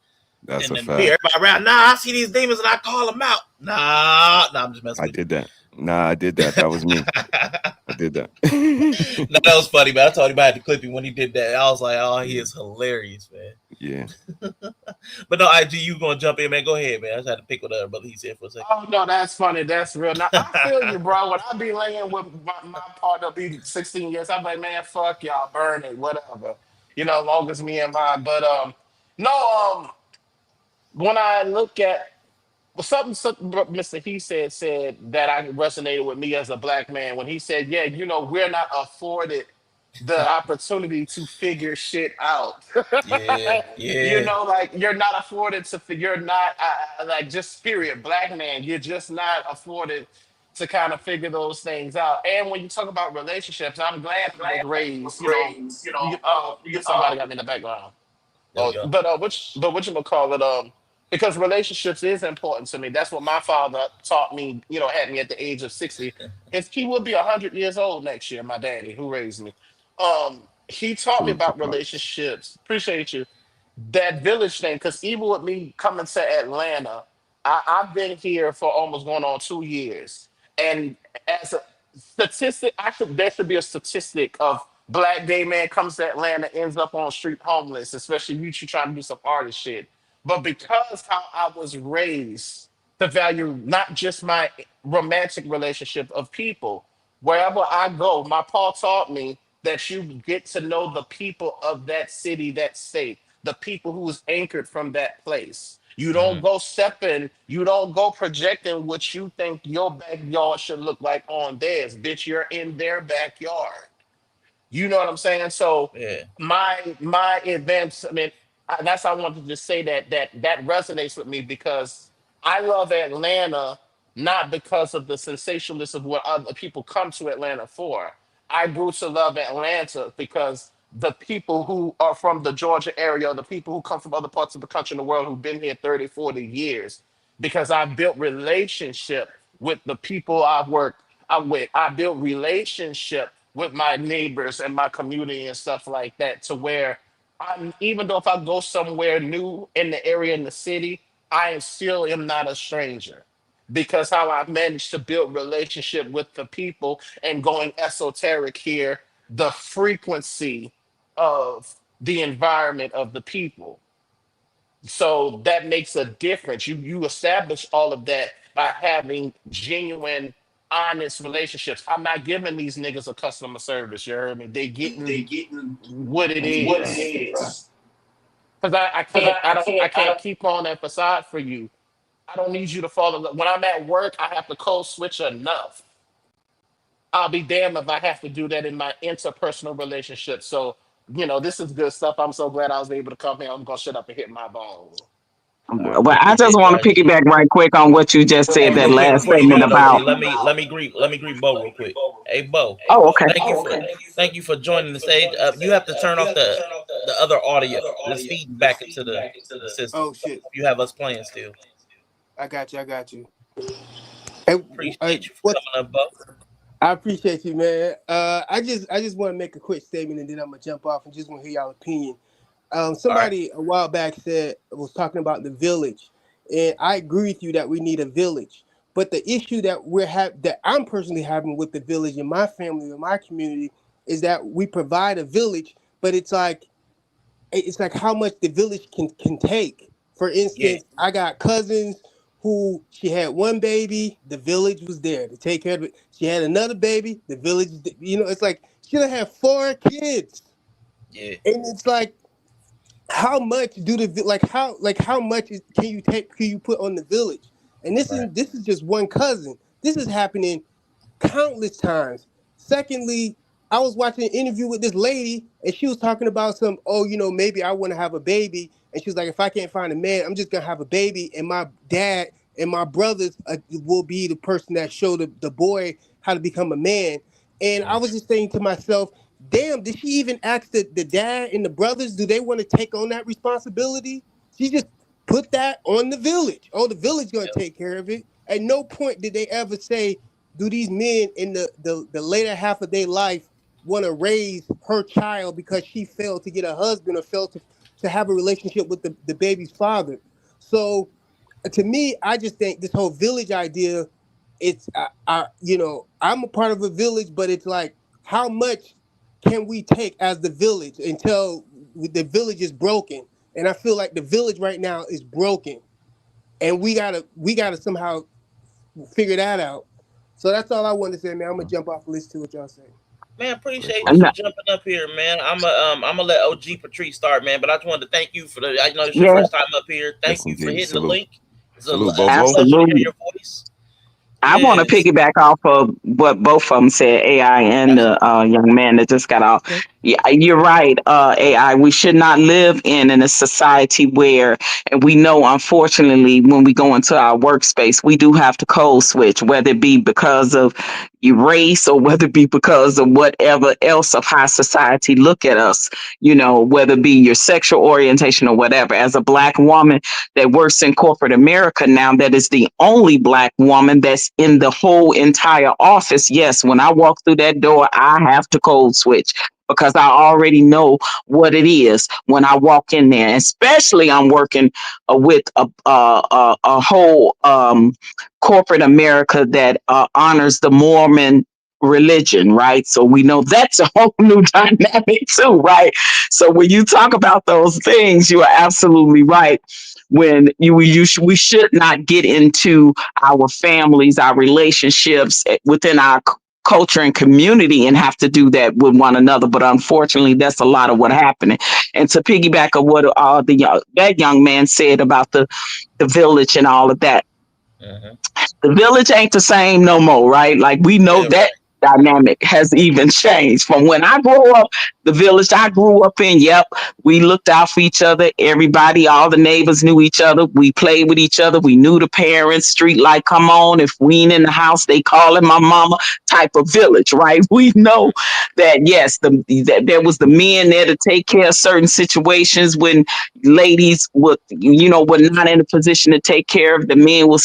That's and a then be fact. everybody around. Nah, I see these demons and I call them out. Nah, I'm just messing I with did that. Nah, I did that. That was me. you. I did that. No, that was funny, man. I told him I had to clip him when he did that. I was like, oh, he Yeah. is hilarious, man. Yeah. But no, IG, you gonna jump in, man? Go ahead, man. I just had to pick what other brother he said for a second. Oh no, that's funny. That's real. Now I feel you, bro. When I be laying with my partner, be 16 years, I'm like, man, fuck y'all, burn it, whatever. Long as me and mine. But no, when I look at something Mr. He said that I resonated with me as a black man when he said, "Yeah, we're not afforded the opportunity to figure shit out." Yeah, yeah, Like you're not afforded to figure. You're not like just period black man. You're just not afforded to kind of figure those things out. And when you talk about relationships, I'm glad I was raised. Somebody got me in the background. there we Oh, go. but what you gonna call it? Because relationships is important to me. That's what my father taught me. Had me at the age of 60. If he will be 100 years old next year, my daddy who raised me, he taught me Salute to about Pops. relationships. Appreciate you. That village thing, because even with me coming to Atlanta, I've been here for almost going on 2 years, and as a statistic, there should be a statistic of black gay man comes to Atlanta ends up on street homeless, especially you trying to do some artist shit. But because how I was raised to value not just my romantic relationship of people, wherever I go, my Paul taught me that you get to know the people of that city, that state, the people who's anchored from that place. You don't Mm, go stepping, you don't go projecting what you think your backyard should look like on theirs. Bitch, you're in their backyard. You know what I'm saying? So yeah, my advancement, that's how I wanted to just say that resonates with me because I love Atlanta not because of the sensationalism of what other people come to Atlanta for. I grew to love Atlanta because the people who are from the Georgia area, the people who come from other parts of the country and the world who've been here 30, 40 years, because I've built relationship with the people I've worked. I'm with. I build relationship with my neighbors and my community and stuff like that to where I'm, even though if I go somewhere new in the area in the city, I am still am not a stranger because how I've managed to build relationship with the people and going esoteric here, the frequency of the environment of the people. So that makes a difference. You establish all of that by having genuine, honest relationships. I'm not giving these niggas a customer service. You heard me? They getting what it is. Cause I can't keep on that facade for you. I don't need you to fall in love. When I'm at work, I have to code switch enough. I'll be damned if I have to do that in my interpersonal relationship. So, this is good stuff. I'm so glad I was able to come here. I'm gonna shut up and hit my bone. I Well, I just appreciate want that, to G. piggyback right quick on what you just Hey, said. That real quick last before you statement go though, about. G, let me greet Bo real quick. Hey, Bo, Oh, okay. thank you for joining the stage. You have to turn off the other audio. It's feeding back into the system. Oh shit. You have us playing still. I got you. I got you. Hey, Appreciate you for what? coming up, Bo. I appreciate you, man. I just want to make a quick statement and then I'm gonna jump off and just want to hear y'all opinion. All right. Somebody a while back was talking about the village, and I agree with you that we need a village. But the issue that I'm personally having with the village in my family in my community is that we provide a village, but it's like how much the village can take. For Yeah, instance, I got cousins who she had one baby, the village was there to take care of it. She had another baby, the village, it's like she done had 4 kids, yeah, and it's like how much how much can you put on the village? And right. this is just one cousin. This is happening countless times. Secondly, I was watching an interview with this lady, and she was talking about maybe I want to have a baby, and she was like, if I can't find a man, I'm just gonna have a baby, and my dad and my brothers will be the person that show the boy how to become a man. And I Mm, was just saying to myself, damn, did she even ask the dad and the brothers, do they want to take on that responsibility? She just put that on the village. Oh, the village gonna yeah, take care of it. At no point did they ever say, do these men in the later half of their life want to raise her child because she failed to get a husband or failed to have a relationship with the baby's father? So to me, I just think this whole village idea, I'm a part of a village, but it's like, how much can we take as the village until the village is broken? And I feel like the village right now is broken, and we gotta somehow figure that out. So that's all I wanted to say, man. I'm gonna jump off and listen to what y'all say. man. For Appreciate sure. you And for jumping up here, man. I'm gonna let OG Patrice start, man. But I just wanted to thank you for the. I know it's your yeah, first time up here. Yes, Thank you for indeed. hitting the Salute. link. Salute, It's a Bobo. pleasure to hear absolutely. your voice. I want to Yes, piggyback off of what both of them said, AI and the absolutely. young man that just got off. Okay. Yeah, you're right, AI. We should not live in a society where, and we know, unfortunately, when we go into our workspace, we do have to code switch, whether it be because of your race or whether it be because of whatever else of how society look at us, whether it be your sexual orientation or whatever. As a black woman that works in corporate America now, that is the only black woman that's in the whole entire office. Yes, when I walk through that door, I have to code switch because I already know what it is when I walk in there. Especially, I'm working with a whole corporate America that honors the Mormon religion, right? So we know that's a whole new dynamic too, right? So when you talk about those things, you are absolutely right. When we should not get into our families, our relationships within our culture and community and have to do that with one another. But unfortunately, that's a lot of what happening. And to piggyback of what that young man said about the village and all of that, Mm-hmm. the village ain't the same no more, right? Like we know Yeah, that right. dynamic has even changed from when I grew up. The village I grew up in, yep, we looked out for each other. Everybody, all the neighbors knew each other. We played with each other. We knew the parents. Street light come on. If we ain't in the house, they calling my mama. Type of village, right? We know that yes, that there was the men there to take care of certain situations when ladies would, were not in a position to take care of. The men will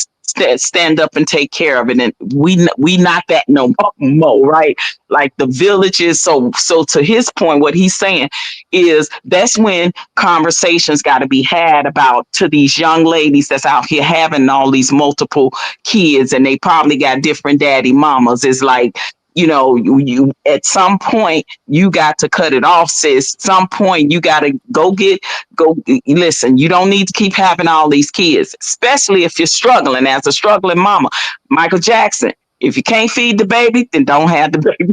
stand up and take care of it, and we not that no more, right? Like the village is so. To his point, what he's saying is that's when conversations got to be had about to these young ladies that's out here having all these multiple kids, and they probably got different daddy mamas. It's like, you at some point you got to cut it off, sis. Some point you got to go listen. You don't need to keep having all these kids, especially if you're struggling as a struggling mama. Michael Jackson, if you can't feed the baby, then don't have the baby.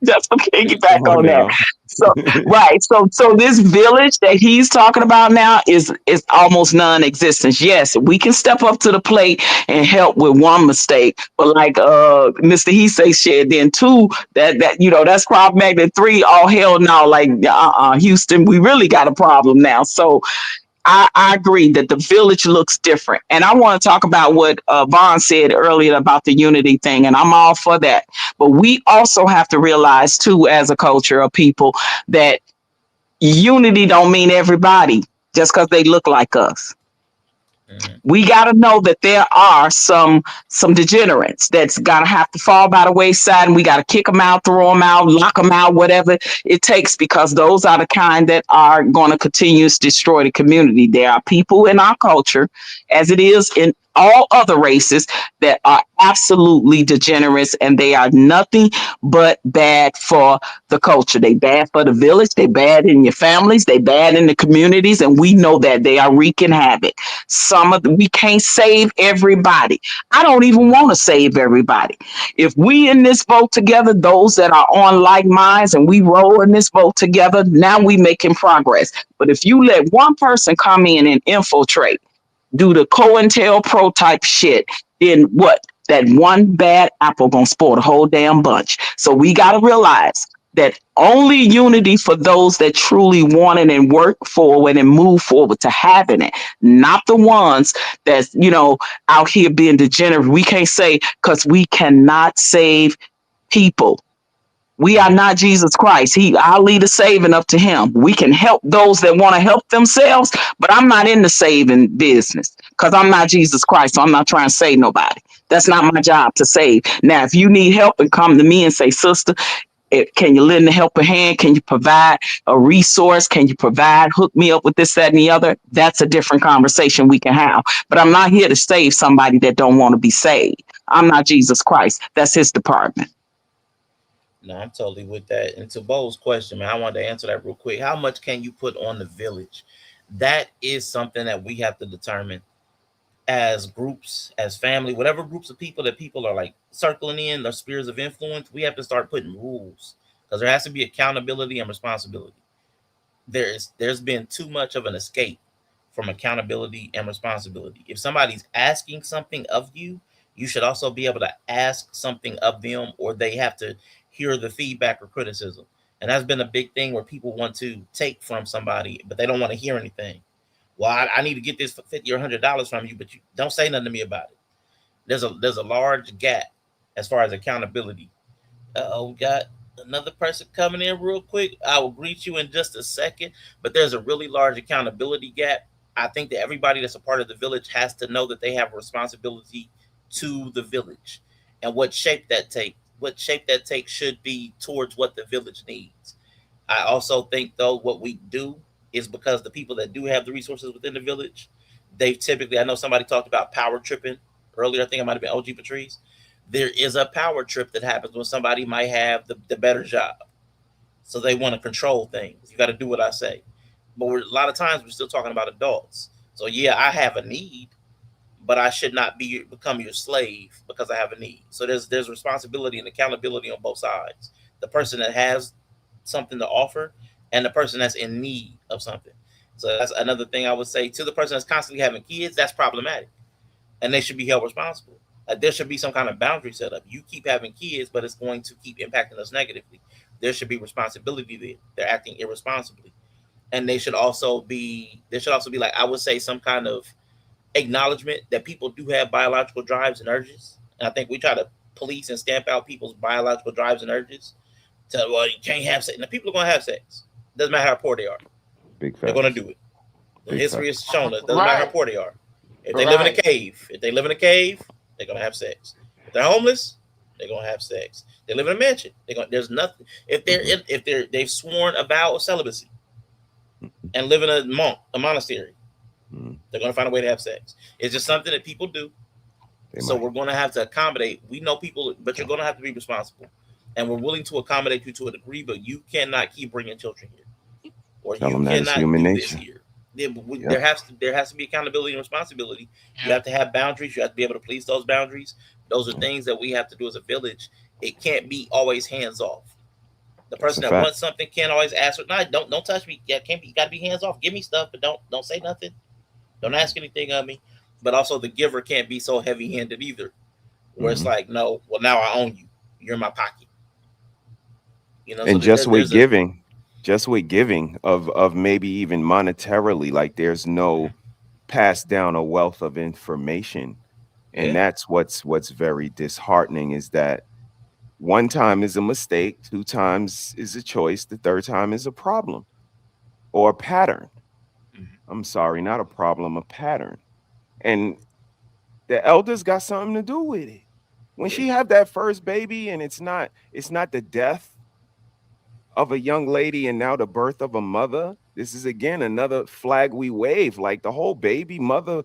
Just to piggyback Come on on that. now. So right. So this village that he's talking about now is almost non-existent. Yes, we can step up to the plate and help with one mistake. But like Mr. He say shit, then two, that's problematic. And three, all hell no, like Houston, we really got a problem now. So I agree that the village looks different. And I want to talk about what Vaughn said earlier about the unity thing, and I'm all for that. But we also have to realize, too, as a culture of people, that unity don't mean everybody just because they look like us. Mhm. We got to know that there are some degenerates that's got to have to fall by the wayside, and we got to kick them out, throw them out, lock them out, whatever it takes, because those are the kind that are going to continue to destroy the community. There are people in our culture, as it is in all other races, that are absolutely degenerates, and they are nothing but bad for the culture. They bad for the village, they bad in your families, they bad in the communities, and we know that they are wreaking havoc. We can't save everybody. I don't even want to save everybody. If we in this boat together, those that are on like minds, and we roll in this boat together, now we making progress. But if you let one person come in and infiltrate, do the COINTELPRO type shit, then what? That one bad apple gonna spoil the whole damn bunch. So we gotta realize that only unity for those that truly want it and work forward and move forward to having it, not the ones that's out here being degenerate. We can't say, because we cannot save people. We are not Jesus Christ. Our leader saving up to him. We can help those that want to help themselves, but I'm not in the saving business because I'm not Jesus Christ. So I'm not trying to save nobody. That's not my job to save. Now, if you need help and come to me and say, sister, can you lend a helping hand? Can you provide a resource? Can you hook me up with this, that, and the other? That's a different conversation we can have. But I'm not here to save somebody that don't want to be saved. I'm not Jesus Christ. That's his department. No, I'm totally with that. And to Bo's question, man, I wanted to answer that real quick. How much can you put on the village? That is something that we have to determine as groups, as family, whatever groups of people that people are like circling in, their spheres of influence. We have to start putting rules because there has to be accountability and responsibility. There's been too much of an escape from accountability and responsibility. If somebody's asking something of you, you should also be able to ask something of them, or they have to hear the feedback or criticism. And that's been a big thing where people want to take from somebody, but they don't want to hear anything. Well, I need to get this for $50 or $100 from you, but you don't say nothing to me about it. There's a large gap as far as accountability. We got another person coming in real quick. I will greet you in just a second, but there's a really large accountability gap. I think that everybody that's a part of the village has to know that they have a responsibility to the village, and what shape that takes should be towards what the village needs. I also think though what we do is because the people that do have the resources within the village, they've typically, I know somebody talked about power tripping earlier. I think it might have been OG Patrice. There is a power trip that happens when somebody might have the better job. So they want to control things. You got to do what I say. But a lot of times we're still talking about adults. So yeah, I have a need, but I should not become your slave because I have a need. So there's responsibility and accountability on both sides. The person that has something to offer and the person that's in need of something. So that's another thing I would say to the person that's constantly having kids. That's problematic, and they should be held responsible. There should be some kind of boundary set up. You keep having kids, but it's going to keep impacting us negatively. There should be responsibility there. They're acting irresponsibly, and there should also be, like, I would say, some kind of acknowledgement that people do have biological drives and urges. And I think we try to police and stamp out people's biological drives and urges. Tell, well, you can't have sex. Now people are gonna have sex. Doesn't matter how poor they are. Big They're gonna facts. do it. The Big history has facts. shown us. Doesn't matter how Right. poor they are. Right. If they live in a cave, they're gonna have sex. If they're homeless, they're gonna have sex. They live in a mansion. There's nothing. Hmm. They've sworn a vow of celibacy Hmm. and live in a monastery, Hmm. they're gonna find a way to have sex. It's just something that people do. They So might. we're gonna have to accommodate. We know people, but you're gonna have to be responsible, and we're willing to accommodate you to a degree. But you cannot keep bringing children here, or Tell you them that it's cannot human do this nature. here. Yep. There has to be accountability and responsibility. You Yeah. have to have boundaries. You have to be able to police those boundaries. Those are things that we have to do as a village. It can't be always hands off. The That's a person that fact. wants something can't always ask for. No, don't touch me. Yeah, can't be. You got to be hands off. Give me stuff, but don't say nothing. Don't ask anything of me. But also the giver can't be so heavy handed either, where it's Hmm. like, no, well, now I own you. You're in my pocket. So And just with there's a giving, of maybe even monetarily, like there's no pass down a wealth of information. And yeah. that's what's very disheartening is that one time is a mistake, two times is a choice, the third time is a problem or a pattern. Mhm. I'm sorry, not a problem, a pattern. And the elders got something to do with it. When Yeah. she have that first baby and it's not the death of a young lady and now the birth of a mother, this is again another flag we wave. Like the whole baby mother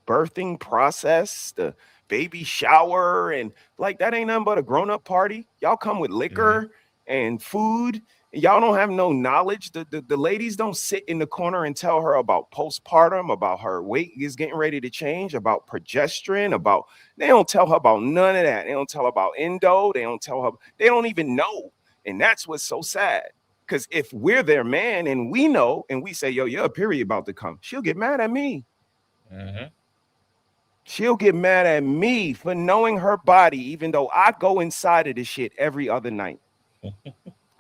birthing process, the baby shower, and like that ain't nothing but a grown-up party. Y'all come with Hmm. liquor and food. And y'all don't have no knowledge. The ladies don't sit in the corner and tell her about postpartum, about her weight is getting ready to change, about progesterone, about they don't tell her about none of that. They don't tell her about endo. They don't tell her, they don't even know. And that's what's so sad. Because if we're their man and we know and we say, yo, your period about to come, she'll get mad at me. Hmm. She'll get mad at me for knowing her body, even though I go inside of this shit every other night.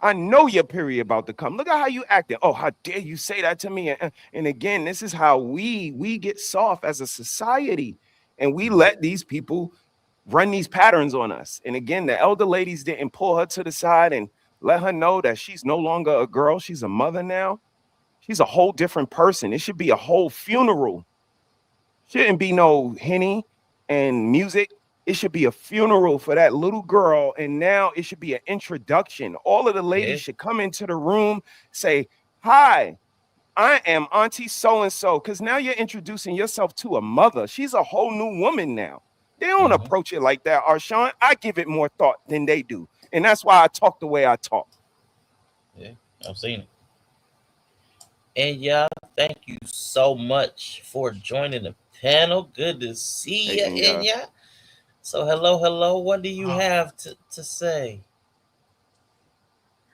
I know your period about to come. Look at how you acting. Oh, how dare you say that to me? And again, this is how we get soft as a society, and we let these people run these patterns on us. And again, the elder ladies didn't pull her to the side and let her know that she's no longer a girl. She's a mother now. She's a whole different person. It should be a whole funeral. Shouldn't be no henny and music. It should be a funeral for that little girl. And now it should be an introduction. All of the ladies Yeah. should come into the room, say, hi, I am Auntie so and so. Because now you're introducing yourself to a mother. She's a whole new woman now. They don't Hmm. approach it like that, Arshawn. I give it more thought than they do. And that's why I talk the way I talk. Yeah. I've seen it. And yeah, thank you so much for joining the panel. Good to see Hey, you, and yeah, Enya. So hello, hello. What do you Oh, have to say?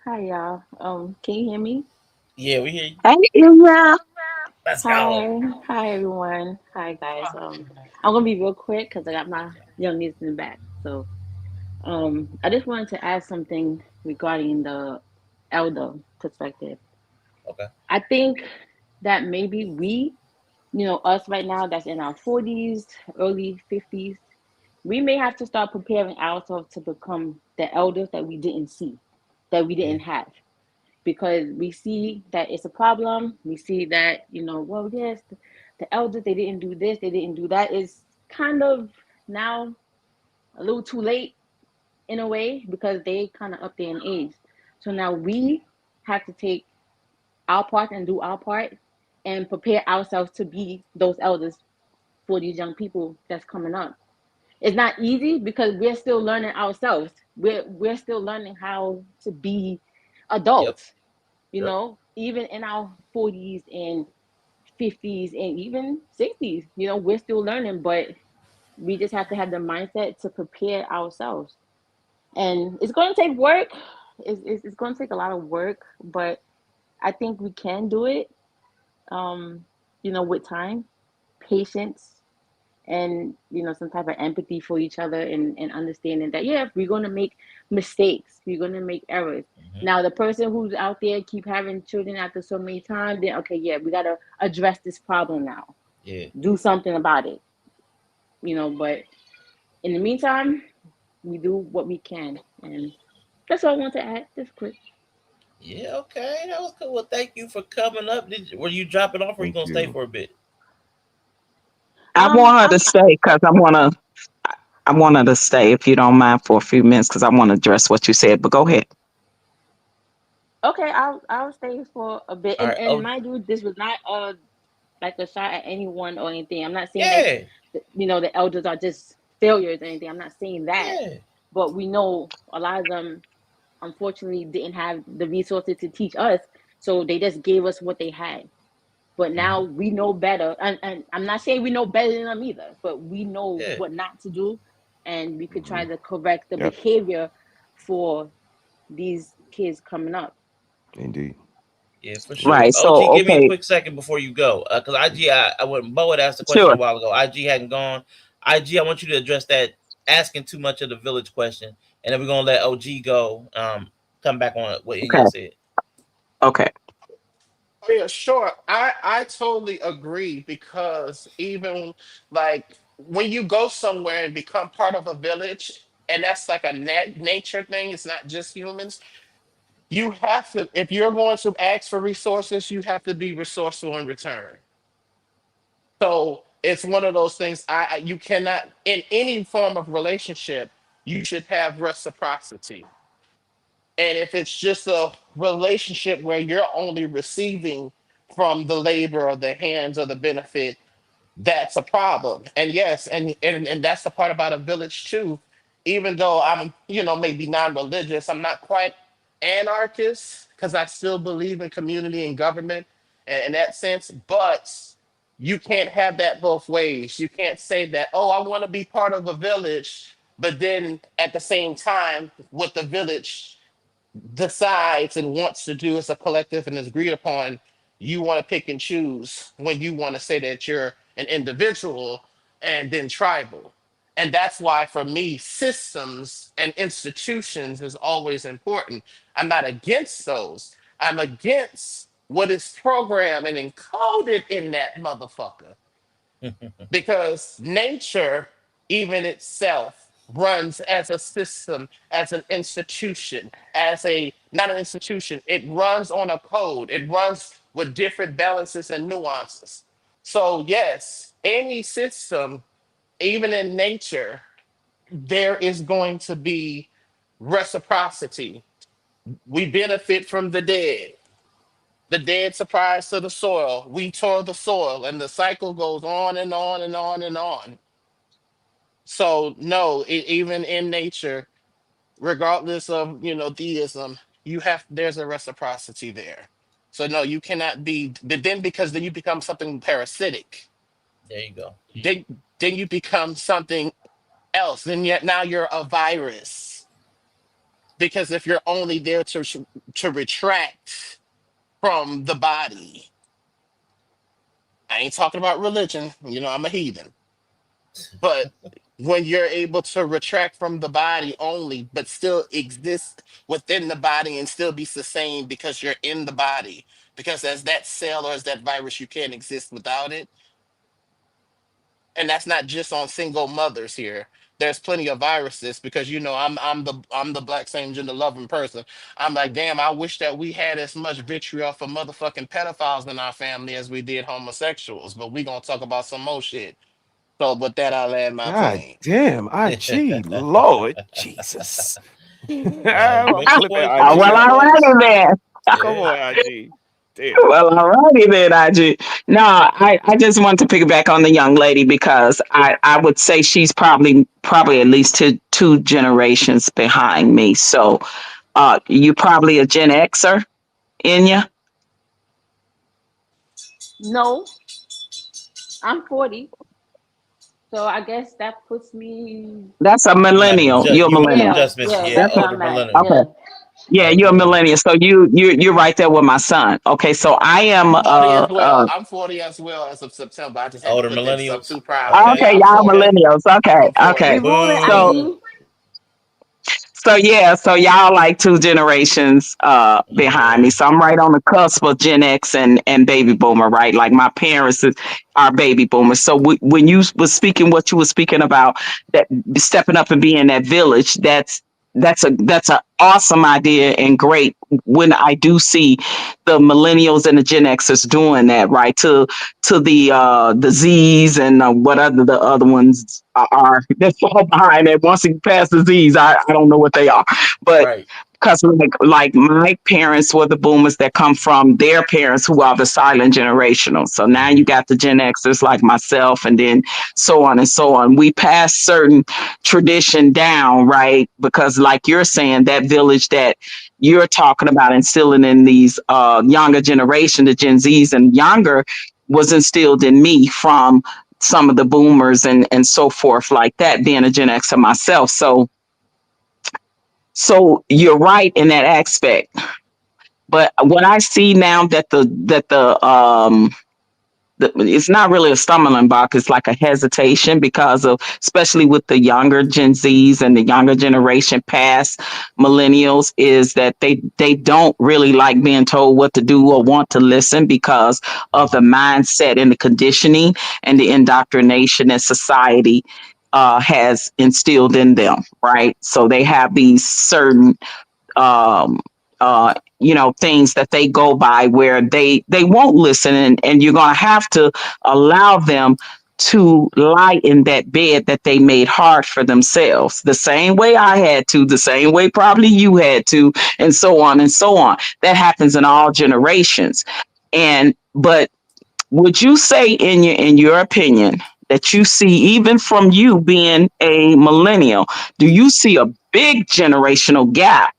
Hi y'all. Can you hear me? Yeah, we hear you. Hey, Ilya. Let's go. Hi. Hi everyone. Hi guys. I'm gonna be real quick because I got my young niece in the back. So I just wanted to add something regarding the elder perspective. Okay. I think that maybe we, us right now that's in our 40s, early 50s, we may have to start preparing ourselves to become the elders that we didn't see, that we Yeah. didn't have, because we see that it's a problem. We see that, well, yes, the elders, they didn't do this, they didn't do that. Is kind of now a little too late in a way because they kind of up there in age. So now we have to take our part and do our part and prepare ourselves to be those elders for these young people that's coming up. It's not easy because we're still learning ourselves. We're still learning how to be Yep. adults, Yep. even in our 40s and 50s and even 60s, we're still learning, but we just have to have the mindset to prepare ourselves. And it's going to take work. It's going to take a lot of work, but I think we can do it, with time, patience, and some type of empathy for each other, and understanding that, yeah, we're going to make mistakes, we're going to make errors. Hmm. Now the person who's out there keep having children after so many times, then okay, yeah, we got to address this problem now, Yeah. do something about it. But in the meantime, we do what we can, and that's all I want to add. Just quick. Yeah. Okay. That was cool. Well, thank you for coming up. Were you dropping off, or you Thank gonna stay you. for a bit? I want her to I'm stay because I want her to stay if you don't mind for a few minutes because I want to address what you said. But go ahead. okay. I'll stay for a bit, All and right. Oh, mind you, this was not like a shot at anyone or anything. I'm not saying like yeah. the elders are just failures or anything. I'm not saying that, Yeah. but we know a lot of them unfortunately didn't have the resources to teach us, so they just gave us what they had. But now Hmm. we know better, and I'm not saying we know better than them either, but we know Yeah. what not to do, and we could try Hmm. to correct the Yep. behavior for these kids coming up. Indeed. Yeah, for sure. Right. OG, So, give me a okay. quick second before you go, because IG, I when Bo had asked the question Sure. a while ago, IG hadn't gone. IG, I want you to address that asking too much of the village question, and then we're gonna let OG go. Come back on what Okay. Inya said. Okay. Oh, yeah, sure. I totally agree because even like when you go somewhere and become part of a village, and that's like a nature thing. It's not just humans. You have to, if you're going to ask for resources, you have to be resourceful in return. So it's one of those things. You cannot in any form of relationship. You should have reciprocity. And if it's just a relationship where you're only receiving from the labor or the hands or the benefit, that's a problem. And yes, and that's the part about a village too. Even though I'm, maybe non-religious, I'm not quite anarchist because I still believe in community and government in that sense. But you can't have that both ways. You can't say that, oh, I want to be part of a village, but then at the same time, with the village decides and wants to do as a collective and is agreed upon, you want to pick and choose when you want to say that you're an individual and then tribal. And that's why, for me, systems and institutions is always important. I'm not against those. I'm against what is programmed and encoded in that motherfucker because nature, even itself, runs as a system, as an institution, as a not an institution. It runs on a code. It runs with different balances and nuances. So yes, any system, even in nature, there is going to be reciprocity. We benefit from the dead. The dead surprise to the soil. We tore the soil, and the cycle goes on and on and on and on. So no, even in nature, regardless of theism, you have there's a reciprocity there. So no, you cannot be. But then because then you become something parasitic. There you go. Then then you become something else. Then yet now you're a virus because if you're only there to retract from the body, I ain't talking about religion. I'm a heathen. But when you're able to retract from the body only, but still exist within the body and still be sustained because you're in the body, because as that cell or as that virus, you can't exist without it. And that's not just on single mothers here. There's plenty of viruses because I'm the black same gender loving person. I'm like, damn, I wish that we had as much vitriol for motherfucking pedophiles in our family as we did homosexuals. But we gonna talk about some more shit. So with that, I'll land my God plane. damn, IG, Lord Jesus. Make your Clip it, point, Well, IG. Felicia, all please. righty then. Come Yeah. on, IG. Damn. Well, all righty then, IG. No, I just wanted to piggyback on the young lady because I would say she's probably at least two generations behind me. So you probably a Gen Xer in you. No, I'm 40, so I guess that puts me. That's a You might have millennial. adjust. You're a You millennial. Yeah, just missed. yeah, Yeah, that's That's where older I'm at. millennial. okay. Yeah. Yeah, Older you're a millennial. millennial, so you're right there with my son. Okay, so I am I'm 40 as well. I'm 40 as well as of September. I just had to Older put that stuff millennials. too proud. Yeah, Okay. okay, yeah, I'm y'all 40. Okay. millennials. Okay, I'm 40. We okay. rolling So Boo. icy. So yeah, so y'all like two generations behind me. Yeah. So I'm right on the cusp of Gen X and baby boomer, right? Like my parents are baby boomers. So when you was speaking what you were speaking about, that stepping up and being that village, that's a awesome idea and great when I do see the millennials and the Gen Xers doing that, right? To the Z's and what other the other ones are that fall behind that. Once you pass the Z's, I don't know what they are, but Right. because like my parents were the boomers that come from their parents who are the silent generational. So now you Hmm. got the Gen Xers like myself, and then so on and so on. We pass certain tradition down, right? Because like you're saying, that village that you're talking about instilling in these younger generation, the Gen Zs and younger, was instilled in me from some of the boomers and so forth like that, being a Gen Xer myself. So you're right in that aspect. But what I see now that it's not really a stumbling block. It's like a hesitation because of, especially with the younger Gen Zs and the younger generation past millennials, is that they don't really like being told what to do or want to listen because of the Hmm. mindset and the conditioning and the indoctrination that society has instilled in them. Right, so they have these certain um, things that they go by where they won't listen, and you're going to have to allow them to lie in that bed that they made hard for themselves, the same way I had to, the same way probably you had to, and so on and so on. That happens in all generations. And but would you say in your opinion that you see, even from you being a millennial, do you see a big generational gap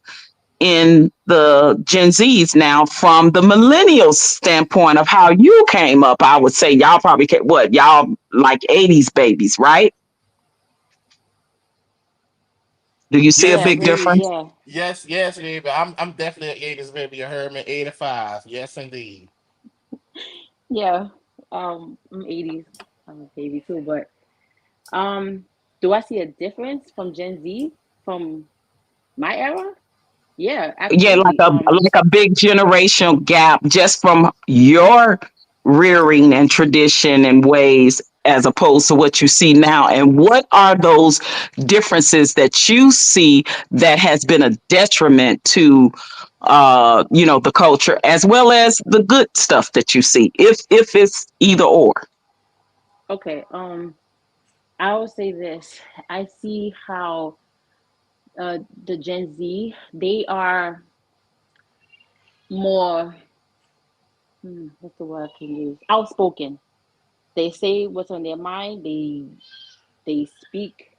in the Gen Zs now from the millennials standpoint of how you came up? I would say y'all probably what y'all like 80s babies, right? Do you see a Yes, Yeah, big really, difference? yeah. yes, yes, baby. I'm definitely an 80s baby. You heard me, 85. Yes, indeed. Yeah. I'm 80s. I'm a baby too, but um do I see a difference from Gen Z from my era? Yeah, Yeah, like absolutely. a big generational gap just from your rearing and tradition and ways as opposed to what you see now. And what are those differences that you see that has been a detriment to the culture as well as the good stuff that you see, if it's either or? Okay, I will say this. I see how the Gen Z, they are more, what's the word I can use? Outspoken. They say what's on their mind. They speak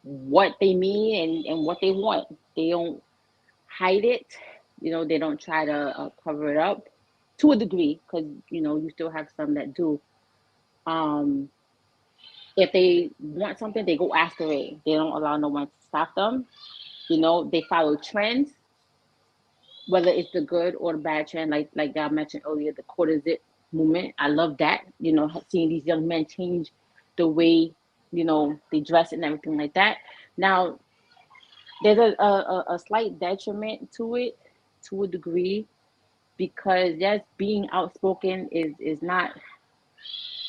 what they mean and what they want. They don't hide it. They don't try to cover it up to a degree, because you still have some that do. Um, if they want something, they go after it. They don't allow no one to stop them. They follow trends, whether it's the good or the bad trend. Like I mentioned earlier, the quarter zip movement. I love that. Seeing these young men change the way they dress and everything like that. Now, there's a slight detriment to it, to a degree, because yes, being outspoken is not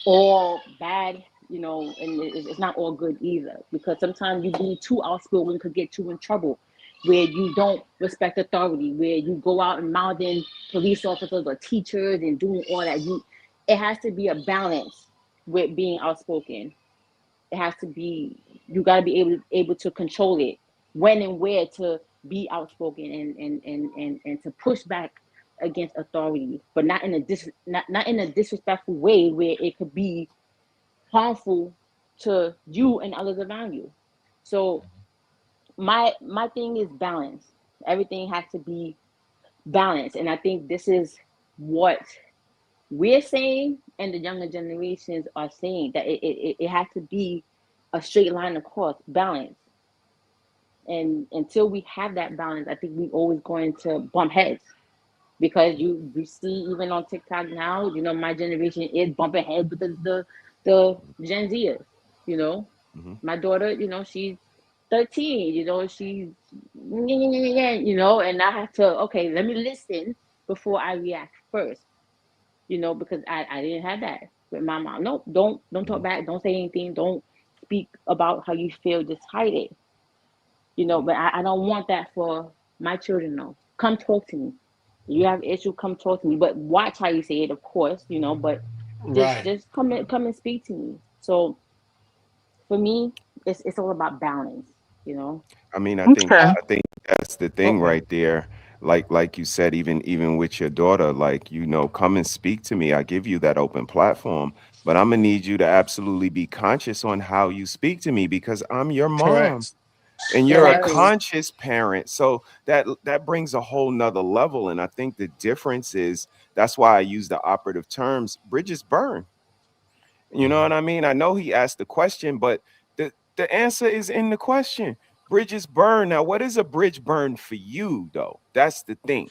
all bad, and it's not all good either. Because sometimes you being too outspoken could get you in trouble, where you don't respect authority, where you go out and mouthing police officers or teachers and doing all that. It has to be a balance with being outspoken. It has to be, you got to be able to control it, when and where to be outspoken, and to push back against authority, but not in a disrespectful way where it could be harmful to you and others around you. So my thing is balance. Everything has to be balanced, and I think this is what we're saying and the younger generations are saying, that it has to be a straight line across balance. And until we have that balance, I think we always going to bump heads because you see even on TikTok now, my generation is bumping heads with the Gen Zers. You know, Hmm. my daughter, she's 13. She's and I have to let me listen before I react first. Because I didn't have that with my mom. No, don't talk Hmm. back. Don't say anything. Don't speak about how you feel. Just hide it. But I don't want that for my children. No, come talk to me. You have issue, come talk to me. But watch how you say it, of course. But Right. just come and speak to me. So for me, it's all about balance. You know. I mean, Okay. I think that's the thing Uh-oh. right there. Like you said, even with your daughter, like, come and speak to me. I give you that open platform, but I'm gonna need you to absolutely be conscious on how you speak to me because I'm your mom Correct. and you're a Exactly. Correct. conscious parent. So that brings a whole nother level. And I think the difference is that's why I use the operative terms, bridges burn. You know Mhm. what I mean? I know he asked the question, but the answer is in the question. Bridges burn. Now, what is a bridge burn for you, though? That's the thing.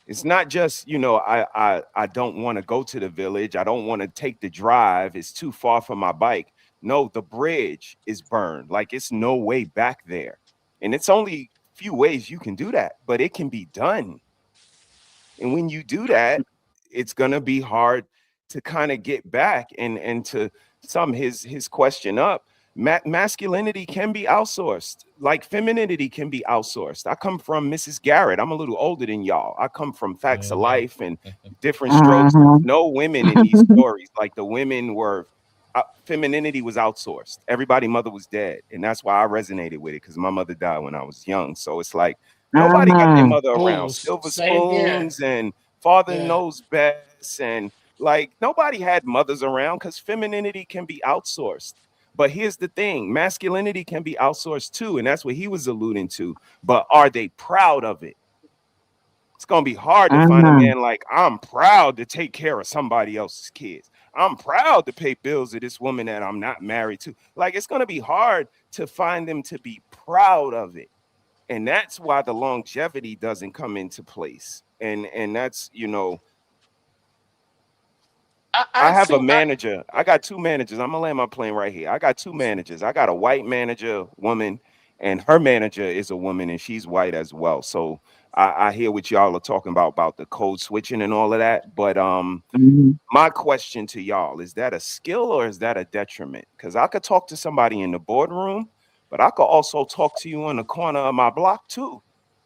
It's not just, I don't want to go to the village. I don't want to take the drive. It's too far from my bike. No, the bridge is burned. Like it's no way back there. And it's only few ways you can do that, but it can be done. And when you do that, it's gonna be hard to kind of get back and to sum his question up. Masculinity can be outsourced, like femininity can be outsourced. I come from Mrs. Garrett. I'm a little older than y'all. I come from Facts of Mhm. Life and different strokes. Mm-hmm. No women in these stories. Like the women were, femininity was outsourced. Everybody mother was dead, and that's why I resonated with it because my mother died when I was young. So it's like nobody got their Mm-hmm. mother around. Silver Same here. spoons and father Yeah. knows best. And like nobody had mothers around because femininity can be outsourced. But here's the thing, masculinity can be outsourced too. And that's what he was alluding to. But are they proud of it? It's going to be hard to find a Mm-hmm. man like, I'm proud to take care of somebody else's kids. I'm proud to pay bills of this woman that I'm not married to. Like, it's going to be hard to find them to be proud of it. And that's why the longevity doesn't come into place. And that's, I I have a think I manager. I got two managers. I'm gonna land my plane right here. I got two managers. I got a white manager, woman, and her manager is a woman, and she's white as well. So I hear what y'all are talking about the code switching and all of that. But Mm-hmm. my question to y'all is that a skill or is that a detriment? Because I could talk to somebody in the boardroom, but I could also talk to you on the corner of my block too.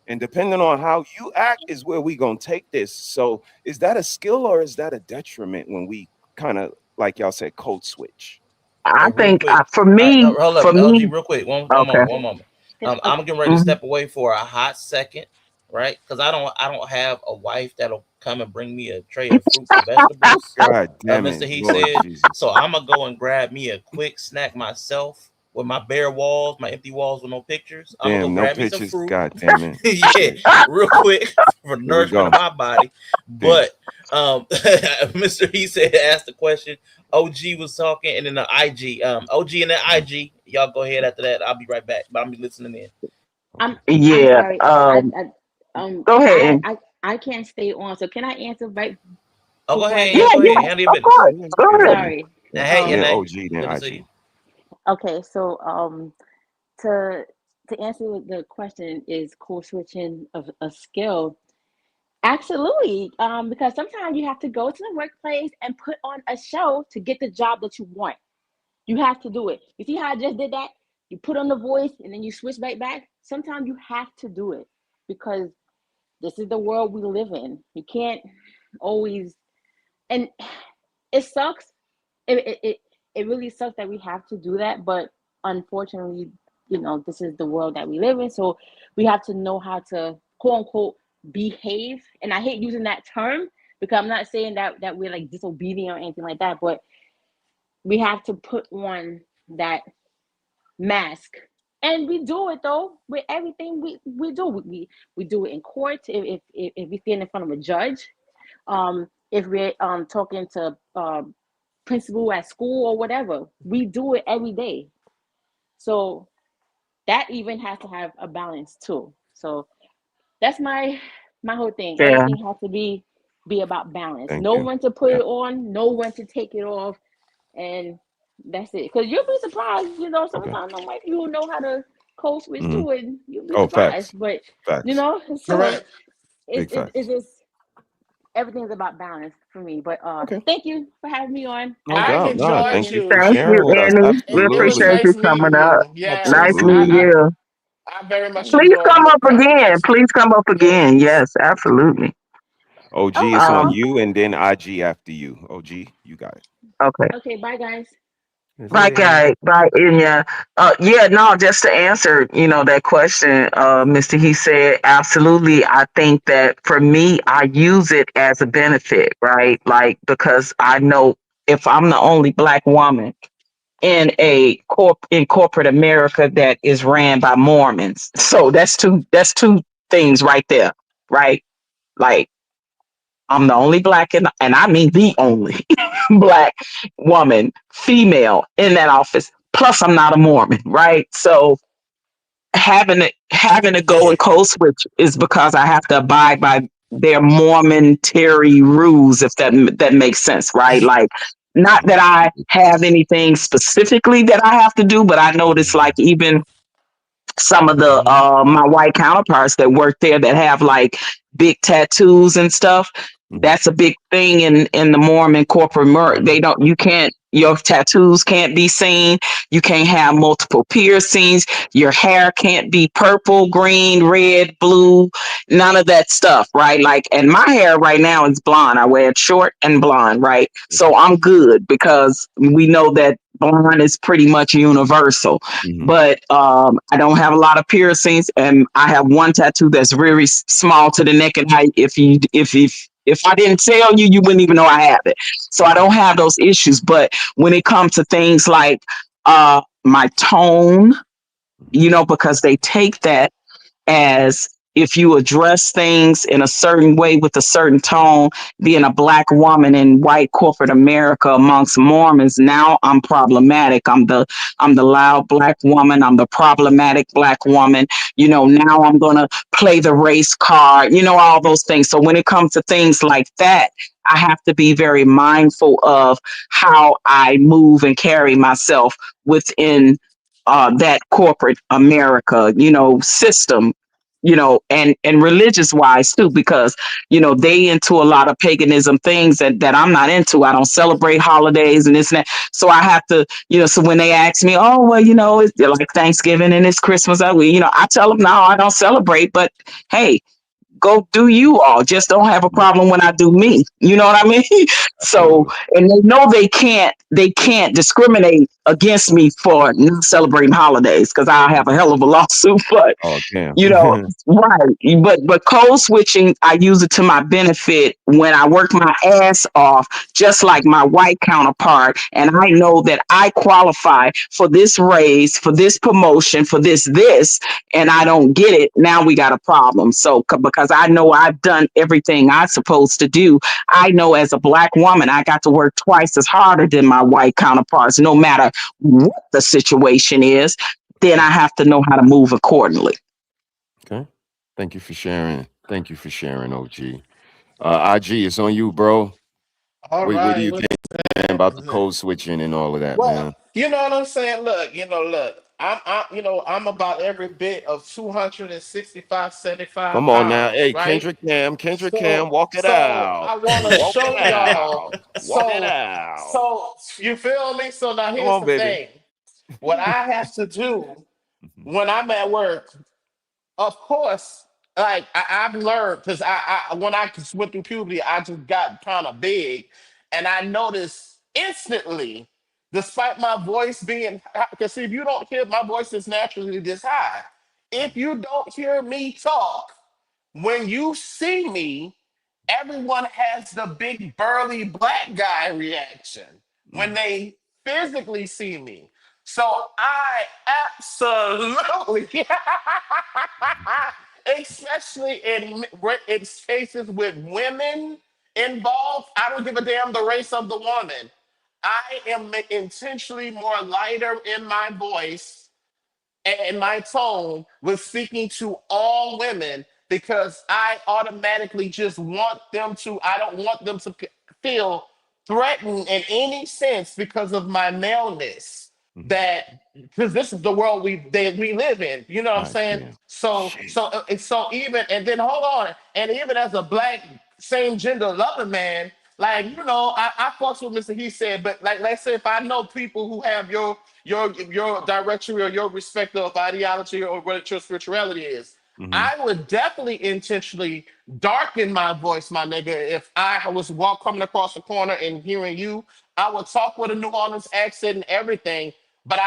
And depending on how you act is where we gonna take this. So is that a skill or is that a detriment when we kind of like y'all said code switch? I Hey, real think quick. for All right, me, hold up, for LG, me, real quick. One okay. moment, one moment. I'm Okay. getting ready to Mm-hmm. step away for a hot second, right? Because I don't have a wife that'll come and bring me a tray of fruits and vegetables. God damn Mister it, He Lord said. Jesus. So I'm gonna go and grab me a quick snack myself with my bare walls, my empty walls with no pictures. I'm gonna go Damn, no grab me some pictures. fruit. God damn it. Yeah, real quick for Here we nourishment of go. my body. Damn. But Mr. He said asked the question. OG was talking, and then the IG. OG and the IG. Y'all go ahead after that. I'll be right back. But I'll be listening in. I'm Okay. I'm Yeah. sorry. Go ahead. I can't stay on. So can I answer right Oh, go before I ahead. Yeah, Yeah, go? go ahead. yeah. Handle your Of business. course. Yeah, Go yeah, ahead. yeah. Sorry. Now, Yeah. hey, Then Um. Yanae. OG, then Good to see you. IG. Okay. So to answer the question, is code switching a skill? Absolutely. Because sometimes you have to go to the workplace and put on a show to get the job that you want. You have to do it. You see how I just did that? You put on the voice and then you switch right back. Sometimes you have to do it because this is the world we live in. You can't always, and it sucks. It really sucks that we have to do that, but unfortunately, this is the world that we live in. So we have to know how to quote unquote behave. And I hate using that term because I'm not saying that we're like disobedient or anything like that, but we have to put on that mask. And we do it though with everything we do. We do it in court if we stand in front of a judge. If we're talking to principal at school or whatever, we do it every day. So that even has to have a balance too. So that's my whole thing. Yeah. Everything has to be about balance. Thank Know you. when to put Yeah. it on, know when to take it off, and that's it. Because you'll be surprised, Okay. sometimes some white people know how to code switch Hmm. too, and you'll be Oh, surprised. facts. But Facts. so Correct. Big it facts. just everything's about balance for me. But Okay. thank you for having me on. I No I've doubt. appreciate No, enjoyed thank you everything. for you. Thank you, sharing with us. Annie. We It was Absolutely. appreciate you nice coming meeting up. you. Nice Yes, meeting Absolutely. you. I very much Please enjoyed come your up again. conversation. Please come up again. Yes. Yes, absolutely. OG, it's on Um, Okay. you and then IG after you. OG, you got it. okay. Okay. Bye, guys. That's Right, it. guy. Right, and yeah. Yeah, no, just to answer, that question, Mr. He said, absolutely. I think that for me, I use it as a benefit, right? Like, because I know if I'm the only black woman in in corporate America that is ran by Mormons. So that's two things right there, right? Like I'm the only black and I mean the only black woman, female in that office. Plus I'm not a Mormon, right? So having to go and code switch is because I have to abide by their Mormonetary rules, if that makes sense, right? Like, not that I have anything specifically that I have to do, but I notice like even some of the Mhm. my white counterparts that work there that have like big tattoos and stuff. Mhm. That's a big thing in the Mormon corporate Mhm. they don't you can't your tattoos can't be seen. You can't have multiple piercings. Your hair can't be purple, green, red, blue, none of that stuff, right? Like, and my hair right now is blonde. I wear it short and blonde, right? Okay. So I'm good because we know that blonde is pretty much universal. Mhm. But I don't have a lot of piercings, and I have one tattoo that's very small to the neck. And if I didn't tell you, you wouldn't even know I have it. So I Okay. don't have those issues. But when it comes to things like my tone, Mhm. because they take that as if you address things in a certain way with a certain tone, being a black woman in white corporate America amongst Mormons, now I'm problematic. I'm the loud black woman. I'm the problematic black woman. Now I'm gonna play the race card, all those things. So when it comes to things like that, I have to be very mindful of how I move and carry myself within that corporate America, system, and religious wise too, because they into a lot of paganism things that I'm not into. I don't celebrate holidays and this and that. So I have to, so when they ask me, oh well, it's like Thanksgiving and it's Christmas, I tell them no, I don't celebrate, but hey, go do you all. Just don't have a Mhm. problem when I do me. You know what I mean? So, Absolutely. and they know they can't discriminate against me for not celebrating holidays because I'll have a hell of a lawsuit. But Oh, damn. you know, right. But code switching, I use it to my benefit when I work my ass off, just like my white counterpart, and I know that I qualify for this raise, for this promotion, for this, and I don't get it. Now we got a problem. So because I know I've done everything I'm supposed to do, I know as a black woman, I got to work twice as harder than my white counterparts, no matter what the situation is. Then Okay. I have to know how to move accordingly. Okay. Thank you for sharing. Thank you for sharing, OG. IG, it's on you, bro. All What do right. you think, man, about the code switching and all of that, Well, man? you know what I'm saying? Look. I'm about every bit of 265, 75 Come on now. pounds, Hey, right? Kendrick Cam, So, walk it so out. I want to Walk it show y'all. out. Walk it So, out. so you feel me? So now Come here's on, the baby. thing. What I have to do Mhm. when I'm at work, of course, like I've learned because I when I just went through puberty, I just got kind of big, and I noticed instantly, despite my voice being, because see, if you don't hear my voice is naturally this high, if you don't hear me talk, when you see me, everyone has the big burly black guy reaction when Mhm. they physically see me. So I absolutely, especially in cases with women involved, I don't give a damn the race of the woman. I am intentionally more lighter in my voice and my tone was speaking to all women because I automatically just want them to, I don't want them to feel threatened in any sense because of my maleness. Mhm. That because this is the world we live in, you know what I'm God saying? damn. So Shit. so even and then hold on, and even as a black same gender loving man, like I fucks with Mr. He said, but like let's say if I know people who have your directory or your respective of ideology or what your spirituality is, Hmm. I would definitely intentionally darken my voice, my nigga. If I was coming across the corner and hearing you, I would talk with a New Orleans accent and everything, but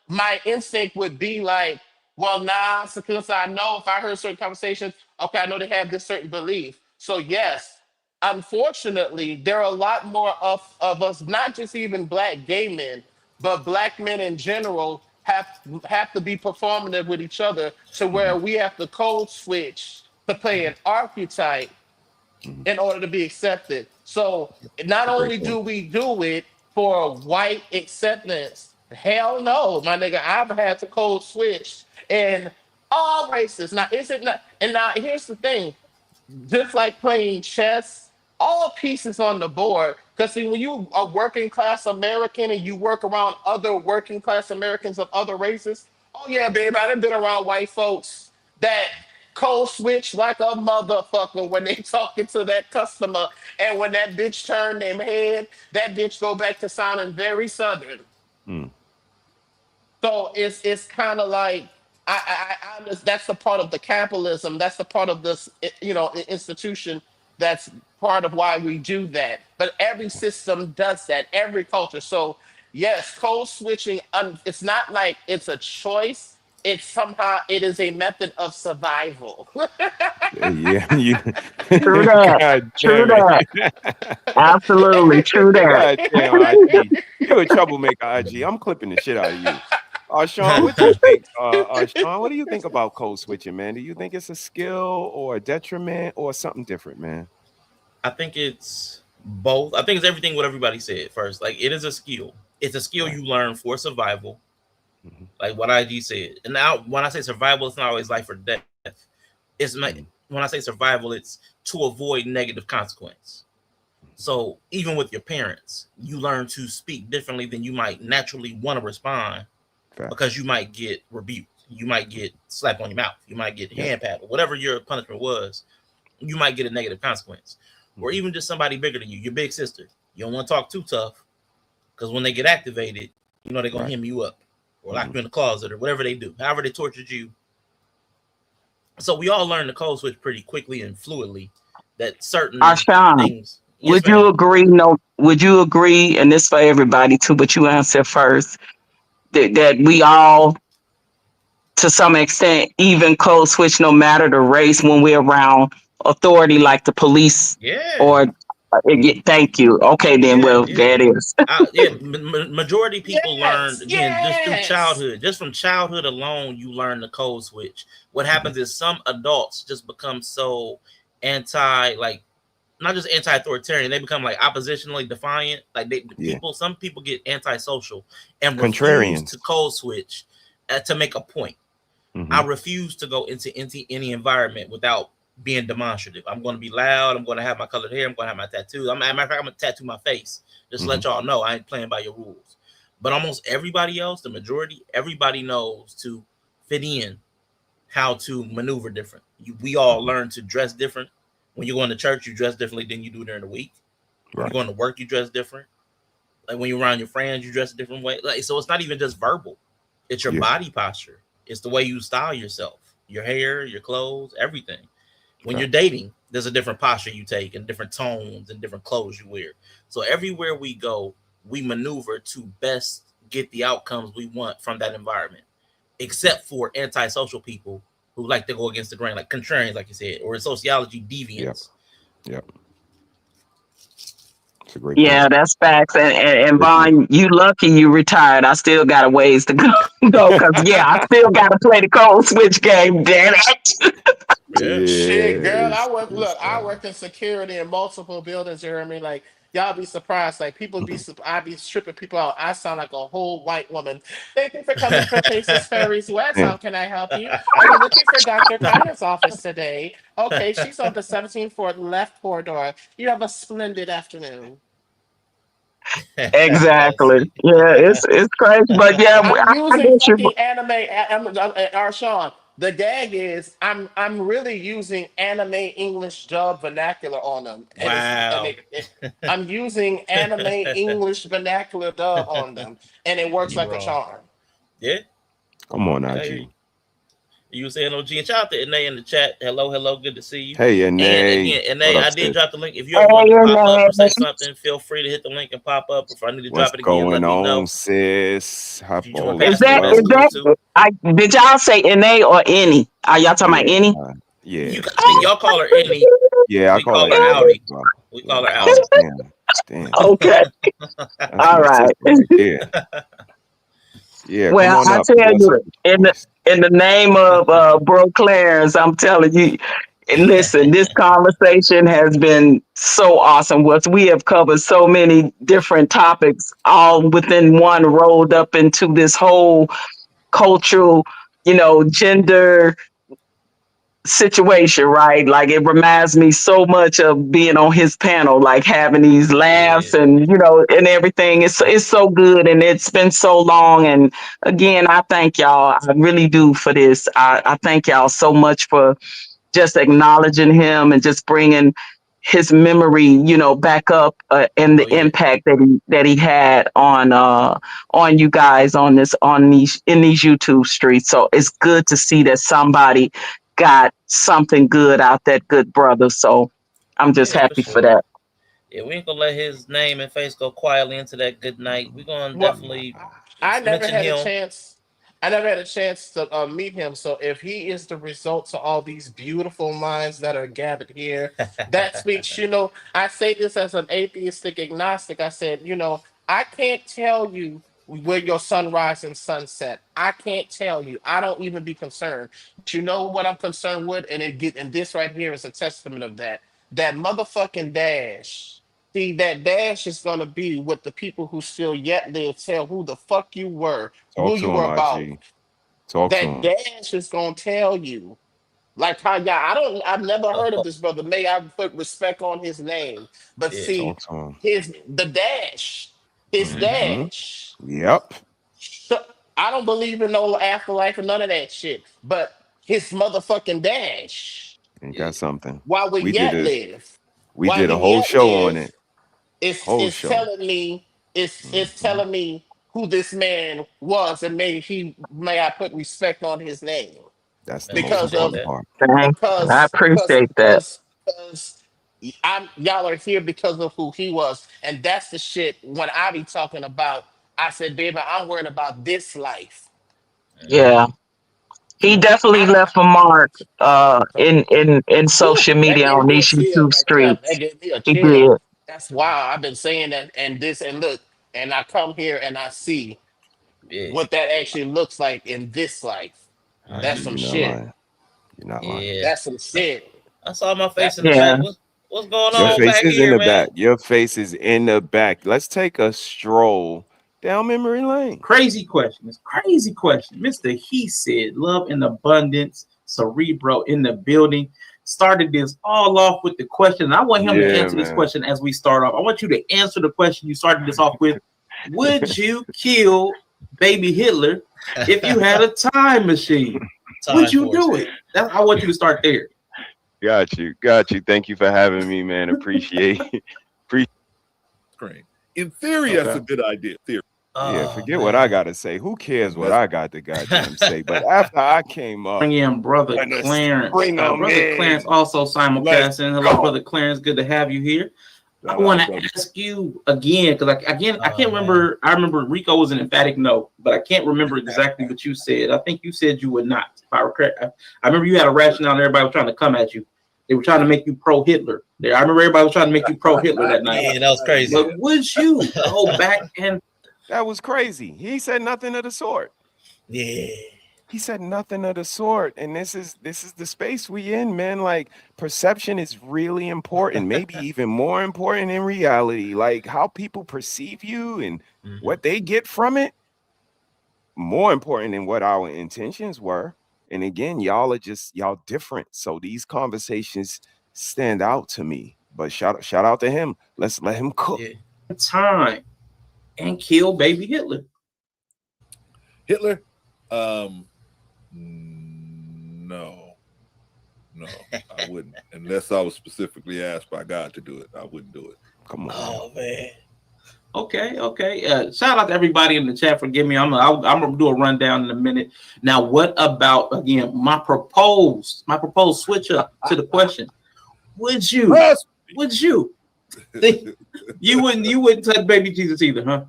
my instinct would be like, well, nah, because I know if I heard certain conversations, okay, I know they have this certain belief. So yes, unfortunately, there are a lot more of us, not just even black gay men, but black men in general have to be performative with each other to Hmm. where we have to code switch to play an archetype Hmm. in order to be accepted. So not It's a great only do point. we do it for white acceptance, hell no, my nigga, I've had to code switch in all races. Now, is it not? And now here's the thing: just like playing chess, all pieces on the board. Because see, when you are working class American and you work around other working class Americans of other races, oh yeah, babe, I done been around white folks that code switch like a motherfucker when they talking to that customer, and when that bitch turn them head, that bitch go back to sounding very southern. Mm. So it's kind of like that's the part of the capitalism. That's the part of this institution. That's part of why we do that. But every system does that. Every culture. So yes, code switching. It's not like it's a choice. It's somehow it is a method of survival. Yeah, you. True that. God True damn that. it. Absolutely true that. God damn, IG. You a troublemaker, IG. I'm clipping the shit out of you. Sean, what do you think? Sean, what do you think about code switching, man? Do you think it's a skill or a detriment or something different, man? I think it's both. I think it's everything what everybody said first. Like it is a skill. It's a skill Right. you learn for survival, Hmm. like what IG said. And now when I say survival, it's not always life or death. It's not, Hmm. when I say survival, it's to avoid negative consequence. So even with your parents, you learn to speak differently than you might naturally want to respond Facts. because you might get rebuked. You might get slapped on your mouth. You might get Yep. hand paddled. Whatever your punishment was, you might get a negative consequence. Or Hmm. even just somebody bigger than you, your big sister. You don't want to talk too tough because when they get activated, they're gonna Right. hem you up or lock Hmm. you in the closet or whatever they do. However they tortured you. So we all learn the code switch pretty quickly and fluidly. That certain Arshawn, things. Yes, ma'am. would you agree, and this for everybody too, but you answer first, that we all to some extent even code switch no matter the race when we're around authority like the police Yeah. or thank you. Okay then, Yeah. well Yeah. there it is. Yeah, majority people learn Yes, again just through yes. childhood. Just from childhood alone, you learn the code switch. What Hmm. happens is some adults just become so anti, like not just anti-authoritarian, they become like oppositionally defiant. Like Yeah. some people get antisocial and refuse to Contrarians. code switch to make a point. I Hmm. refuse to go into any environment without being demonstrative. I'm going to be loud. I'm going to have my colored hair. I'm going to have my tattoos. Matter of fact, I'm going to tattoo my face. Just to Hmm. let y'all know I ain't playing by your rules. But almost everybody else, the majority, everybody knows to fit in, how to maneuver different. We all Hmm. learn to dress different. When you're going to church, you dress differently than you do during the week. When you're Right. going to work, you dress different. Like when you're around your friends, you dress a different way. Like so, it's not even just verbal; it's your Yeah. body posture. It's the way you style yourself, your hair, your clothes, everything. When you're Facts. dating, there's a different posture you take, and different tones, and different clothes you wear. So everywhere we go, we maneuver to best get the outcomes we want from that environment. Except for antisocial people who like to go against the grain, like contrarians, like you said, or in sociology, Yep. deviants. Yep. It's a great Yeah, point. that's facts. And Listen. Vaughn, you lucky you retired. I still got a ways to go. Go, cause yeah, I still got to play the code switch game. Damn it. Yeah. Shit, Yeah. girl, It's I work in security in multiple buildings, Jeremy. Like, y'all be surprised. Like people be, I be stripping people out. I sound like a whole white woman. Thank you for coming for Faces Fairies West. Yeah. How can I help you? Are you looking for Dr. Connor's office today? Okay, she's on the 17th floor left corridor. You have a splendid afternoon. Exactly. See. Yeah, it's crazy, but yeah, I'm I using get you. fucking Arshawn. The gag is I'm really using anime English dub vernacular on them, and Wow. I'm using anime English vernacular dub on them, and it works You like a wrong. charm. Yeah. Come on, Yeah, I hear you. IG. You were saying OG, and shout out to NA in the chat. Hello, hello, good to see you. Hey, And NA. again, What NA, up, I did sis? drop the link. If you ever want to Hey, pop up or say man. something, feel free to hit the link and pop up. If I need to What's drop it again, let going me on, know. sis? If Hop you join over, Is Pastor, that that's is bro. cool that? too. Did y'all say NA or any? Are y'all talking about Yeah, any? You, yeah, I think yeah. y'all call her Annie. Yeah, I We call call her her NA as Audi. well. We call Yeah. her Oh, Audi. damn. Damn. Okay. That's All my right. sister right there. Yeah, come Well, on I up. tell Give us you, some voice. in the name of Bro Clarence, I'm telling you, and listen, this conversation has been so awesome. We have covered so many different topics, all within one, rolled up into this whole cultural, gender situation, right? Like it reminds me so much of being on his panel, like having these laughs Yeah. and and everything. It's so good, and it's been so long. And again, I thank y'all. I really do for this. I thank y'all so much for just acknowledging him and just bringing his memory, back up, and Oh the yeah. impact that he had on you guys on these in these YouTube streets. So it's good to see that somebody got something good out that good brother. So I'm just Yeah, for happy for sure. that. Yeah, we ain't gonna let his name and face go quietly into that good night. We're gonna Well, definitely I never mention had a him. chance. I never had a chance to meet him. So if he is the result of all these beautiful minds that are gathered here, that speaks. I say this as an atheistic agnostic. I said, I can't tell you where your sunrise and sunset. I can't tell you. I don't even be concerned. But you know what I'm concerned with, and this right here is a testament of that. That motherfucking dash. See, that dash is going to be what the people who still yet live tell who the fuck you were, Talk who to you were him, about. IG. Talk to That him. dash is going to tell you. Like how, yeah, I've never heard of this brother. May I put respect on his name. But Yeah. see, Talk to him. the dash, his Mm-hmm. dash. Yep. So, I don't believe in no afterlife or none of that shit. But his motherfucking dash, Ain't Yeah. got something. while we We did yet a live, we while did he a whole yet show on live, it. it's Whole it's show. telling me it's Hmm. telling me who this man was, and may I put respect on his name That's the I most because appreciate of important that. part. Thanks. I because because appreciate that. because because I'm y'all are here because of who he was, and that's the shit. When I be talking about, I said, baby, I'm worried about this life. Hmm. Yeah. He Yeah. definitely I don't. left a mark in Whew, social that media gave on me a these chill YouTube right there. That streets. gave me a He chill. did. That's why I've been saying that and this and look, and I come here and I see Yeah. what that actually looks like in this life. IG, That's Hmm. some you're not shit. lying. You're not lying. Yeah. That's some shit. I saw my face That's in the some Yeah. back. shit. What's going Your So on face back is in here, the man? back. Your face is in the back. Let's take a stroll down memory lane. Crazy question. It's crazy question. Mr. He said, love and abundance, Cerebro in the building. Started this all off with the question. And I want him to Yeah, answer this man. question as we start off. I want you to answer the question you started this off with. Would you kill baby Hitler if you had a time machine? Would Time you force. do it? I want you to start there. Got you. Got you. Thank you for having me, man. Appreciate appreciate Screen. In theory, that's Okay. a good idea. Theory. Yeah, Oh forget what I man. gotta say. Who cares what That's I got to goddamn say? But after I came up, Bring in Brother let's Clarence. bring them Brother Clarence in. also Let's simulcasting. Hello, go. Brother Clarence. Good to have you here. I Shout want out, to brother. ask you again because I Oh can't man. remember. I remember Rico was an emphatic no, but I can't remember exactly what you said. I think you said you would not. If I recall, I remember you had a rationale, and everybody was trying to come at you. They were trying to make you pro Hitler. I remember everybody was trying to make you pro Hitler that night. Yeah, that was crazy. But would you go back and That was crazy. He said nothing of the sort. Yeah. He said nothing of the sort. And this is the space we in, man. Like perception is really important, maybe even more important in reality. Like how people perceive you and what they get from it, more important than what our intentions were. And again, y'all different. So these conversations stand out to me. But shout out to him. Let's let him cook. Yeah. Time and kill baby Hitler. Hitler? No, I wouldn't. Unless I was specifically asked by God to do it, I wouldn't do it. Come on. Oh man. Okay. Shout out to everybody in the chat for giving me. I'm gonna do a rundown in a minute. Now, what about again my proposed switch up to the question? Would you think you wouldn't touch baby Jesus either, huh?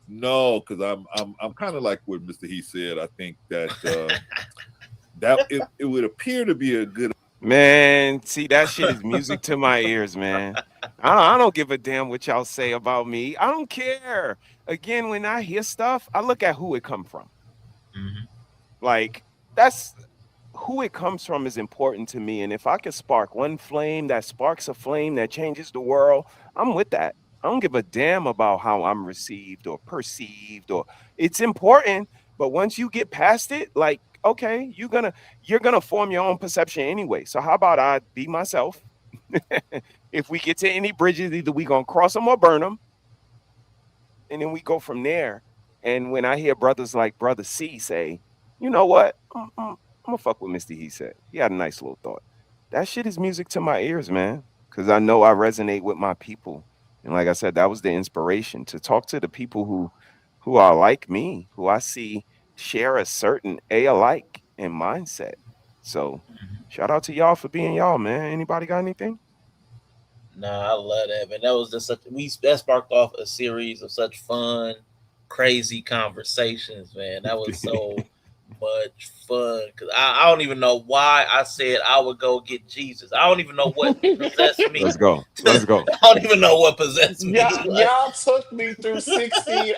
No, because I'm kind of like what Mr. He said. I think that it would appear to be a good. Man, see, that shit is music to my ears, man. I don't give a damn what y'all say about me. I don't care. Again, when I hear stuff, I look at who it come from. Like, that's who it comes from is important to me. And if I can spark one flame that sparks a flame that changes the world, I'm with that. I don't give a damn about how I'm received or perceived, or it's important. But once you get past it, like, okay, you're gonna form your own perception anyway. So how about I be myself? If we get to any bridges, either we gonna cross them or burn them, and then we go from there. And when I hear brothers like Brother C say, you know what, I'm gonna fuck with Mr. He said. He had a nice little thought. That shit is music to my ears, man, because I know I resonate with my people. And like I said, that was the inspiration to talk to the people who are like me, who I see share a certain alike in mindset. So shout out to y'all for being y'all, man. Anybody got anything? Nah, I love that, man. That was just that sparked off a series of such fun, crazy conversations, man. That was so much fun because I don't even know why I said I would go get Jesus. I don't even know what possessed me. Let's go. Let's go. I don't even know what possessed me. Y'all took me through 16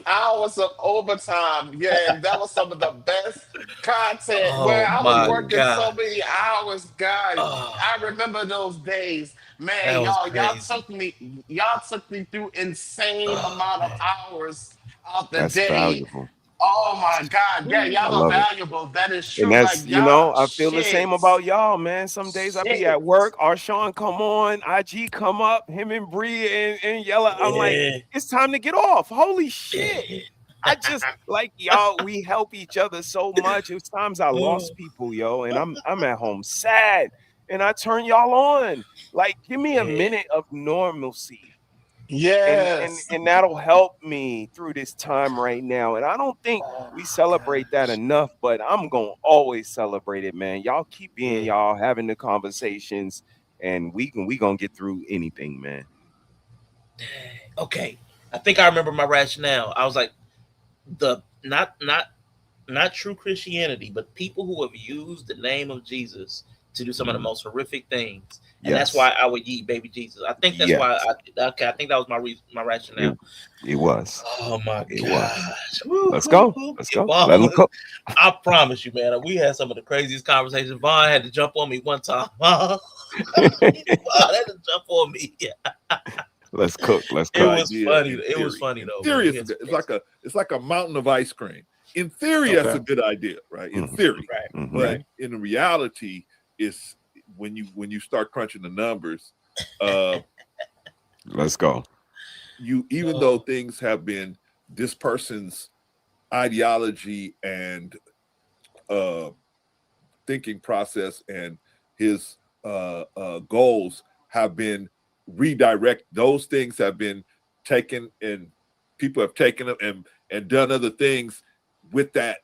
hours of overtime. Yeah, and that was some of the best content where Oh I was my working so god. many hours, guys. Oh, I remember those days. Man, that was y'all crazy. took me through insane Oh amount of man. hours of the That's day. valuable. Oh my God. Yeah, I y'all are love it. valuable. That is And true. Like that's, y'all I feel the same shit. about y'all, man. Some days I be Shit. at work, Arshawn come on, IG come up, him and Bree and Yella. I'm like, Yeah. it's time to get off. Holy shit. Yeah. I just like y'all, we help each other so much. It was times I Oh, lost people, yo, and I'm at home sad. And I turn y'all on. Like, give me a yeah. minute of normalcy. And, and Yes. and that'll help me through this time right now. And I don't think Oh we my celebrate that gosh. enough, but I'm gonna always celebrate it, man. Y'all keep being Yeah. y'all, having the conversations, and we gonna get through anything, man. Okay. I think I remember my rationale. I was like, the not true Christianity, but people who have used the name of Jesus to do some of the Mhm. most horrific things, and that's Yes, why I would eat baby Jesus. I think that's why yes, I think that was my reason, my it rationale. it was, Oh my it was. gosh! Woo, Let's woo, go, woo. let's go. Let them Vaughn, cook. I promise you, man, we had some of the craziest conversations. Vaughn had to jump on me one time. Vaughn had to jump on me. Yeah. Let's cook. Let's It Good cook. was idea funny. in It was theory. funny In though, man. theory, We had some crazy. it's like a mountain of ice cream. In theory, that's Okay. a good idea, right? In Mhm, theory, Right, mhm. but right. in reality, it's when you start crunching the numbers, uh, Let's go. you even though Oh, things have been this person's ideology and uh, thinking process and his goals have been redirect. Those things have been taken, and people have taken them and done other things with that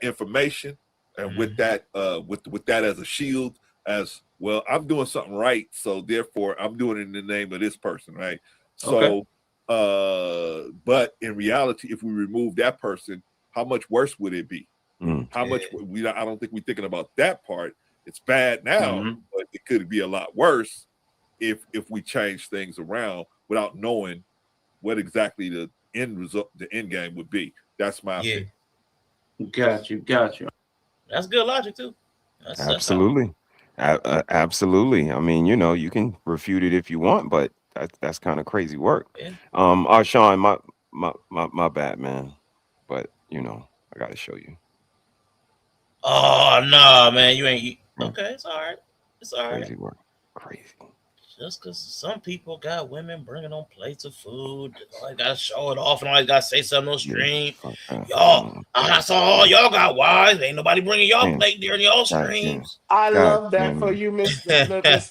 information and with mhm. that with that as a shield. As well, I'm doing something right, so therefore I'm doing it in the name of this person, right? Okay. So, but in reality, if we remove that person, how much worse would it be? Mm. How much Yeah, I don't think we're thinking about that part. It's bad now, Mm-hmm. but it could be a lot worse if we change things around without knowing what exactly the end result, the end game would be. That's my yeah. opinion. Got you. Got you. That's good logic too. That's all. Absolutely. Absolutely. I mean, you can refute it if you want, but that's kind of crazy work. Yeah. Sean, my bad, man. But I gotta show you. Oh no, man, you ain't. Mm, Okay, it's all right. It's all right. Crazy work. Crazy. Just because some people got women bringing on plates of food, I gotta show it off, and I gotta say something on Yeah. stream. Fuck that. Y'all, I saw all y'all got wives. Ain't nobody bringing y'all Damn. plate during y'all God damn. streams. I God love that damn for it. you, Miss.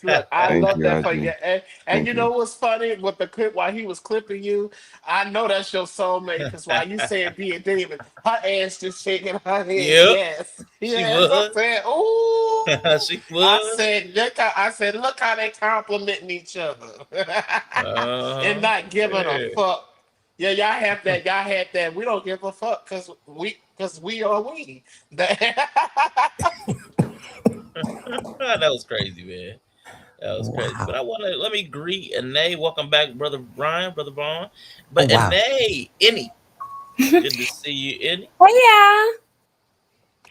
Look, I Thank love you, that for you. IG. And Thank you know you. what's funny with the clip while he was clipping you? I know that's your soulmate because while you saying being David, her ass just shaking her head. Yep, Yes, she yes. I was. said, ooh. She was. I said, look how they complimenting each other and not giving a Yeah. fuck. Yeah, y'all have that. Y'all had that. We don't give a fuck because we are we. That was crazy, man. That was crazy. But Wow. I want to let me greet Anae. Welcome back, brother Brian, brother Vaughn. Oh, But wow. Anae, Any, good to see you, Any. Hey, yeah.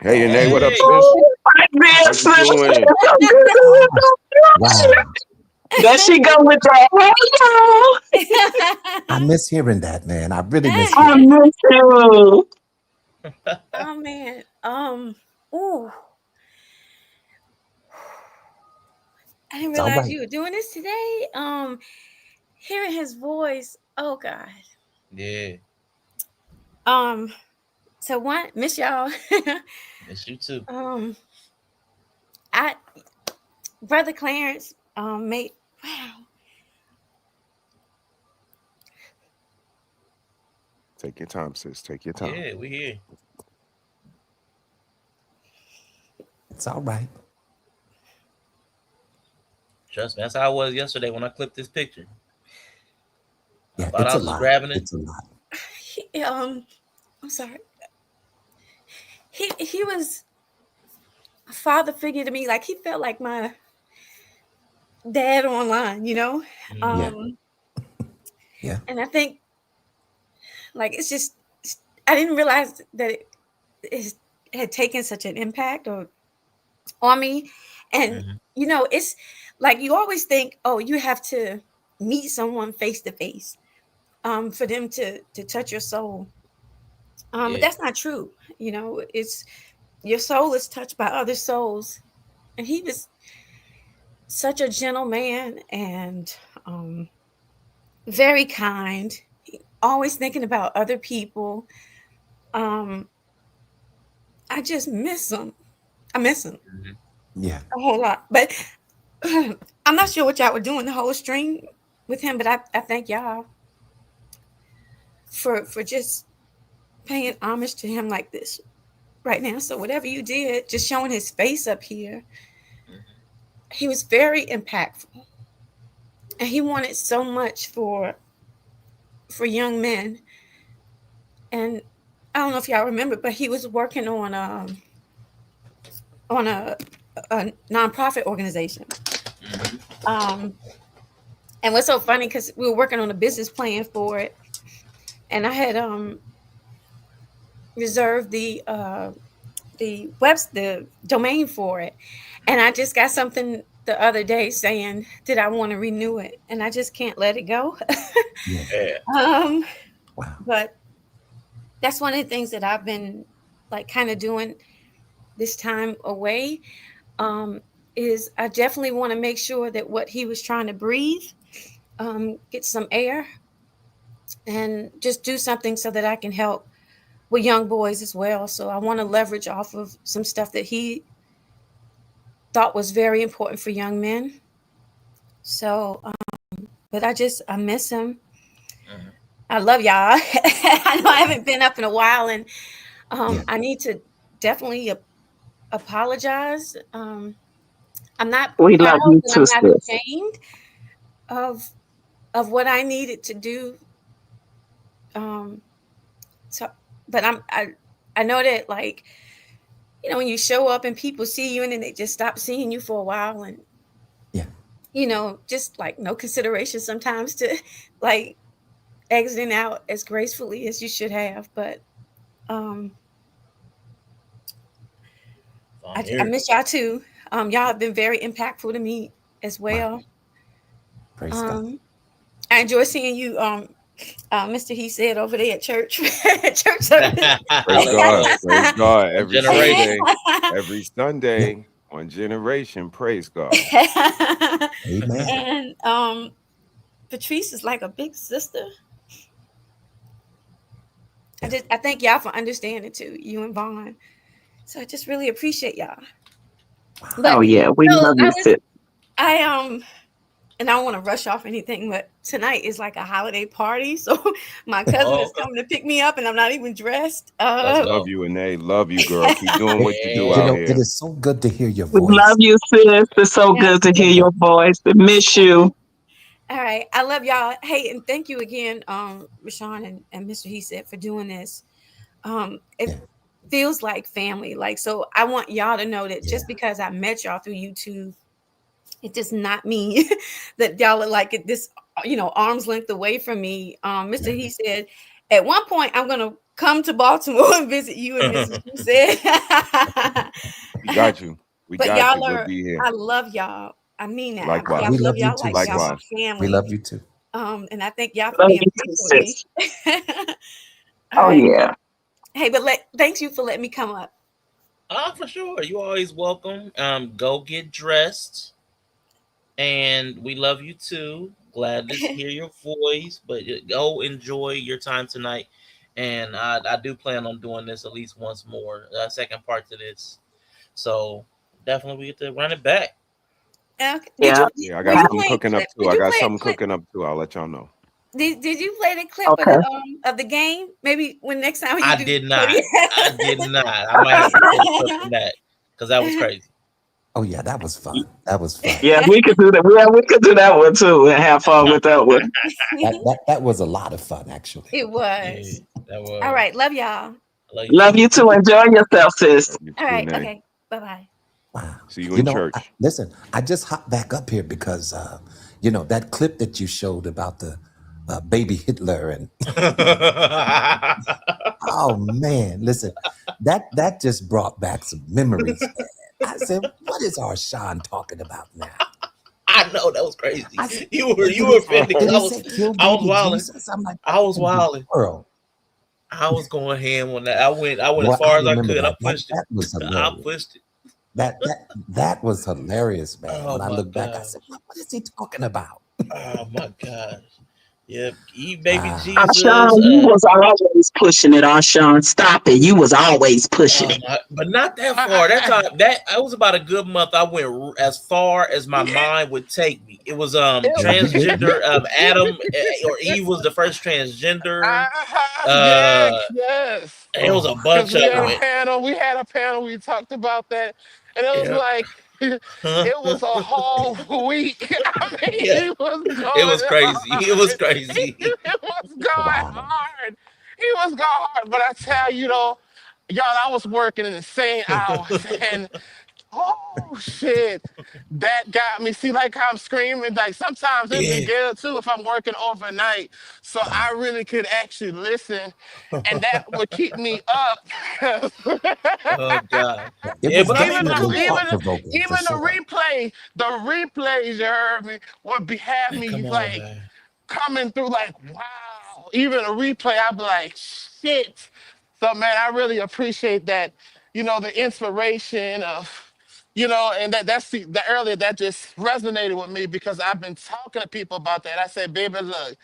Hey, Renee, what up, Hey. sis? Oh, my How you doing? Ah, wow. there she go with that. Hey, y'all. I miss hearing that, man. I really miss I hearing. miss you. Oh man. Ooh. I didn't It's all realize right. you were doing this today. Hearing his voice. Oh God. Yeah, Um. So one, miss y'all. miss you too. um. I brother Clarence. Mate. Wow. Take your time, sis. Take your time. Yeah, we here. It's all right. Trust me, that's how I was yesterday when I clipped this picture. I Yeah, thought it's I a was just lot. grabbing it. It's a lot. I'm sorry. He was a father figure to me. Like he felt like my dad online. Yeah, Mm-hmm. Um. yeah, And I think like I didn't realize that it had taken such an impact or on me. And Mm-hmm. it's like you always think, oh, you have to meet someone face to face for them to touch your soul. But Yeah, that's not true. It's your soul is touched by other souls. And he was such a gentle man and very kind, always thinking about other people. um I just miss him. I miss him mm-hmm. yeah. a whole lot. But I'm not sure what y'all were doing the whole stream with him, but I thank y'all for just paying homage to him like this right now. So whatever you did, just showing his face up here, Mm-hmm. he was very impactful, and he wanted so much for young men. And I don't know if y'all remember, but he was working on a nonprofit organization. Mm-hmm. Um, and what's so funny because we were working on a business plan for it, and I had reserved the domain for it, and I just got something the other day saying, did I want to renew it? And I just can't let it go. Yeah. Yeah. um, Wow. but that's one of the things that I've been like kind of doing this time away. Um, is I definitely want to make sure that what he was trying to breathe, get some air, and just do something so that I can help with young boys as well. So I want to leverage off of some stuff that he thought was very important for young men. So, but I miss him. Mm-hmm. I love y'all. I know I haven't been up in a while, and Yeah. I need to definitely apologize. I'm not We love proud you and too, I'm not sis. ashamed of what I needed to do. Um, so, but I know that like when you show up and people see you and then they just stop seeing you for a while, and Yeah. just like no consideration sometimes to like exiting out as gracefully as you should have. But um I miss y'all too. Y'all have been very impactful to me as Wow. well. Praise God. I enjoy seeing you, Mr. He said over there at church, church service. Praise Let's God. go. Praise God. On Every generation. Sunday. Every Yeah. Sunday on Generation. Praise God. Amen. And Patrice is like a big sister. Yeah. I thank y'all for understanding too, you and Vaughn. So I just really appreciate y'all. Wow. But Oh yeah, we so love you, sis. I and I don't want to rush off anything, but tonight is like a holiday party, so my cousin Oh, is coming to pick me up, and I'm not even dressed. let's Love go. you, Anae. Love you, girl. Keep doing It, what you do you out know, Yeah. it here. is so good to hear your We voice. love you, sis. It's so Yeah. good to hear your voice. We miss you. All right, I love y'all. Hey, and thank you again, Rashawn and Mr. He said for doing this. It Yeah. feels like family. Like, so I want y'all to know that Yeah. just because I met y'all through YouTube, it does not mean that y'all are like at this, arm's length away from me. Mr. Yeah. He said, at one point, I'm gonna come to Baltimore and visit you and Mrs. He said. We got you. We But got you. y'all We'll are, be here. I love y'all. I mean that. I We Likewise. love love you y'all too, like y'all sis. my Likewise. We family. love you too. And I thank y'all for Love being you too, patient with me. sis. All Oh right. yeah. Hey, but thanks you for letting me come up. For sure. You always welcome. Go get dressed. And we love you too. Glad to hear your voice. But go enjoy your time tonight. And I do plan on doing this at least once more. Second part to this. So definitely we get to run it back. Okay. Yeah. Yeah, I Were got you something playing cooking up clip? too. Did I you got play a something clip? cooking up too. I'll let y'all know. Did you play the clip Okay. of the game? Maybe when next time you I do did play not. I did not. I might have to pull a clip from that because that was crazy. Oh yeah, that was fun. That was fun. Yeah, we could do that. Yeah, we could do that one too and have fun with that one. That was a lot of fun, actually. It Yeah, was. that All was. right. Love y'all. I love you Love too. you too. Enjoy yourself, sis. Love you All too, right. Nay. Okay. Bye bye. Wow. See you in church. Listen, I just hopped back up here because, that clip that you showed about the baby Hitler and oh man, listen, that just brought back some memories, man. I said, what is our Sean talking about now? I know that was crazy. I said, You were offended because did he say kill I was baby wilding. Jesus? I'm like, I what was in the wilding. world? I was going ham on that. I went as Boy, I far as I remember could. I that. That pushed it. that was I hilarious. pushed it. That was hilarious, man. Oh When I my look back, I gosh. said, what is he talking about? Oh my gosh. Yep. Eat baby Wow. Jesus. Sean, you was always pushing it, Sean. Stop it. You was always pushing it. But not that far. That time that I was about a good month. I went as far as my mind would take me. It was Yeah, transgender Adam or Eve was the first transgender. Yes, Uh yes. it was Oh a my bunch Because of we had a it. God. panel. We had a panel. We talked about that, and it was Yep. like it was a whole week. I mean, Yeah. he was It going was crazy. It was hard. crazy. It was going Wow. hard. He was going hard. But I tell you, though, y'all, I was working in insane hours, and oh shit. That got me. See, like how I'm screaming. Like sometimes it'd be Yeah. good too if I'm working overnight. So Wow. I really could actually listen and that would keep me up. Oh God. Yeah, it Yeah, was but I mean, even but the come definitely on. even thought provoking for even sure. the replays you heard me would be have Man, me come on, like man. coming through like wow. Even a replay, I'd be like shit. So man, I really appreciate that. The inspiration of and that's the earlier that just resonated with me because I've been talking to people about that. I said, baby, look.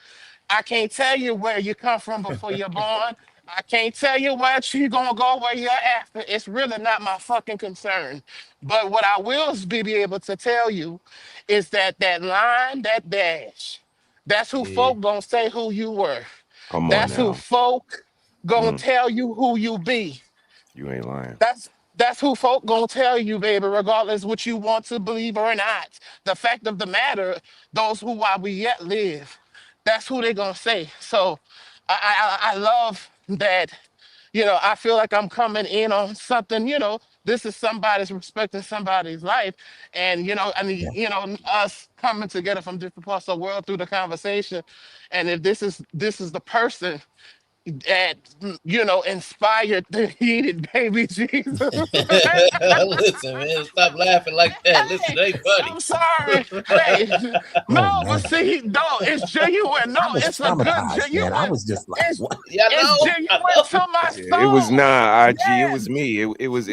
I can't tell you where you come from before you're born. I can't tell you where you gonna go where you're after. It's really not my fucking concern. But what I will be able to tell you is that that line, that dash, that's who Yeah. folk gonna say who you were. Come on That's who now. folk gonna Mm, tell you who you be. you ain't lying. That's who folk gonna tell you, baby, regardless what you want to believe or not. The fact of the matter, those who while we yet live, that's who they gonna say. So I love that, I feel like I'm coming in on something, this is somebody's respecting somebody's life. And I mean, Yeah. us coming together from different parts of the world through the conversation. And if this is the person that inspired the heated baby Jesus. Listen, man, stop laughing like that. Listen, Hey, they funny. I'm sorry. Hey, no, Oh but man, see, no, it's genuine. No, I was it's a good traumatized, man. I genuine. was just like, It's what? Yeah, it's I genuine know. to my Yeah, it was soul. nah, IG. It Yeah. was me. It was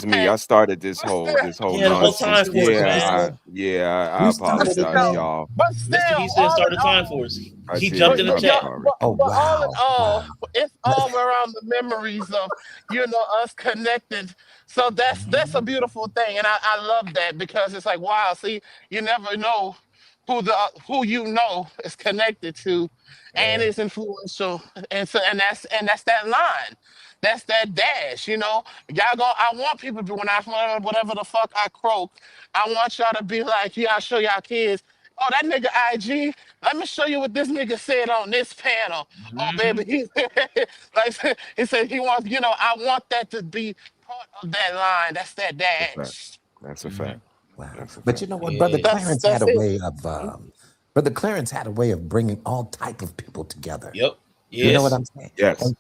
me. Okay. I started this But whole still, this whole Yeah, the whole but nonsense. time force, still, man. I You but started it, apologize, still, man. y'all. but Mr. still, He said all start in the time all. force. I He jumped did. in the But I'm y'all, chat. sorry. Oh but all in wow, all, wow. it's all around the memories of us connected. So that's a beautiful thing, and I love that because it's like wow. See, you never know who is connected to, and Yeah. is influential, and so and that's that line. That's that dash, Y'all go. I want people to when I whatever the fuck I croak, I want y'all to be like, yeah, I'll show y'all kids. Oh, that nigga IG. Let me show you what this nigga said on this panel. Oh, Mm-hmm. baby, like he said he wants. I want that to be part of that line. That's that That's a fact. dash. That's a Mm-hmm. fact. Wow. That's a But you fact. know what, Brother Yeah. Clarence had That's a it. way of bringing all type of people together. Yep. You know what Yes. I'm saying? Yes. And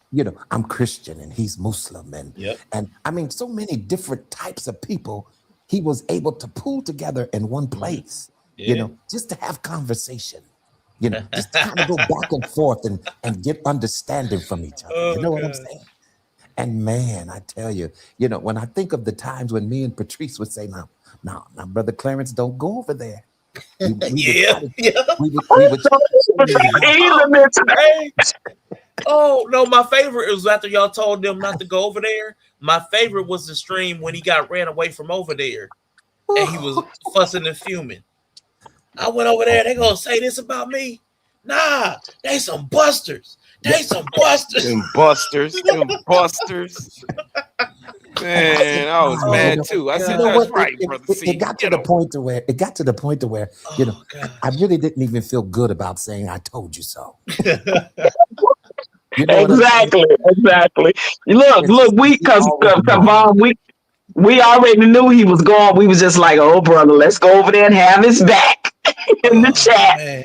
I'm Christian and he's Muslim Yep. and I mean so many different types of people he was able to pull together in one Mm-hmm. place, Yeah. just to have conversation, just to kind of go back and forth and get understanding from each other. You Oh know what I'm God. saying? And man, I tell you, when I think of the times when me and Patrice would say, now, Brother Clarence, don't go over there. We would Yeah. try to, Yeah. we would try to show you exactly. Oh, hey. Oh no, my favorite was after y'all told them not to go over there. My favorite was the stream when he got ran away from over there and he was fussing and fuming. I went over there. They Okay. gonna say this about me? Nah, they some busters. Yeah. They some busters. Them busters. Them busters. And I said, Man, I was wow, Oh mad my too. I you said, know god. that's what? right, brother It C. got to Get the him. point to where Oh I gosh. really didn't even feel good about saying I told you so. Yeah. You know what I'm saying? Exactly, exactly. Look, It's look, just we we because already know. Vaughn, we already knew he was gone. We was just like, oh brother, let's go over there and have his back in the Oh chat. man.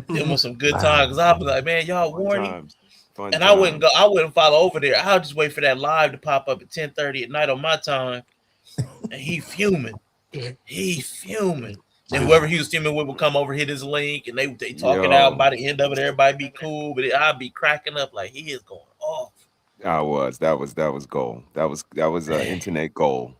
Them was some good times. Wow. Cause I'll be like, man, y'all Fun warning. times. Fun And I wouldn't times. go. I wouldn't follow over there. I'll just wait for that live to pop up at 10:30 at night on my time. And he fuming. He fuming. Then whoever Wow. he was fuming with would come over, hit his link, and they talk it out. And Yo, by the end of it, everybody be cool. But I'd be cracking up like he is going off. I was. That was gold. That was Man. internet gold.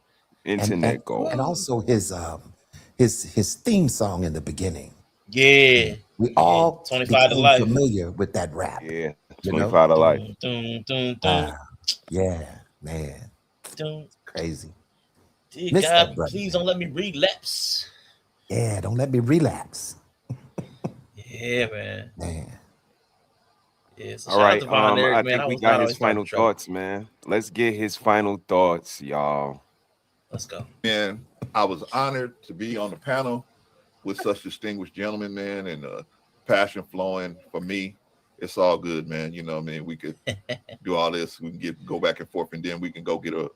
And and Internet gold. and also his theme song in the beginning. Yeah. We Yeah. all 25 to became life. familiar with that rap, Yeah. you know? 25 to life. Dun, dun, dun, dun, Wow. Yeah, man. dun. Crazy. Dear Miss that God, brother, please man. don't let me relapse. Yeah, don't let me relapse. Yeah, man. Man. Yeah. So All shout out right. to Von I Eric, man. think I we was got not his always starting final trouble. thoughts, man. Let's get his final thoughts, y'all. Let's go. And I was honored to be on the panel with such distinguished gentlemen, man, and passion flowing for me. It's all good, man. You know what I mean? We could do all this. We can go back and forth, and then we can go get a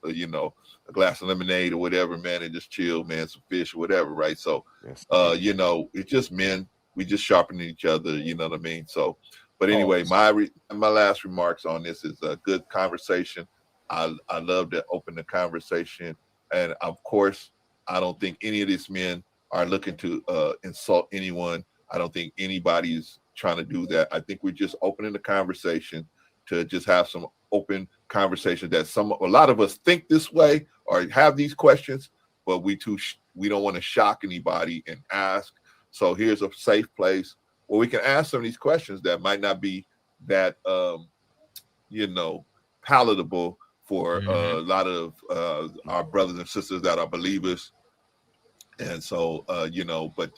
glass of lemonade or whatever, man, and just chill, man, some fish or whatever, right? So, Yes. it's just men. We just sharpening each other. You know what I mean? So, but anyway, Pause. my last remarks on this is a good conversation. I love to open the conversation, and of course, I don't think any of these men are looking to insult anyone. I don't think anybody's trying to do that. I think we're just opening the conversation to just have some open conversation that a lot of us think this way or have these questions, but we don't want to shock anybody and ask. So here's a safe place where we can ask some of these questions that might not be that palatable for Mm-hmm. a lot of our brothers and sisters that are believers. And so, but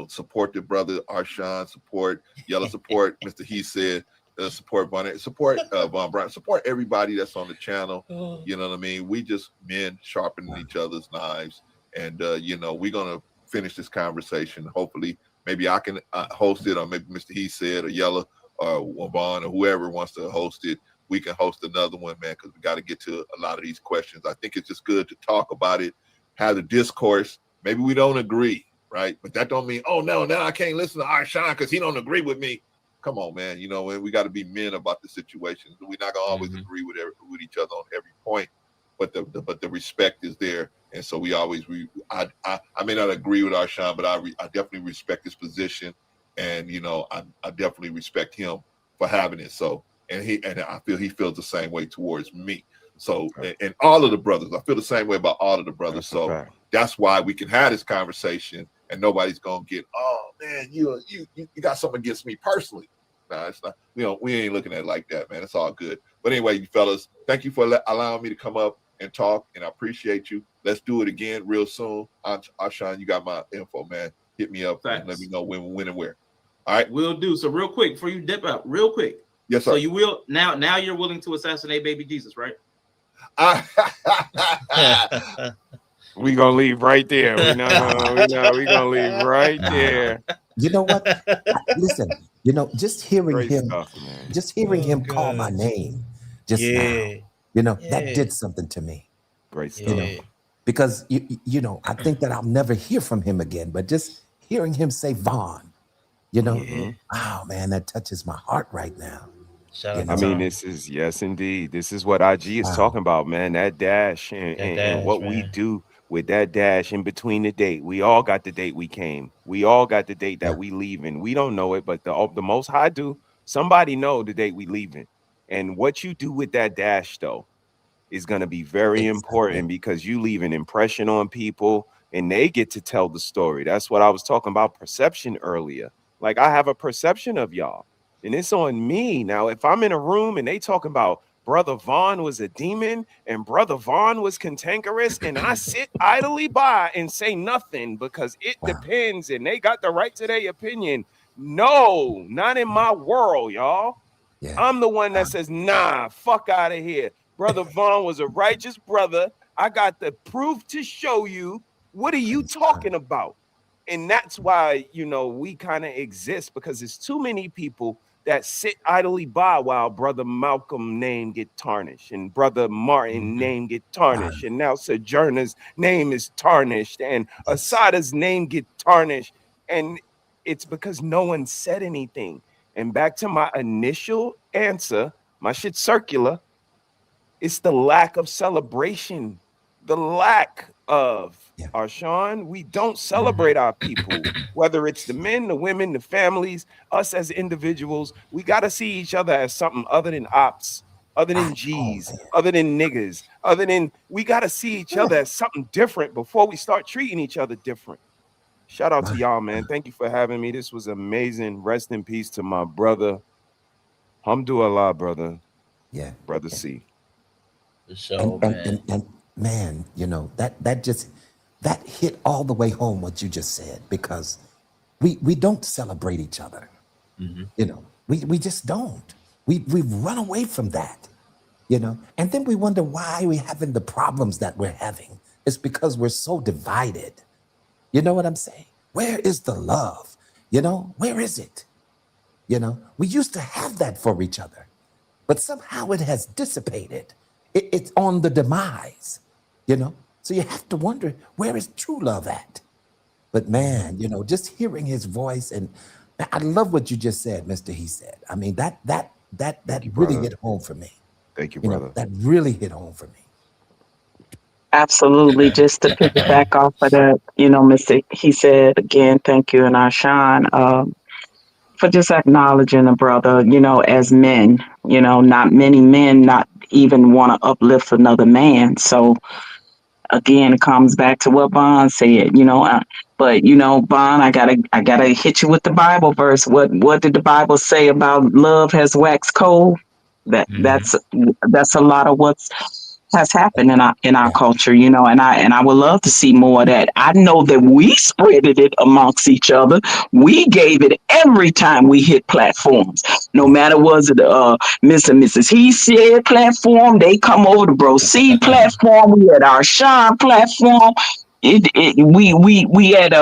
support the brother Arshawn, support Yellow, support Mr. He said, support Bonnet, support Von Brown, support everybody that's on the channel. Oh, You know what I mean? We just men sharpening each other's knives, and we're gonna finish this conversation. Hopefully, maybe I can host it, or maybe Mr. He said, or Yellow, or Vaughn, or whoever wants to host it. We can host another one, man, because we got to get to a lot of these questions. I think it's just good to talk about it, have the discourse. Maybe we don't agree, right? But that don't mean, oh no, now I can't listen to Arshawn because he don't agree with me. come on, man. We got to be men about the situation. We're not gonna always Mm-hmm. agree with each other on every point, but the respect is there, and so we always I may not agree with Arshawn, but I definitely respect his position, and I definitely respect him for having it. So and I feel he feels the same way towards me. So and all of the brothers, I feel the same way about all of the brothers. That's a So fact. that's why we can have this conversation, and nobody's gonna get, oh man, you got something against me personally. Nah, it's not. We ain't looking at it like that, man. It's all good. But anyway, you fellas, thank you for allowing me to come up and talk, and I appreciate you. Let's do it again real soon. Ashan, you got my info, man. Hit me up and let me know when and where. All right, will do. So real quick, before you dip out, real quick. Yes, sir. So you will now you're willing to assassinate baby Jesus, right? We gonna leave right there. We gonna leave right there. You know what? Listen, just hearing Great him, stuff, man. just hearing Oh, him call my gosh. name just now, Yeah. that did something to me. Great You stuff. know, because I think that I'll never hear from him again. But just hearing him say Vaughn, oh man, that touches my heart right now. Shout You out know, I to mean, Tom. this is yes, indeed. This is what IG is wow, talking about, man. That dash That and dash, what we man. do with that dash in between the date. We all got the date we came. We all got the date yeah, that we leaving. We don't know it, but the Most High do. Somebody know the date we leaving. And what you do with that dash, though, is going to be very exactly. important because you leave an impression on people and they get to tell the story. That's what I was talking about perception earlier. Like I have a perception of y'all and it's on me. Now, if I'm in a room and they talking about Brother Vaughn was a demon and Brother Vaughn was cantankerous and I sit idly by and say nothing because it Wow, depends and they got the right to their opinion. No, not in my world, y'all. yeah, I'm the one wow, that says, nah, fuck out of here. Brother Vaughn was a righteous brother. I got the proof to show you. What are you praise God. talking about? And that's why, we kind of exist because there's too many people that sit idly by while Brother Malcolm name get tarnished and Brother Martin Mm-hmm. name get Wow, tarnished. And now Sojourner's name is tarnished and yes, Asada's name get tarnished. And it's because no one said anything. And back to my initial answer, my shit circular, it's the lack of celebration. The lack of yeah, Arshawn, we don't Mm-hmm. celebrate our people, whether it's the men, the women, the families, us as individuals. We got to see each other as something other than ops, other than oh G's, man, other than niggas, other than we got to see each other as something different before we start treating each other different. Shout out to my, y'all, man. Thank you for having me. This was amazing. Rest in peace to my brother. Hamdulillah, brother. yeah. Brother C. For and sure, and man. and, and man, that just that hit all the way home what you just said, because we don't celebrate each other. Mm-hmm. We just don't. We've run away from that. And then we wonder why we're having the problems that we're having. It's because we're so divided. You know what I'm saying? Where is the love? Where is it? We used to have that for each other, but somehow it has dissipated. It's on the demise, you know? So you have to wonder, where is true love at? But man, just hearing his voice, and I love what you just said, Mr. He said. I mean, that Thank you, really brother. hit home for me. Thank you, brother. That really hit home for me. Absolutely. Just to piggyback off of that, Mr. He said again, thank you, and Arshawn, for just acknowledging a brother, as men, not many men not even want to uplift another man. So again, it comes back to what Bond said, but Bond, I gotta hit you with the Bible verse. What did the Bible say about love has waxed cold? That Mm-hmm. that's that's a lot of what's has happened in our Yeah. culture, and I would love to see more of that. I know that we spreaded it amongst each other. We gave it every time we hit platforms. No Yeah. matter was it Mr. and Mrs. He said platform, they come over to Bro C platform. We had our Sean platform. We had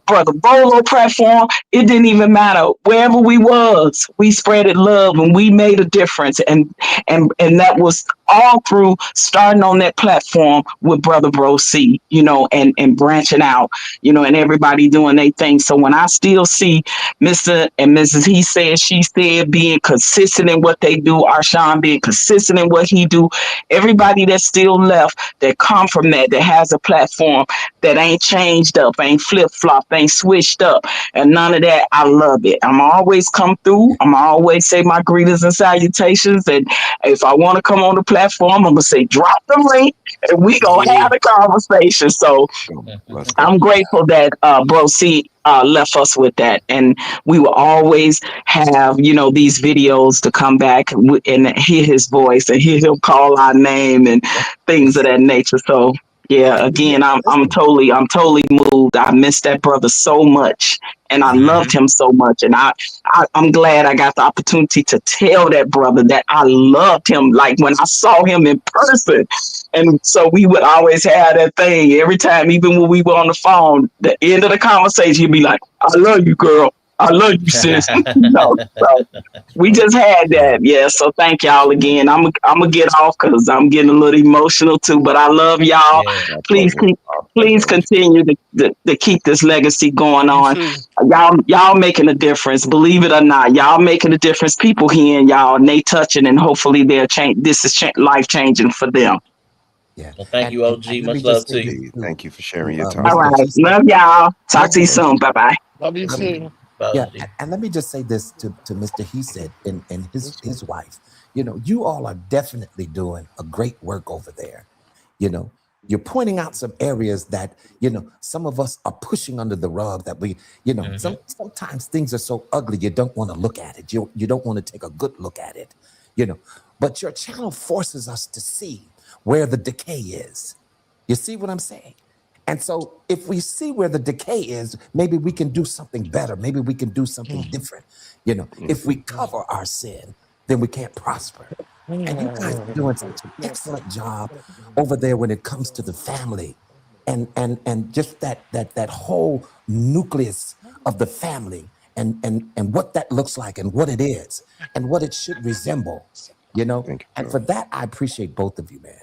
Brother Bolo platform. It didn't even matter wherever we was. We spreaded love and we made a difference, and that was all through starting on that platform with Brother Bro C, and branching out, and everybody doing their thing. So when I still see Mr. and Mrs. He said, she said, being consistent in what they do, Arshawn being consistent in what he do, everybody that's still left that come from that has a platform that ain't changed up, ain't flip flopped, ain't switched up, and none of that. I love it. I'm always come through. I'm always say my greetings and salutations. And if I want to come on the platform, I'm gonna say drop the link and we gonna Yeah. have a conversation. So Let's I'm go. grateful that Bro C left us with that, and we will always have these videos to come back and hear his voice and hear him call our name and things of that nature. So yeah, again, I'm totally moved. I miss that brother so much, and I loved Hmm. him so much, and I'm glad I got the opportunity to tell that brother that I loved him. Like when I saw him in person, and so we would always have that thing every time, even when we were on the phone, the end of the conversation, he'd be like, I love you, girl. I love you, sis. So we just had that. Yeah. So thank y'all again. I'm gonna get off because I'm getting a little emotional too, but I love y'all. Yeah. My Please pleasure. keep, Our pleasure, please OG. continue to keep this legacy going You on. too. Y'all making a difference. Believe it or not, y'all making a difference. People hearing y'all and they touching, and hopefully they'll change. This is life changing for them. Yeah. Well, thank you, And OG. let me Much just love say to you. this Indeed. too, Thank you for sharing your All time. Mr. right. He said, Love y'all. Talk love to you, you OG. soon. Bye bye. Love you Love you. too. Bye, Yeah, OG. and let me just say this to Mr. He said and his wife. You all are definitely doing a great work over there. You know, you're pointing out some areas that some of us are pushing under the rug. That we, Hmm. sometimes things are so ugly you don't want to look at it. You don't want to take a good look at it. You know, but your channel forces us to see where the decay is. You see what I'm saying? And so, if we see where the decay is, maybe we can do something better. Maybe we can do something different. If we Mhm. cover our sin, then we can't prosper. And you guys are doing such an excellent job over there when it comes to the family, and just that whole nucleus of the family, and what that looks like, and what it is, and what it should resemble. Thank you, And bro. for that, I appreciate both of you, man.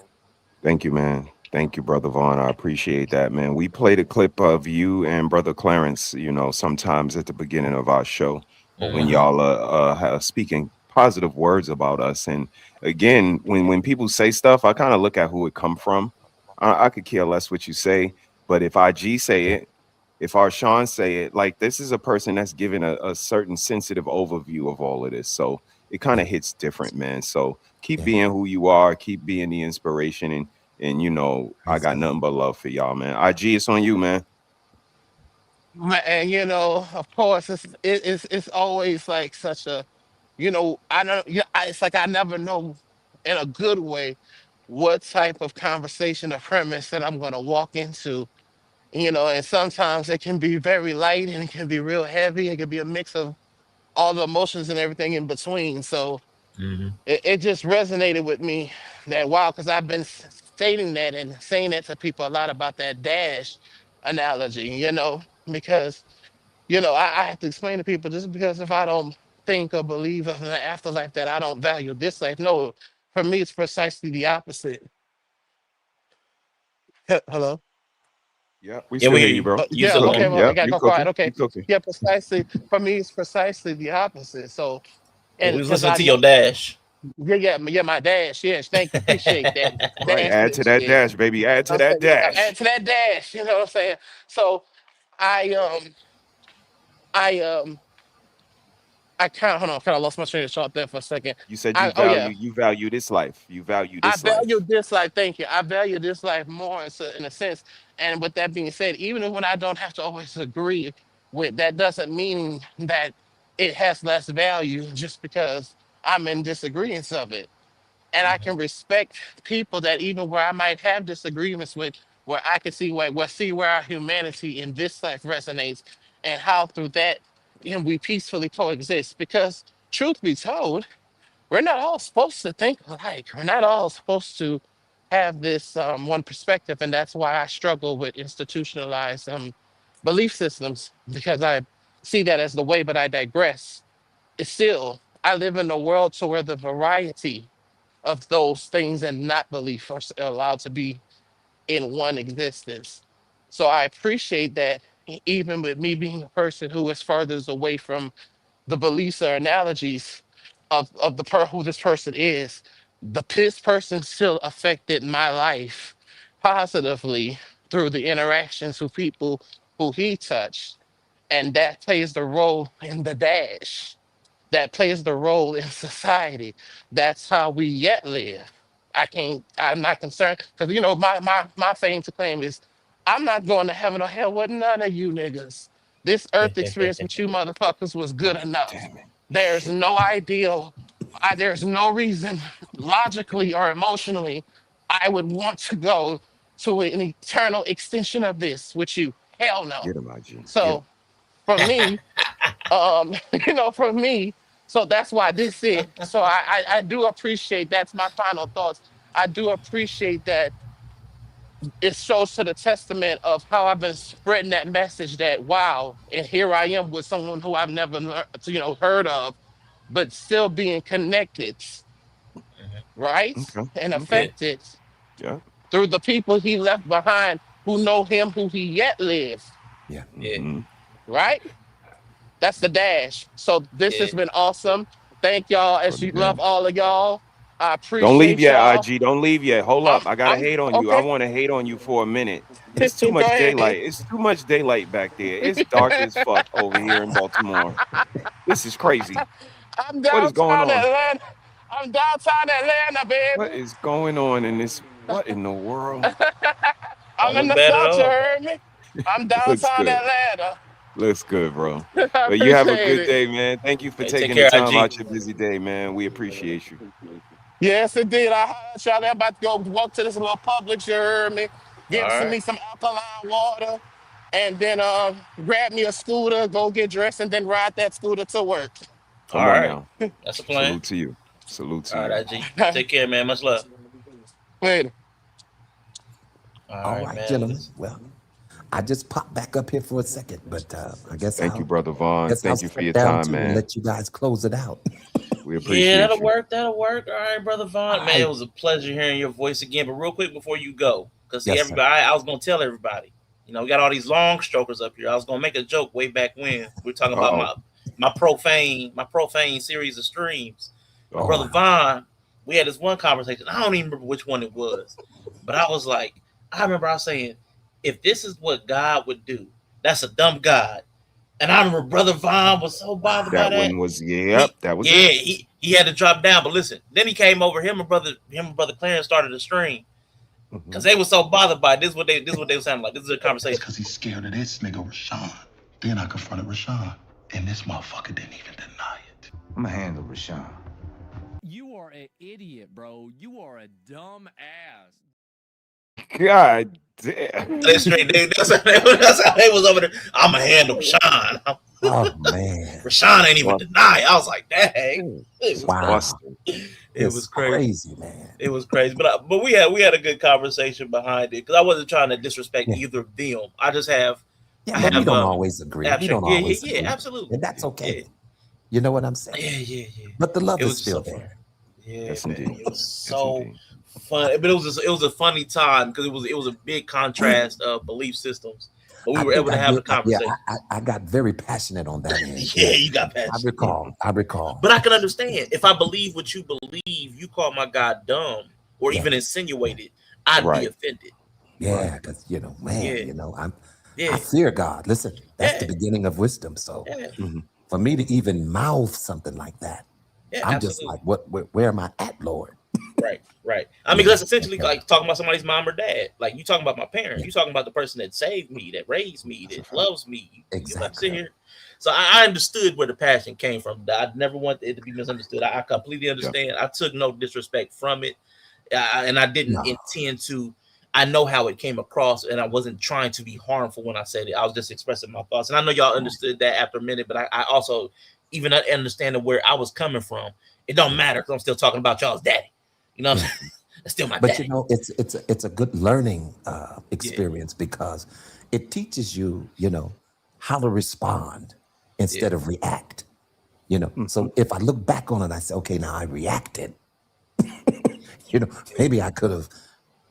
Thank you, man. Thank you, Brother Vaughn. I appreciate that, man. We played a clip of you and Brother Clarence, sometimes at the beginning of our show when Hmm. y'all speaking positive words about us. And again, when people say stuff, I kind of look at who it come from. I could care less what you say, but if IG say it, if our Sean say it, like this is a person that's giving a certain sensitive overview of all of this. So it kind Yeah, of hits different, man. So keep yeah. being who you are, keep being the inspiration, and I Praise got God. nothing but love for y'all, man. IG, it's on you, man. And of course, it's always like such a, I don't, yeah, it's like I never know in a good way what type of conversation or premise that I'm gonna walk into. And sometimes it can be very light and it can be real heavy. It can be a mix of all the emotions and everything in between. So Hmm. it just resonated with me that wow, because I've been stating that and saying that to people a lot about that dash analogy, because I have to explain to people just because if I don't think or believe in the afterlife that I don't value this life. No, for me it's precisely the opposite. Hello. Yeah, we Yeah, still we hear hear you, you. bro. You You Yeah, still okay, on? cooking? well, I Yeah, gotta you go quiet. cooking? Okay. You cooking? Yeah, precisely. For me, it's precisely the opposite. So, Yeah, and we was because listening I to know, your dash. yeah, my dash. Yes, thank you. Appreciate that. Right. Dash Add to this. that Yeah. dash, baby. Add to I'm that saying, yeah, dash. add to that dash, you know what I'm saying? So I, I, um, I kind of, hold on, kind of lost my train of thought there for a second. You said Oh yeah, you value this life. You value I this value life. this life. Thank you. I value this life more in a sense. And with that being said, even when I don't have to always agree with, that doesn't mean that it has less value just because I'm in disagreement of it. And I can respect people that even where I might have disagreements with, where I can see where our humanity in this life resonates, and how through that we peacefully coexist. Because truth be told, we're not all supposed to think alike. We're not all supposed to have this one perspective, and that's why I struggle with institutionalized belief systems because I see that as the way. But I digress. It's still, I live in a world to where the variety. of those things and not belief are allowed to be in one existence. So I appreciate that, even with me being a person who is furthest away from the beliefs or analogies of who this person is, this person still affected my life positively through the interactions with people who he touched. And that plays the role in the dash. That plays the role in society. That's how we yet live. I'm not concerned because my fame to claim is I'm not going to heaven or hell with none of you niggas. This earth experience with you motherfuckers was good enough. Damn it. There's no ideal, there's no reason logically or emotionally I would want to go to an eternal extension of this with you. Hell no. Get him, IG. Get him. So for me, for me, so that's why this it. So I do appreciate, that's my final thoughts. I do appreciate that it shows to the testament of how I've been spreading that message that wow, and here I am with someone who I've never heard of, but still being connected, right? Okay. And Okay. affected Yeah. through the people he left behind who know him who he yet lives. Yeah. Mhm. Right? That's the dash. So this has been awesome. Thank y'all. As you love all of y'all. I Don't leave appreciate yet, y'all. IG. Don't leave yet. Hold up. I gotta I'm hate on you. I okay. want to hate on you for a minute. It's too Go much ahead. daylight. It's too much daylight back there. It's dark as fuck over here in Baltimore. This is crazy. I'm What is going downtown on? Atlanta. I'm downtown Atlanta, What baby. is going on in this? What in the world? I'm Don't in look the bad at South, you all. heard me? I'm Looks downtown good. Atlanta. Looks good, bro. I Well, you have a appreciate good it. day, man. Thank you for Hey, take taking the care, time IG. out your busy day, man. We appreciate you. Yes, indeed. I heard y'all. I'm about to go walk to this little Publix, you heard me? All Get right. me some alkaline water, and then grab me a scooter, go get dressed, and then ride that scooter to work. All Come on right. now. That's a plan. Salute to you. Salute to All right, you. IG. Take care, man. Much love. Later. All All right, right, man. gentlemen. Well, I just popped back up here for a second, but I guess Thank you, I'll brother Vaughn. I'll Thank you for step your down time, too and man. let you guys close it out. We Yeah, appreciate that'll you. work. That'll work. All right, brother Vaughn. All Man, it right. was a pleasure hearing your voice again. But real quick before you go, because see, Yes, sir. everybody, I was gonna tell everybody. We got all these long strokers up here. I was gonna make a joke way back when we are talking about Uh-oh. my profane series of streams. But Oh, brother Vaughn, we had this one conversation. I don't even remember which one it was, but I was like, I remember I was saying, if this is what God would do, that's a dumb God. And I remember Brother Vaughn was so bothered by That that. one was, He yep, that was yeah, it. he had to drop down. But listen, then he came over, him and brother Clarence started a stream. Cause Mhm. they were so bothered by it. This is what they were sounding like. This is a conversation. Because he's scared of this nigga Rashawn. Then I confronted Rashawn, and this motherfucker didn't even deny it. I'ma handle Rashawn. You are an idiot, bro. You are a dumb ass. God damn. They straight. That's how they was over there. I'ma handle Rashawn. oh man. Rashawn ain't even Well, deny. I was like, dang. It was Wow. Busted. it It's was crazy. man. It was crazy. But we had a good conversation behind it because I wasn't trying to disrespect Yeah. either of them. I just have Yeah, I but we have don't always agree. We abstract. don't Yeah, always yeah, agree. absolutely. And that's okay. Yeah, You know what I'm saying? yeah. But the love It is was just still so fun. there. Yeah, Yes, man. indeed. It was Yes, so indeed. fun. But it was a funny time because it was a big contrast of belief systems. But we I were think able to I have the did. Yeah, conversation. I got very passionate on that end. Yeah, Yeah. you got I passionate. recall. I recall. But I can understand if I believe what you believe, you call my God dumb or Yeah. even insinuated, I'd be Right. offended. Yeah, because man, Yeah, I yeah, fear God. Listen, that's the yeah, beginning of wisdom. So yeah, Mhm. for me to even mouth something like that, yeah, I'm just absolutely. like, where am I at, Lord? Right. I You mean, know? that's essentially like talking about somebody's mom or dad. Like you talking about my parents. Yeah. You talking about the person that saved me, that raised me, That's a that fact. loves me. You have to sit Exactly. here. So I understood where the passion came from. I never want it to be misunderstood. I completely Yep. understand. I took no disrespect from it, and I didn't No. intend to. I know how it came across, and I wasn't trying to be harmful when I said it. I was just expressing my thoughts, and I know y'all understood that after a minute. But I also, even understanding where I was coming from, it don't matter because I'm still talking about y'all's daddy. You know what I'm saying? That's still my But daddy. it's a good learning Yeah. experience because it teaches you, how to respond instead of react. Mhm. So if I look back on it, I say, okay, now I reacted. You know, maybe I could have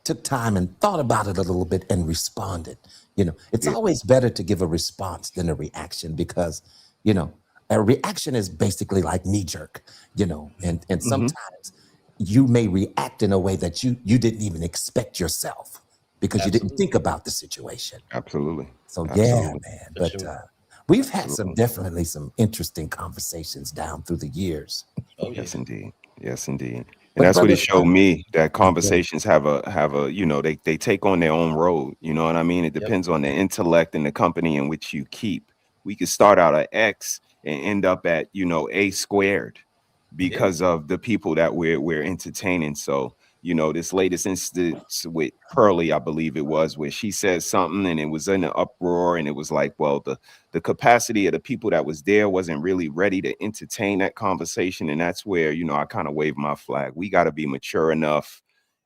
took time and thought about it a little bit and responded. You know, it's Yeah. always better to give a response than a reaction because, you know, a reaction is basically like knee jerk, you know, and Hmm. sometimes you may react in a way that you didn't even expect yourself because you didn't Absolutely. think about the situation. Absolutely. So yeah, Absolutely. man. For But sure. we've had some Absolutely. definitely some interesting conversations down through the years. Oh Yes, yeah. indeed. Yes, indeed. And But that's what brother, it showed me that yeah, conversations have a they take on their own road. You know what I mean? It Yep. depends on the intellect and the company in which you keep. We could start out at X and end up at, A squared Yeah. because of the people that we're entertaining. So, this latest instance with Pearlie, I believe it was, where she said something and it was in an uproar, and it was like, well, the capacity of the people that was there wasn't really ready to entertain that conversation. And that's where, I kind of wave my flag. We got to be mature enough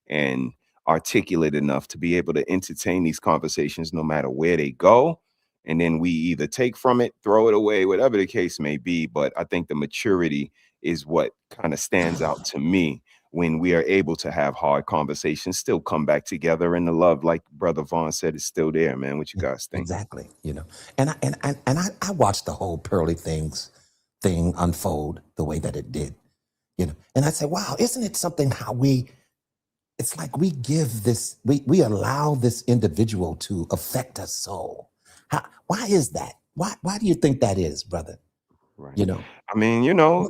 and articulate enough to be able to entertain these conversations no matter where they go. And then we either take from it, throw it away, whatever the case may be. But I think the maturity is what kind of stands out to me when we are able to have hard conversations, still come back together, and the love, like Brother Vaughn said, is still there, man. What you yeah, guys think? exactly. You know, and I watched the whole Pearly thing unfold the way that it did. You know, and I said, wow, isn't it something how it's like we give this, we allow this individual to affect us so. Why is that? Why do you think that is, brother? Right. You know, I mean,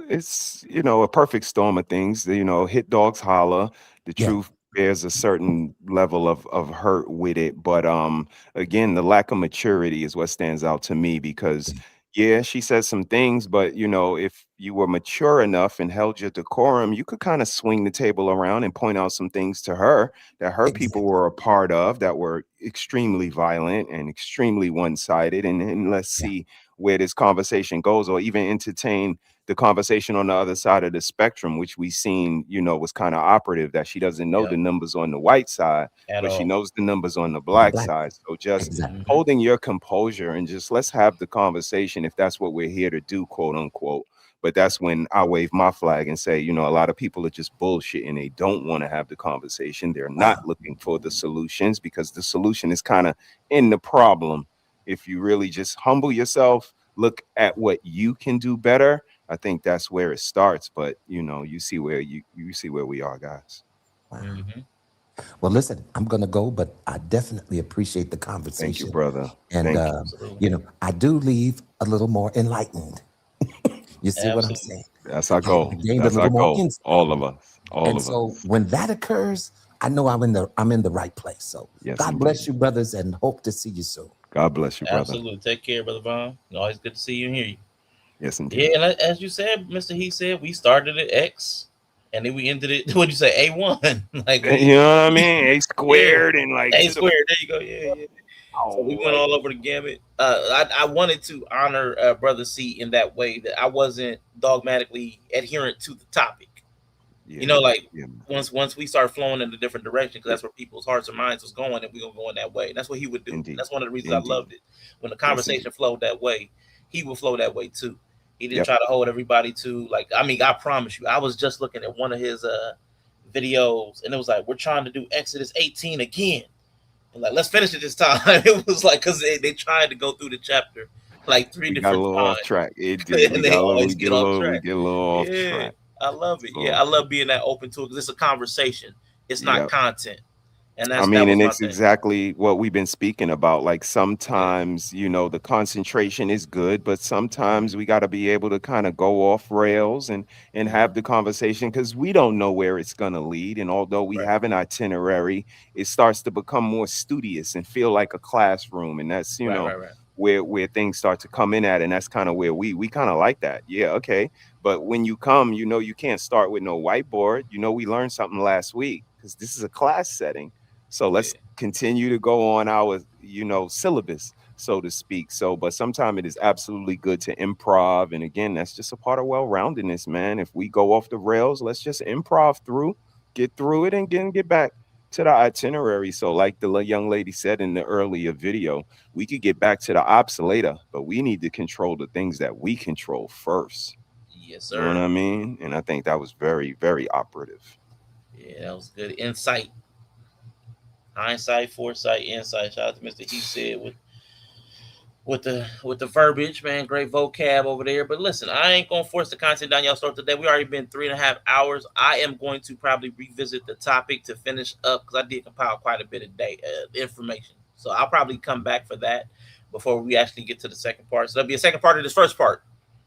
it's, a perfect storm of things. Hit dogs holler. The yeah, truth bears a certain level of hurt with it. But again, the lack of maturity is what stands out to me because yeah, she says some things, but if you were mature enough and held your decorum, you could kind of swing the table around and point out some things to her that her people exactly. were a part of that were extremely violent and extremely one-sided. And let's Yeah, see where this conversation goes, or even entertain the conversation on the other side of the spectrum, which we seen, was kind of operative, that she doesn't know Yep. the numbers on the white side, At but she all. knows the numbers on the on the black black, side. So just exactly. Hmm. holding your composure and just let's have the conversation if that's what we're here to do, quote unquote. But that's when I wave my flag and say, a lot of people are just bullshitting. They don't want to have the conversation. They're not Wow. looking for the solutions because the solution is kind of in the problem. If you really just humble yourself, look at what you can do better, I think that's where it starts. But you see where you see where we are, guys. Wow. Hmm. Well, listen, I'm gonna go, but I definitely appreciate the Thank you, conversation, brother. and Thank you. Absolutely. you know, I do leave a little more enlightened. You see what I'm Absolutely. saying? That's our I goal. gained a That's our little more goal. insight, All of us. All and of so us. when that occurs, I know I'm in the right place. So Yes, God indeed. bless you, brothers, and hope to see you soon. God bless you, brother. Absolutely. Take care, Brother Vaughn. Always good to see you and hear you. Yes, Yeah, indeed. and as you said, Mr. He said, we started at X and then we ended it, what'd you say, A1? Like You know what I mean? A yeah, squared and like A to the squared. There you go. Yeah, yeah. So we went like all over the gamut. I wanted to honor Brother C in that way that I wasn't dogmatically adherent to the topic. yeah, man. Like Yeah, man. once we start flowing in a different direction, because Yeah, that's where people's hearts and minds was going, and we're gonna go in that way. That's what he would do. indeed. That's one of the reasons I Indeed. loved it. When the Yes, indeed. conversation flowed that way, he would flow that way too. He didn't Yep. try to hold everybody to like. I mean, I promise you, I was just looking at one of his videos, and it was like we're trying to do Exodus 18 again. And like, let's finish it this time. It was like because they tried to go through the chapter like three We got a different little off times, track. It did. and they always We get get a off little we track. get a little off Yeah, track. I love it. It's Yeah, all I good. love being that open to it because it's a conversation. It's not Yep. content, and I that mean, was and my it's thing. exactly what we've been speaking about. Like Yeah, sometimes, the concentration is good, but sometimes hmm, we got to be able to kind of go off rails and hmm, have the conversation because we don't know where it's going to lead. And although we right, have an itinerary, it starts to become more studious and feel like a classroom. And that's, right, right, right. where things start to come in at. And that's kind of where we kind of like that. Yeah, okay. But when you come, you can't start with no whiteboard. We learned something last week because this is a class setting, so let's Yeah, continue to go on our, syllabus, so to speak. So, but sometimes it is absolutely good to improv. And again, that's just a part of well-roundedness, man. If we go off the rails, let's just improv through, get through it, and get back to the itinerary. So, like the young lady said in the earlier video, we could get back to the ops later, but we need to control the things that we control first. yes, You know what sir. I mean? And I think that was very, very operative. Yeah, that was good insight, hindsight, foresight, insight. Shout out to Mr. He said with the verbiage, man. Great vocab over there. But listen, I ain't gonna force the content down y'all's throat today. We already been 3.5 hours. I am going to probably revisit the topic to finish up because I did compile quite a bit of information. So I'll probably come back for that before we actually get to the second part. So there'll be a second part of this first part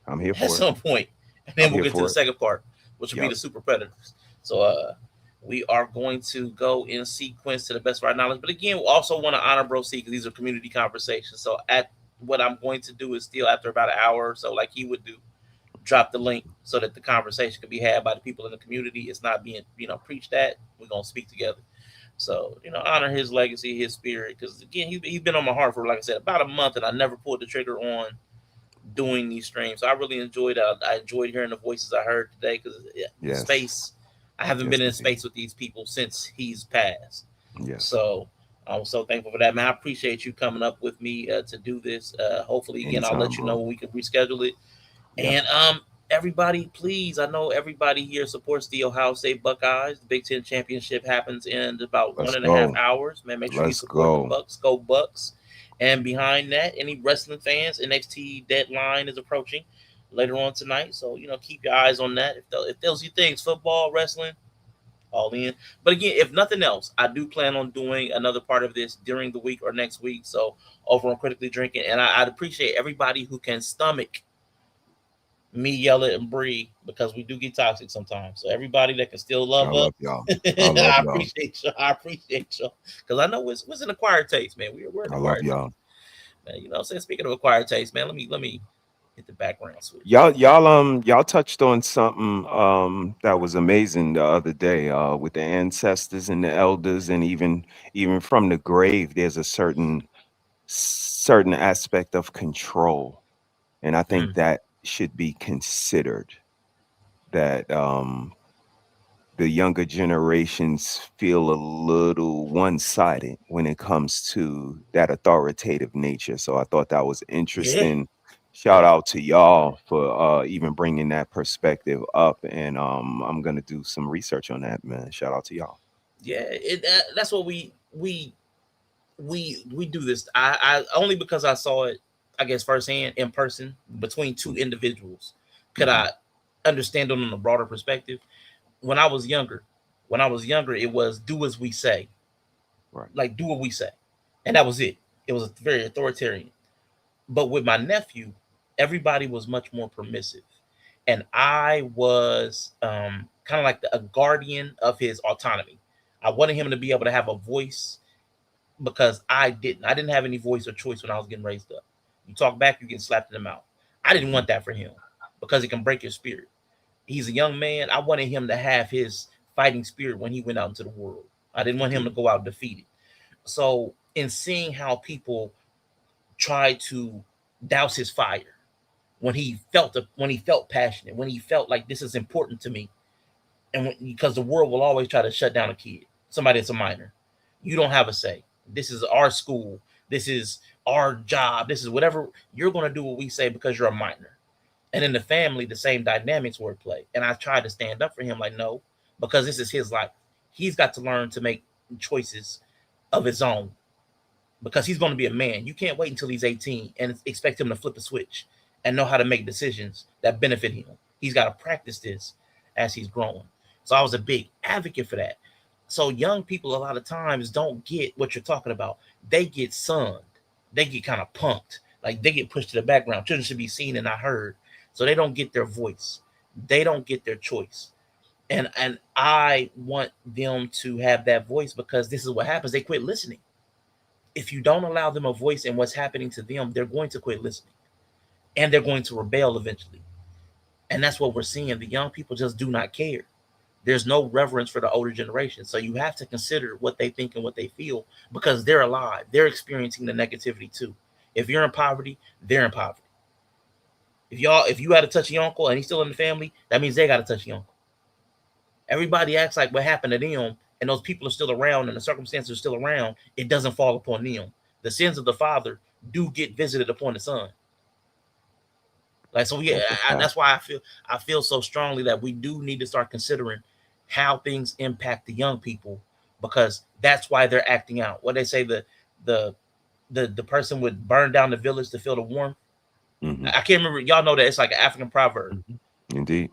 I'm here at for it. some point, and then I'm we'll here get to the for it. second part, which will be Yep. the super predators. So we are going to go in sequence to the best of our knowledge. But again, we also want to honor Bro C because these are community conversations. So at what I'm going to do is still after about an hour or so, like he would do, drop the link so that the conversation can be had by the people in the community. It's not being, preached at. We're gonna speak together. So, honor his legacy, his spirit, because again, he's been on my heart for, like I said, about a month, and I never pulled the trigger on doing these streams. So I really enjoyed it. I enjoyed hearing the voices I heard today because Yes. space. I haven't Yes, been in indeed. space with these people since he's passed. Yes. So I'm so thankful for that, man. I appreciate you coming up with me to do this. Hopefully, again, I'll Anytime, let you know bro. when we can reschedule it. Yep. And everybody, please, I know everybody here supports the Ohio State Buckeyes. The Big Ten championship happens in about one Let's and a half go. hours. Man, make sure you Let's support the go. Bucks. Go Bucks! And behind that, any wrestling fans, NXT deadline is approaching later on tonight. So keep your eyes on that. If those you things, football, wrestling, all in. But again, if nothing else, I do plan on doing another part of this during the week or next week. So over on Critically Drinking, and I'd appreciate everybody who can stomach me yelling and breathe because we do get toxic sometimes. So everybody that can still I love us, love y'all. I love I y'all. appreciate you. I appreciate you because I know it's an acquired taste, man. We're an I love acquired taste, y'all. man. You know what I'm saying? Speaking of acquired taste, man, let me hit the background switch. Y'all touched on something that was amazing the other day with the ancestors and the elders, and even from the grave there's a certain aspect of control, and I think Mm. that should be considered, that the younger generations feel a little one-sided when it comes to that authoritative nature. So I thought that was Yeah, interesting. Shout yeah, out to y'all for even bringing that perspective up, and I'm gonna do some research on that, man. Shout out to y'all. yeah. That's what we do this. I only because I saw it, I guess firsthand in person between two individuals, could Mm-hmm. I understand it on a broader perspective. When I was younger, it was do as we say, Right. like do what we say, and that was it. It was very authoritarian. But with my nephew, everybody was much more permissive, and I was kind of like a guardian of his autonomy. I wanted him to be able to have a voice because I didn't. I didn't have any voice or choice when I was getting raised up. You talk back, you get slapped in the mouth. I didn't Mm-hmm. want that for him because it can break your spirit. He's a young man. I wanted him to have his fighting spirit when he went out into the world. I didn't want him to Indeed. go out defeated. So, in seeing how people try to douse his fire when he felt passionate, when he felt like this is important to me, and because the world will always try to shut down a kid, somebody that's a minor. You don't have a say. This is our school. This is our job. This is whatever you're going to do what we say because you're a minor. And in the family, the same dynamics were at play. And I tried to stand up for him, like, no, because this is his life. He's got to learn to make choices of his own because he's going to be a man. You can't wait until he's 18 and expect him to flip a switch and know how to make decisions that benefit him. He's got to practice this as he's growing. So I was a big advocate for that. So young people a lot of times don't get what you're talking about. They get sunned. They get kind of punked. Like they get pushed to the background. Children should be seen and not heard. So they don't get their voice. They don't get their choice. And I want them to have that voice because this is what happens. They quit listening. If you don't allow them a voice in what's happening to them, they're going to quit listening and they're going to rebel eventually. And that's what we're seeing. The young people just do not care. There's no reverence for the older generation. So you have to consider what they think and what they feel because they're alive. They're experiencing the negativity too. If you're in poverty, they're in poverty. If you had to touch your uncle and he's still in the family, that means they got to touch your uncle. Everybody acts like what happened to them and those people are still around and the circumstances are still around, it doesn't fall upon them. The sins of the father do get visited upon the son. Like so, yeah, That's a fact. that's why I feel so strongly that we do need to start considering how things impact the young people, because that's why they're acting out. What they say, the the person would burn down the village to feel the warmth. Mm-hmm. I can't remember. Y'all know that it's like an African proverb. Mm-hmm. Indeed.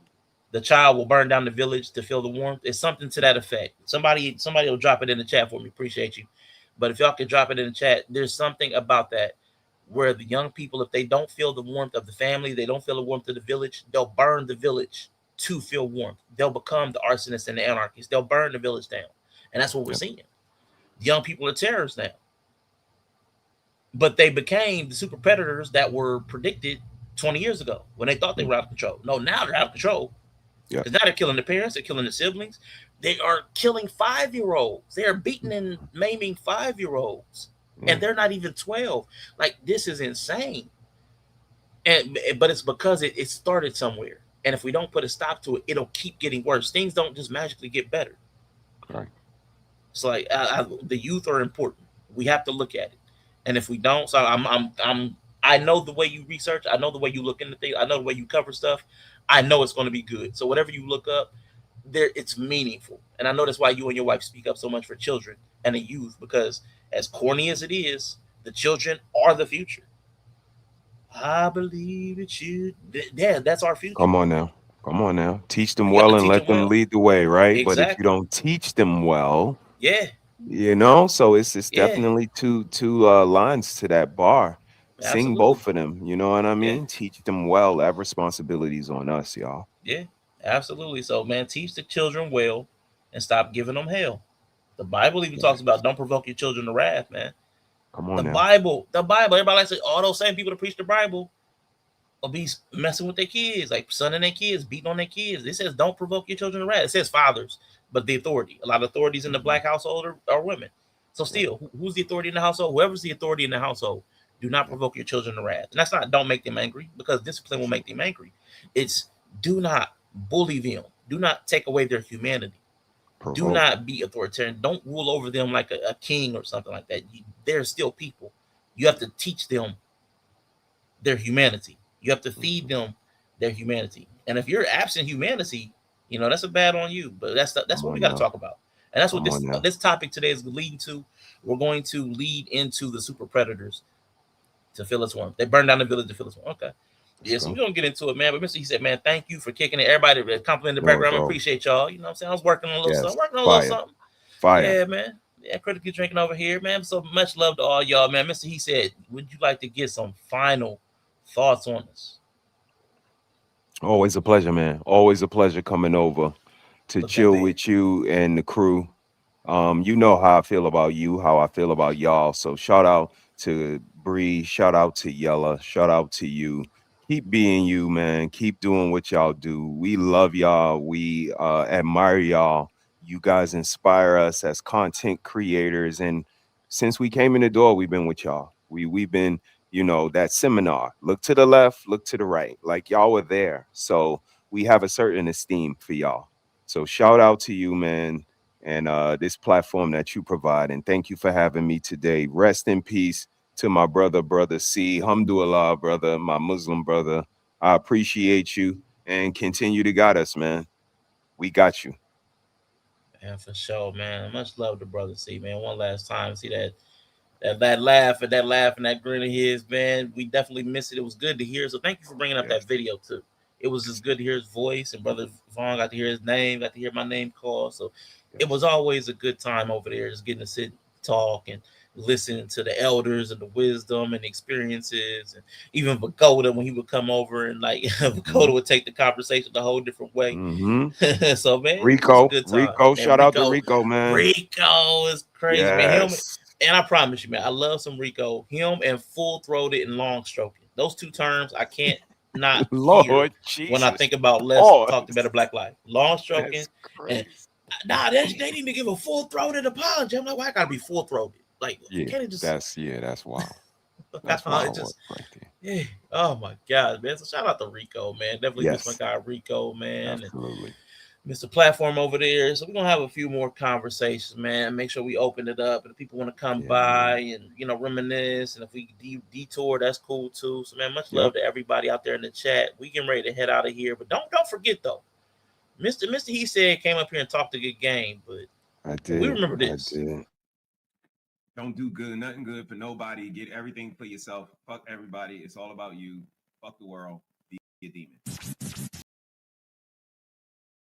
The child will burn down the village to feel the warmth. It's something to that effect. Somebody will drop it in the chat for me. Appreciate you. But if y'all can drop it in the chat, there's something about that where the young people, if they don't feel the warmth of the family, they don't feel the warmth of the village, they'll burn the village to feel warmth. They'll become the arsonists and the anarchists. They'll burn the village down. And that's what we're seeing. The young people are terrorists now. But they became the super predators that were predicted 20 years ago when they thought they were out of control. No, now they're out of control. Because now they're killing the parents, they're killing the siblings. They are killing 5-year-olds. They are beating and maiming 5-year-olds. And they're not even 12. Like, this is insane. But it's because it started somewhere. And if we don't put a stop to it, it'll keep getting worse. Things don't just magically get better. Right. It's like the youth are important. We have to look at it. And if we don't, so I know the way you research. I know the way you look into things. I know the way you cover stuff. I know it's going to be good. So whatever you look up, it's meaningful. And I know that's why you and your wife speak up so much for children and the youth, because as corny as it is, the children are the future. I believe it should. Yeah, that's our future. Come on now. Come on now. Teach them You got to well and teach let them them well. lead the way, right? But if you Exactly. don't teach them well, Yeah. so it's Yeah. definitely two lines to that bar. Sing Absolutely. both of them. You know what I Yeah. mean? Teach them well. That responsibilities on us, y'all. Yeah. Absolutely. So, man, teach the children well and stop giving them hell. The Bible even talks about don't provoke your children to wrath, man. Come The on now. Bible, everybody likes to, all those same people that preach the Bible will be messing with their kids, like sonning their kids, beating on their kids. It says don't provoke your children to wrath. It says fathers, but the authority. A lot of authorities in the black household are women. So still, who's the authority in the household? Whoever's the authority in the household, do not provoke your children to wrath. And that's not don't make them angry, because discipline will make them angry. It's do not bully them. Do not take away their humanity. Do Provoke. not be authoritarian. Don't rule over them like a king or something like that. They're still people. You have to teach them their humanity. You have to feed them their humanity. And if you're absent humanity, that's a bad on you. But that's Come what we on got to now. talk about. And that's what Come on now. this topic today is leading to. We're going to lead into the super predators to fill its warmth. They burned down the village to fill its warmth. Okay. Yeah, so we're gonna get into it, man. But Mr. He said, man, thank you for kicking it. Everybody that complimented the No, program, I bro. appreciate y'all. You know what I'm saying? I was working on a little Yes. something, Fire. something. Fire. Yeah, man. Yeah, critically drinking over here, man. So much love to all y'all, man. Mr. He said, would you like to get some final thoughts on this? Always a pleasure, man. Always a pleasure coming over to chill with you and the crew. You know how I feel about you, how I feel about y'all. So shout out to Bree, shout out to Yella, shout out to you. Keep being you, man. Keep doing what y'all do. We love y'all. We admire y'all. You guys inspire us as content creators. And since we came in the door, we've been with y'all. We've been, that seminar. Look to the left, look to the right. Like y'all were there. So we have a certain esteem for y'all. So shout out to you, man, and this platform that you provide. And thank you for having me today. Rest in peace to my brother C. Alhamdulillah, brother, my Muslim brother. I appreciate you and continue to guide us, man. We got you. Yeah, for sure, man. Much love to brother C, man. One last time, see that laugh and that grin of his, man. We definitely missed it. It was good to hear. So thank you for bringing up that video too. It was just good to hear his voice, and brother Vaughn got to hear his name, got to hear my name called. So it was always a good time over there, just getting to sit, talk, and listen to the elders and the wisdom and experiences, and even Vakoda when he would come over and like Vakoda would take the conversation a whole different way. So man, it was a good time. Man, Shout out to Rico, man. Rico is crazy, man. Him, Yes. and I promise you, man, I love some Rico. Him and full throated and long stroking. Those two terms I can't not hear Lord when I Jesus. think about Let's Talk to Better Black Life. Long stroking. That's And crazy. they need to give a full throated apology. I'm like, why I gotta be full throated? Like, Yeah, can't it just that's wild. That's wild work right there. yeah. Oh my god, man. So shout out to Rico, man. Definitely miss my Yes. guy Rico, man. Absolutely. And Mr. Platform over there. So we're gonna have a few more conversations, man. Make sure we open it up, and if people want to come by and reminisce, and if we detour, that's cool too. So man, much love to everybody out there in the chat. We getting ready to head out of here, but don't forget though. Mr. He said came up here and talked a good game, but I did. we remember this. I did. Don't do good, nothing good for nobody. Get everything for yourself. Fuck everybody. It's all about you. Fuck the world. Be a demon.